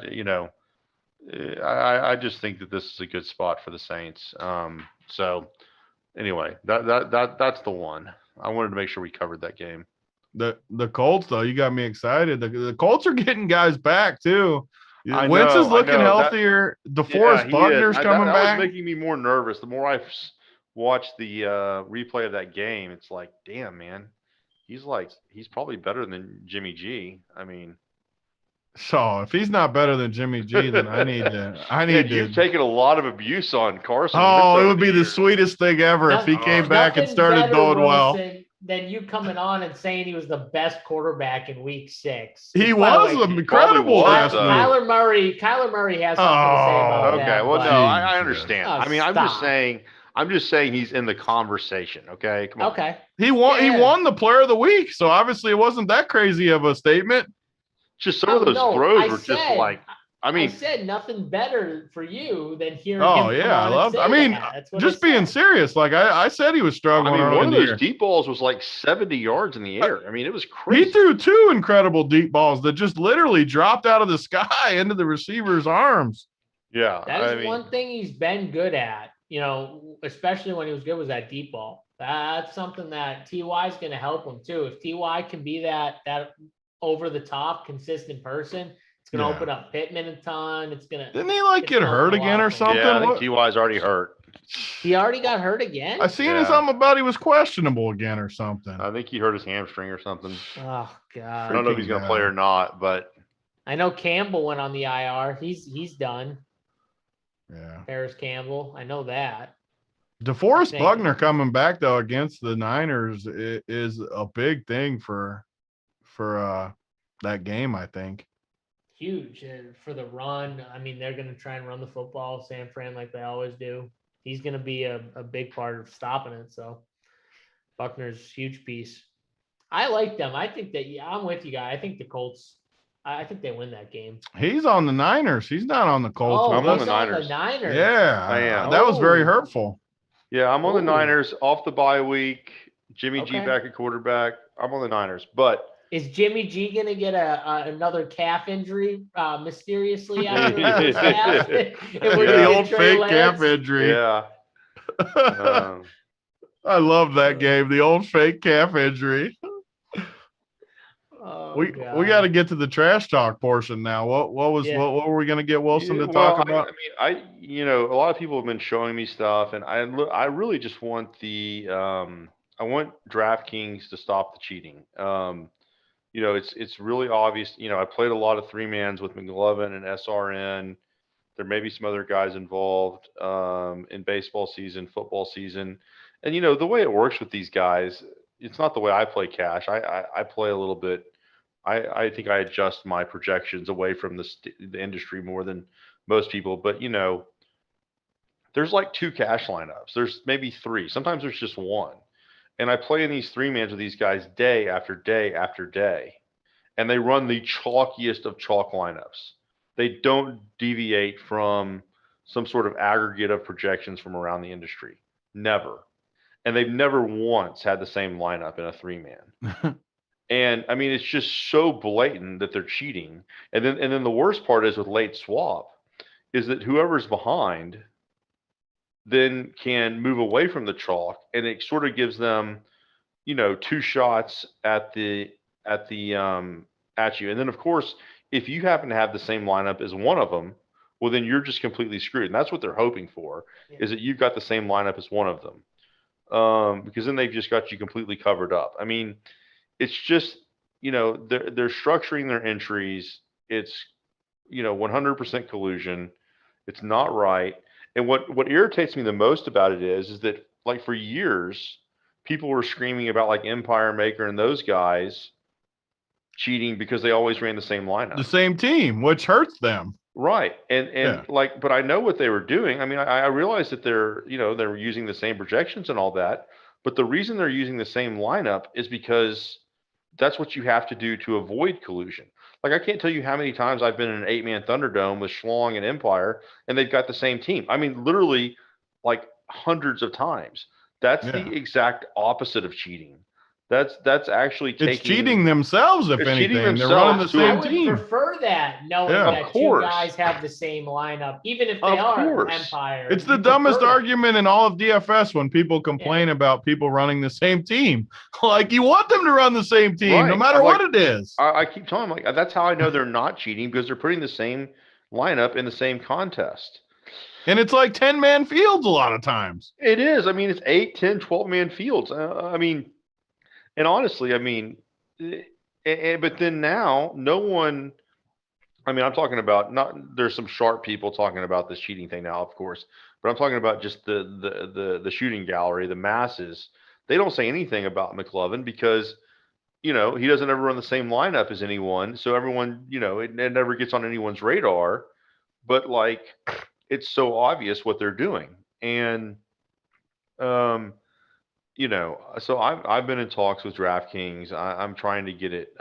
just think that this is a good spot for the Saints. So anyway, that's the one. I wanted to make sure we covered that game. The Colts though, you got me excited. The Colts are getting guys back too. I Wentz is know, I looking know. healthier. DeForest He is. Buckner's coming that back. was making me more nervous. The more I watched the replay of that game, it's like, damn, man, he's probably better than Jimmy G. I mean, So if he's not better than Jimmy G, then I need man, to. you've taken a lot of abuse on Carson. Oh, Wentz it over would be the years. sweetest thing ever if he came back and Nothing started better, doing well. Wilson, than you coming on and saying he was the best quarterback in week 6. He By the was way, incredible was, last week. Kyler Murray has something to say about Oh, that. Okay, well, but- no, I understand. Oh, I mean, stop. I'm just saying he's in the conversation. Okay, come on. Okay. He won. Yeah. He won the Player of the Week, so obviously it wasn't that crazy of a statement. Just some of those throws were just like. I mean, I said nothing better for you than hearing Oh him come yeah, I on and love. say I mean, that. That's what just I being said. serious. Like I said, he was I struggling. mean, early one in of the those year. deep balls was like 70 yards in the air. I mean, it was crazy. He threw 2 incredible deep balls that just literally dropped out of the sky into the receiver's arms. Yeah, That is I mean, one thing he's been good at, especially when he was good, was that deep ball. That's something that TY is going to help him too. If TY can be that over the top consistent person, it's going to open up Pittman a ton. It's going to. Didn't he get hurt again or something? yeah, I think What- Ty's already hurt. He already got hurt again. I seen Yeah. something about he was questionable again or something. I think he hurt his hamstring or something. Oh I God! don't know if he's going to play or not, but I know Campbell went on the IR. He's done. Yeah. Paris Campbell. I know that. DeForest Thank Buckner coming back though against the Niners is a big thing for that game, I think. Huge for the run. I mean, they're going to try and run the football, San Fran, like they always do. He's going to be a big part of stopping it. So Buckner's a huge piece. I like them. I think that I'm with you guys. I think the Colts. I think they win that game. He's on the Niners. He's not on the Colts. Oh, I'm on he's the Niners. Yeah, I am. That was very Oh. hurtful. yeah, I'm on the Ooh. Niners off the bye week. Jimmy G Okay. back at quarterback. I'm on the Niners, but Is Jimmy G going to get another calf injury mysteriously after his calf? And we're Yeah. gonna The get old Trey fake Lance? calf injury. yeah, um, I love that game. The old fake calf injury. Oh, We God. got to get to the trash talk portion now. What Yeah. were we going to get Wilson to well, talk about? I mean, a lot of people have been showing me stuff, and I really just want I want DraftKings to stop the cheating. It's really obvious. I played a lot of 3-mans with McLovin and SRN. There may be some other guys involved in baseball season, football season, and the way it works with these guys, it's not the way I play cash. I play a little bit. I think I adjust my projections away from the industry more than most people, but there's like 2 cash lineups. There's maybe 3. Sometimes there's just 1. And I play in these 3-mans with these guys day after day after day. And they run the chalkiest of chalk lineups. They don't deviate from some sort of aggregate of projections from around the industry. Never. And they've never once had the same lineup in a 3-man. And I mean, it's just so blatant that they're cheating. And then the worst part is with late swap is that whoever's behind then can move away from the chalk, and it sort of gives them, 2 shots at you. And then of course, if you happen to have the same lineup as one of them, well, then you're just completely screwed. And that's what they're hoping for, is that you've got the same lineup as one of them. Because then they've just got you completely covered up. I mean, it's just, they're structuring their entries. It's, 100% collusion. It's not right. And what irritates me the most about it is that, like, for years, people were screaming about like Empire Maker and those guys cheating because they always ran the same lineup. The same team, which hurts them. Right. And but I know what they were doing. I mean, I realize that they're using the same projections and all that, but the reason they're using the same lineup is because that's what you have to do to avoid collusion. Like, I can't tell you how many times I've been in an 8-man Thunderdome with Schlong and Empire, and they've got the same team. I mean, literally, like hundreds of times. That's Yeah. the exact opposite of cheating. That's actually It's cheating themselves, if It's cheating anything. They're running the themselves I same would team. prefer that, knowing Yeah. Of that course. two guys have the same lineup, even if they Of are course. Empire. It's the You dumbest prefer that. argument in all of DFS when people complain about people running the same team. Like, you want them to run the same team, no Right. matter what it is. I keep telling them, like, that's how I know they're not cheating, because they're putting the same lineup in the same contest. And it's like 10-man fields a lot of times. It is. I mean, it's 8, 10, 12-man fields. I mean, and honestly, I mean, but then now no one. I mean, I'm talking about not. There's some sharp people talking about this cheating thing now, of course, but I'm talking about just the shooting gallery, the masses. They don't say anything about McLovin because, he doesn't ever run the same lineup as anyone, so everyone, it never gets on anyone's radar. But like, it's so obvious what they're doing, and so I've been in talks with DraftKings. I'm trying to get it.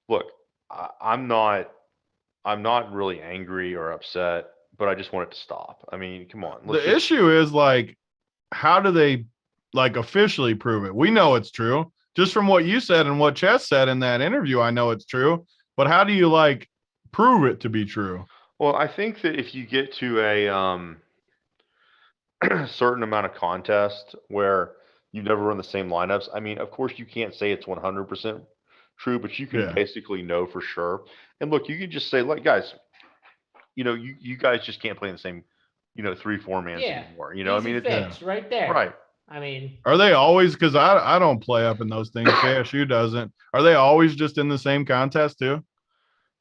Look, I'm not really angry or upset, but I just want it to stop. I mean, come on. The issue is, like, how do they, like, officially prove it? We know it's true. Just from what you said and what Chess said in that interview, I know it's true. But how do you, like, prove it to be true? Well, I think that if you get to a certain amount of contest where you never run the same lineups, I mean, of course, you can't say it's 100% true, but you can basically know for sure. And look, you can just say, like, guys, you guys just can't play in the same, 3-4 mans anymore. I mean, it's right there. Right. I mean, are they always, because I don't play up in those things, JSU doesn't, are they always just in the same contest too?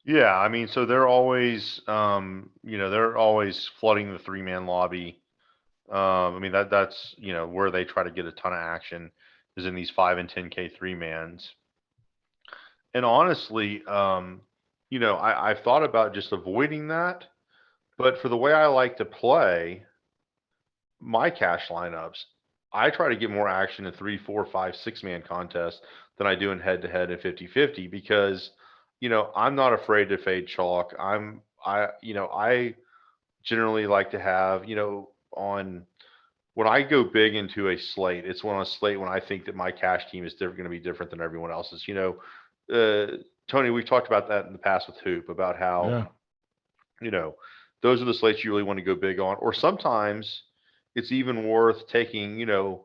Yeah, I mean, so they're always they're always flooding the 3-man lobby. I mean, that's where they try to get a ton of action is in these 5 and 10K 3-mans. And honestly, I've thought about just avoiding that, but for the way I like to play my cash lineups, I try to get more action in 3, 4, 5, 6-man contests than I do in head-to-head and 50-50 because, I'm not afraid to fade chalk. I generally like to have, when I go big into a slate, it's on a slate when I think that my cash team is going to be different than everyone else's. Tony, we've talked about that in the past with Hoop about how, those are the slates you really want to go big on. Or sometimes it's even worth taking, a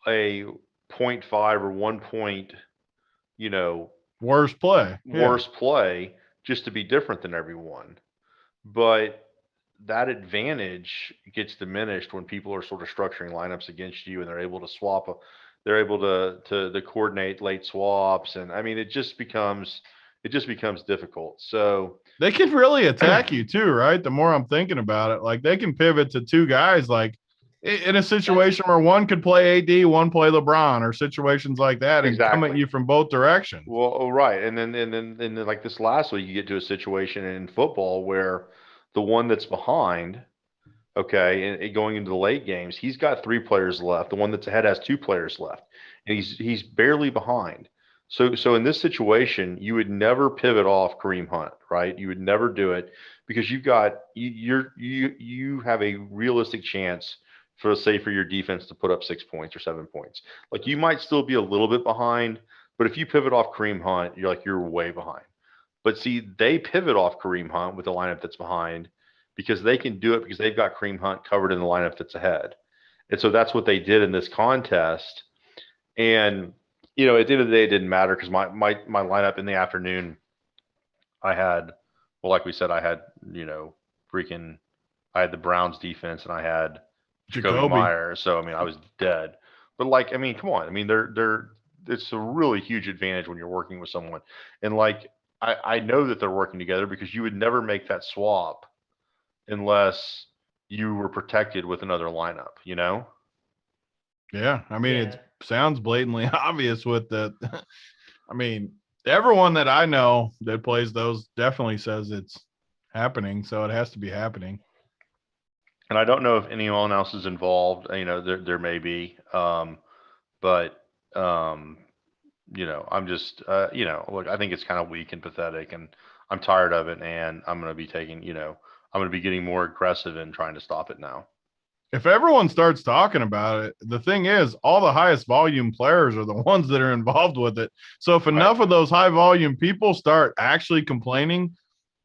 0.5 or 1 point, worst play just to be different than everyone. But that advantage gets diminished when people are sort of structuring lineups against you and they're able to swap. They're able to coordinate late swaps. And I mean, it just becomes difficult. So they can really attack you too, right? The more I'm thinking about it, like they can pivot to two guys, like in a situation where one could play AD, one play LeBron, or situations like that, and come at you from both directions. Well, right, and then like this last week, you get to a situation in football where the one that's behind, okay, and going into the late games, he's got 3 players left. The one that's ahead has 2 players left, and he's barely behind. So in this situation, you would never pivot off Kareem Hunt, right? You would never do it because you have a realistic chance for your defense to put up 6 points or 7 points. Like you might still be a little bit behind, but if you pivot off Kareem Hunt, you're way behind. But see, they pivot off Kareem Hunt with the lineup that's behind because they can do it because they've got Kareem Hunt covered in the lineup that's ahead. And so that's what they did in this contest. And at the end of the day, it didn't matter because my lineup in the afternoon, I had, well, like we said, I had, I had the Browns defense and I had Jacoby Myers. So, I mean, I was dead. But like, I mean, come on. I mean, it's a really huge advantage when you're working with someone. And like, I know that they're working together because you would never make that swap unless you were protected with another lineup, Yeah. I mean, it sounds blatantly obvious with the, I mean, everyone that I know that plays those definitely says it's happening. So it has to be happening. And I don't know if anyone else is involved. There may be, but I'm just, look, I think it's kind of weak and pathetic, and I'm tired of it, and I'm going to be I'm going to be getting more aggressive in trying to stop it now. If everyone starts talking about it, the thing is, all the highest volume players are the ones that are involved with it. So if enough of those high volume people start actually complaining,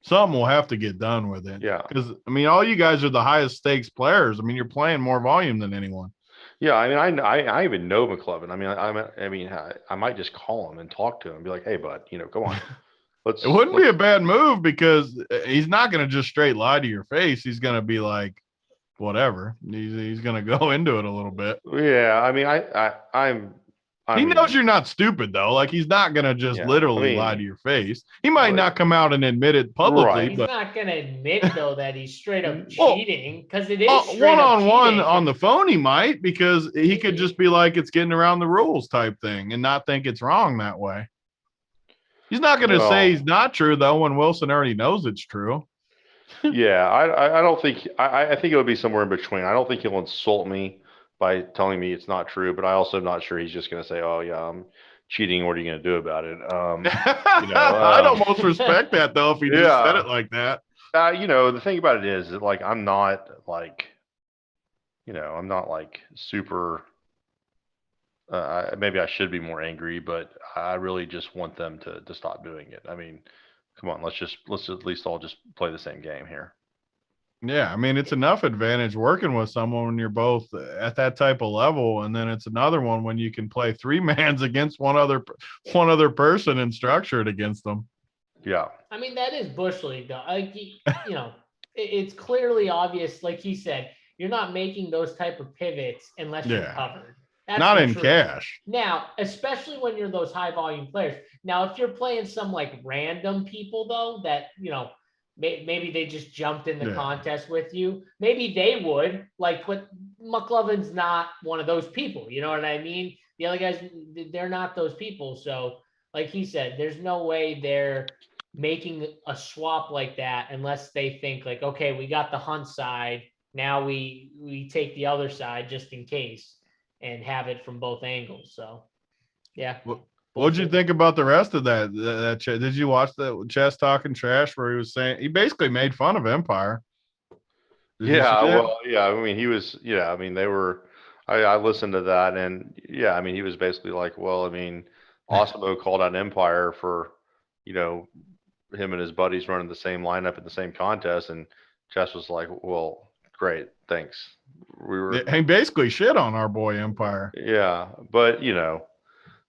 something will have to get done with it. Yeah. Because, all you guys are the highest stakes players. You're playing more volume than anyone. Yeah, I even know McLovin. I might just call him and talk to him and be like, hey, bud, come on. It wouldn't be a bad move because he's not going to just straight lie to your face. He's going to be like, whatever. He's going to go into it a little bit. Yeah, he knows you're not stupid though. Like he's not going to just literally lie to your face. He might not come out and admit it publicly. Right. He's not going to admit though that he's straight up cheating because it is one-on-one on the phone. He might because he could just be like it's getting around the rules type thing and not think it's wrong that way. He's not going to say he's not true though when Wilson already knows it's true. Yeah, I don't think I think it would be somewhere in between. I don't think he'll insult me by telling me it's not true, but I also am not sure he's just going to say, "Oh yeah, I'm cheating. What are you going to do about it?" I'd almost respect that though if he just said it like that. The thing about it is that like I'm not like super. Maybe I should be more angry, but I really just want them to stop doing it. I mean, come on, let's at least all just play the same game here. Yeah, it's enough advantage working with someone when you're both at that type of level, and then it's another one when you can play three mans against one other person and structure it against them. Yeah, that is bush league though. Like it's clearly obvious. Like he said, you're not making those type of pivots unless you're covered. That's not in cash. Now, especially when you're those high volume players. Now, if you're playing some like random people though, that maybe they just jumped in the contest with you. Maybe they would but McLovin's not one of those people. You know what I mean? The other guys, they're not those people. So, like he said, there's no way they're making a swap like that unless they think like, okay, we got the Hunt side. Now we take the other side just in case and have it from both angles. So, yeah. What'd you think about the rest of that? Did you watch the Chess talking trash where he was saying he basically made fun of Empire? He was. They were. I listened to that, and he was basically like, well, Osmo called out Empire for, him and his buddies running the same lineup in the same contest, and Chess was like, well, great, thanks. He basically shit on our boy Empire. Yeah, but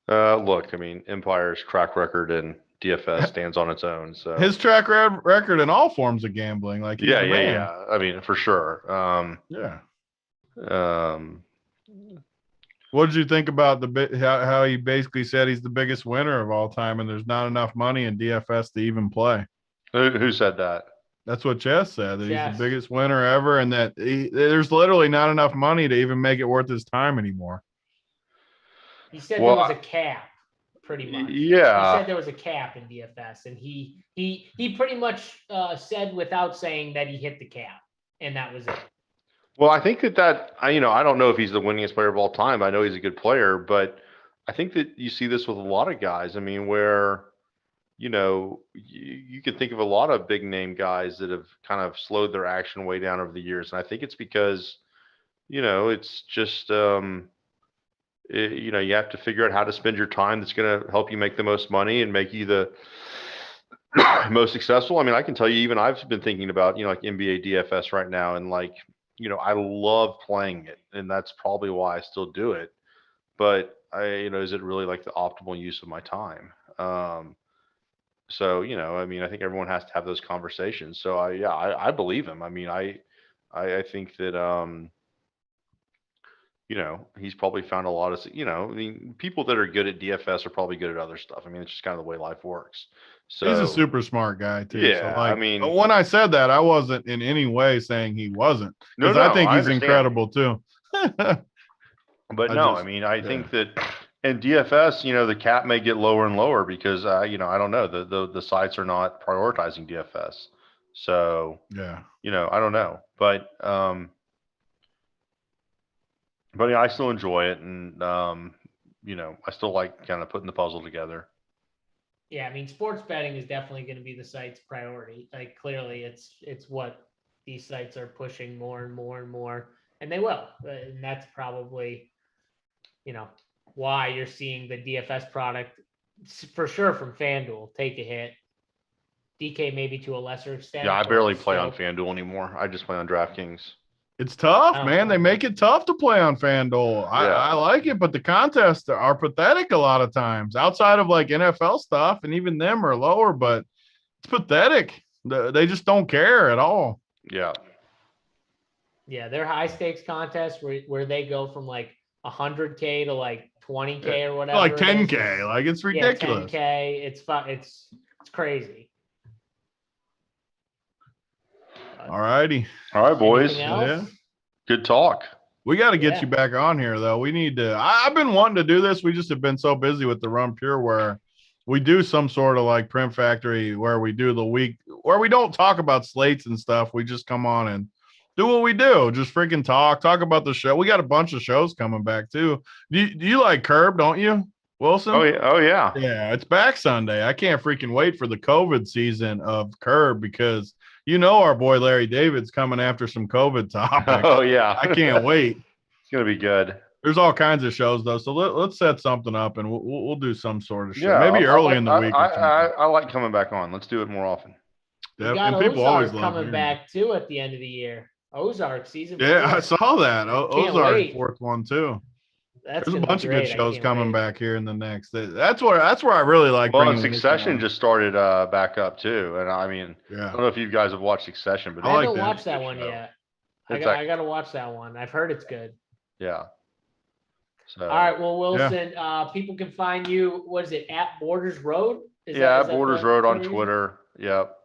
look, Empire's track record in DFS stands on its own. So his track record in all forms of gambling, like yeah. For sure. What did you think about how he basically said he's the biggest winner of all time, and there's not enough money in DFS to even play? Who said that? That's what Chess said. That he's the biggest winner ever, and that there's literally not enough money to even make it worth his time anymore. He said there was a cap, pretty much. Yeah. He said there was a cap in DFS, and he pretty much said without saying that he hit the cap, and that was it. Well, I think that I don't know if he's the winningest player of all time. I know he's a good player, but I think that you see this with a lot of guys. Where you can think of a lot of big name guys that have kind of slowed their action way down over the years, and I think it's because it's just you have to figure out how to spend your time that's going to help you make the most money and make you the most successful. I can tell you, even I've been thinking about, like NBA DFS right now. And I love playing it, and that's probably why I still do it. But is it really like the optimal use of my time? So, I think everyone has to have those conversations. So I believe him. I think that, he's probably found a lot of, people that are good at DFS are probably good at other stuff. It's just kind of the way life works. So he's a super smart guy too. Yeah. So when I said that, I wasn't in any way saying he wasn't, because I think he's incredible too. But I think that in DFS, the cap may get lower and lower because, I don't know, the sites are not prioritizing DFS. So, yeah, I don't know, but I still enjoy it. And, I still like kind of putting the puzzle together. Yeah, I mean, sports betting is definitely going to be the site's priority. Like, clearly, it's what these sites are pushing more and more and more, and they will. And that's probably, why you're seeing the DFS product for sure from FanDuel take a hit. DK maybe to a lesser extent. Yeah, I barely play on FanDuel anymore. I just play on DraftKings. It's tough, man. They make it tough to play on FanDuel. I like it, but the contests are pathetic a lot of times. Outside of like NFL stuff, and even them are lower, but it's pathetic. They just don't care at all. Yeah. Yeah, they're high stakes contests where they go from like 100K to like 20K or whatever. Like 10K. Like, it's ridiculous. Yeah, 10K. It's crazy. All righty. All right, boys. Yeah. Good talk. We got to get you back on here, though. We need to. I've been wanting to do this. We just have been so busy with the RunPure where we do some sort of like Print Factory where we do the week where we don't talk about slates and stuff. We just come on and do what we do. Just freaking talk about the show. We got a bunch of shows coming back, too. Do you like Curb, don't you, Wilson? Oh, yeah. Yeah, it's back Sunday. I can't freaking wait for the COVID season of Curb because our boy Larry David's coming after some COVID topics. Oh, yeah. I can't wait. It's going to be good. There's all kinds of shows, though. So let's set something up, and we'll do some sort of show. Yeah, maybe early in the week. I like coming back on. Let's do it more often. Yeah, and people always love coming back, too, at the end of the year. Ozark season 4. Yeah, I saw that. Ozark fourth one, too. There's a bunch of good shows coming back here in the next. That's where I really like. Well, Succession just started back up too, and I mean, I don't know if you guys have watched Succession, but I haven't watched that one yet. I got to watch that one. I've heard it's good. Yeah. So. All right, well, Wilson, people can find you. What is it, at Borders Road? At Borders Road on Twitter. Yep.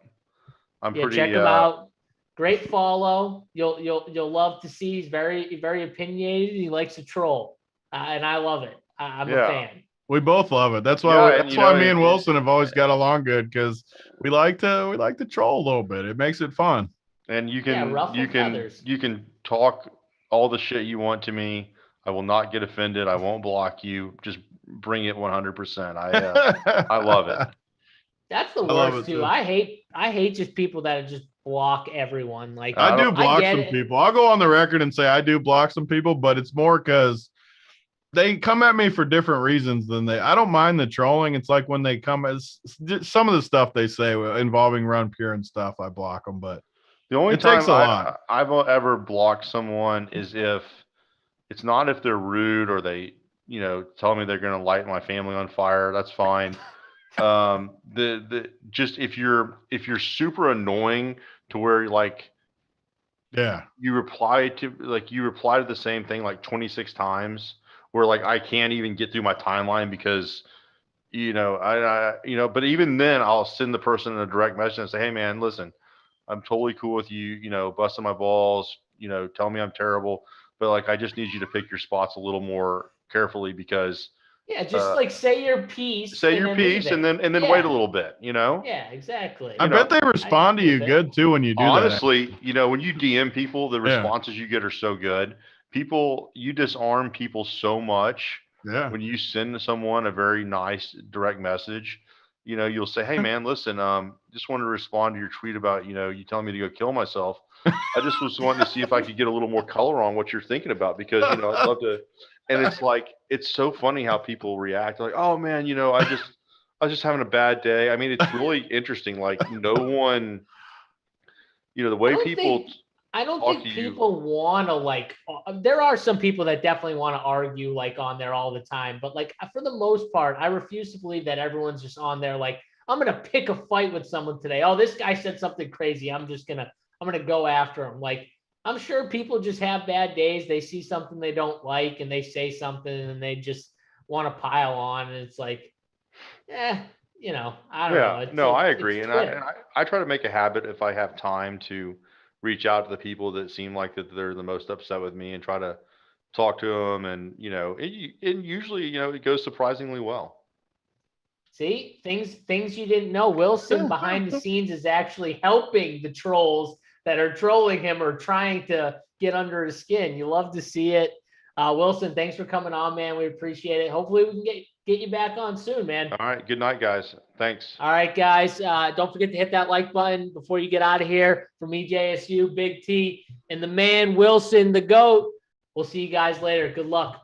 Check him out. Great follow. You'll love to see. He's very, very opinionated. He likes to troll. And I love it. I'm a fan. We both love it. That's why me and Wilson have always got along good because we like to troll a little bit. It makes it fun. And you can talk all the shit you want to me. I will not get offended. I won't block you. Just bring it 100%. I love it. That's the worst too. I hate just people that just block everyone. Like I do block some people. I'll go on the record and say I do block some people, but it's more because they come at me for different reasons than I don't mind the trolling. It's like when they come as some of the stuff they say involving RunPure and stuff, I block them. But the only time I've ever blocked someone is if it's not if they're rude or they, tell me they're going to light my family on fire. That's fine. Just if you're super annoying to where you reply to the same thing like 26 times. Where I can't even get through my timeline because, but even then I'll send the person a direct message and say, hey man, listen, I'm totally cool with you, busting my balls, tell me I'm terrible, but I just need you to pick your spots a little more carefully because. Yeah, just say your piece. Say your piece and then wait a little bit, Yeah, exactly. I bet they respond to you good too when you do honestly, that. When you DM people, the responses you get are so good. You disarm people so much when you send someone a very nice direct message. You'll say, hey man, listen, just wanted to respond to your tweet about, you telling me to go kill myself. I just was wanting to see if I could get a little more color on what you're thinking about because, I'd love to. And it's so funny how people react. Like, oh man, I was just having a bad day. I mean, it's really interesting. No one, the way people. I don't think people want to there are some people that definitely want to argue on there all the time. But for the most part, I refuse to believe that everyone's just on there I'm going to pick a fight with someone today. Oh, this guy said something crazy. I'm going to go after him. I'm sure people just have bad days. They see something they don't like and they say something and they just want to pile on. And it's I don't know. I agree. And I try to make a habit if I have time to reach out to the people that seem like that they're the most upset with me and try to talk to them. And, usually, it goes surprisingly well. See, things you didn't know. Wilson behind the scenes is actually helping the trolls that are trolling him or trying to get under his skin. You love to see it. Wilson, thanks for coming on, man. We appreciate it. Hopefully we can get you back on soon, man. All right. Good night, guys. Thanks. All right, guys. Don't forget to hit that like button before you get out of here. For me, JSU, Big T, and the man, Wilson, the GOAT. We'll see you guys later. Good luck.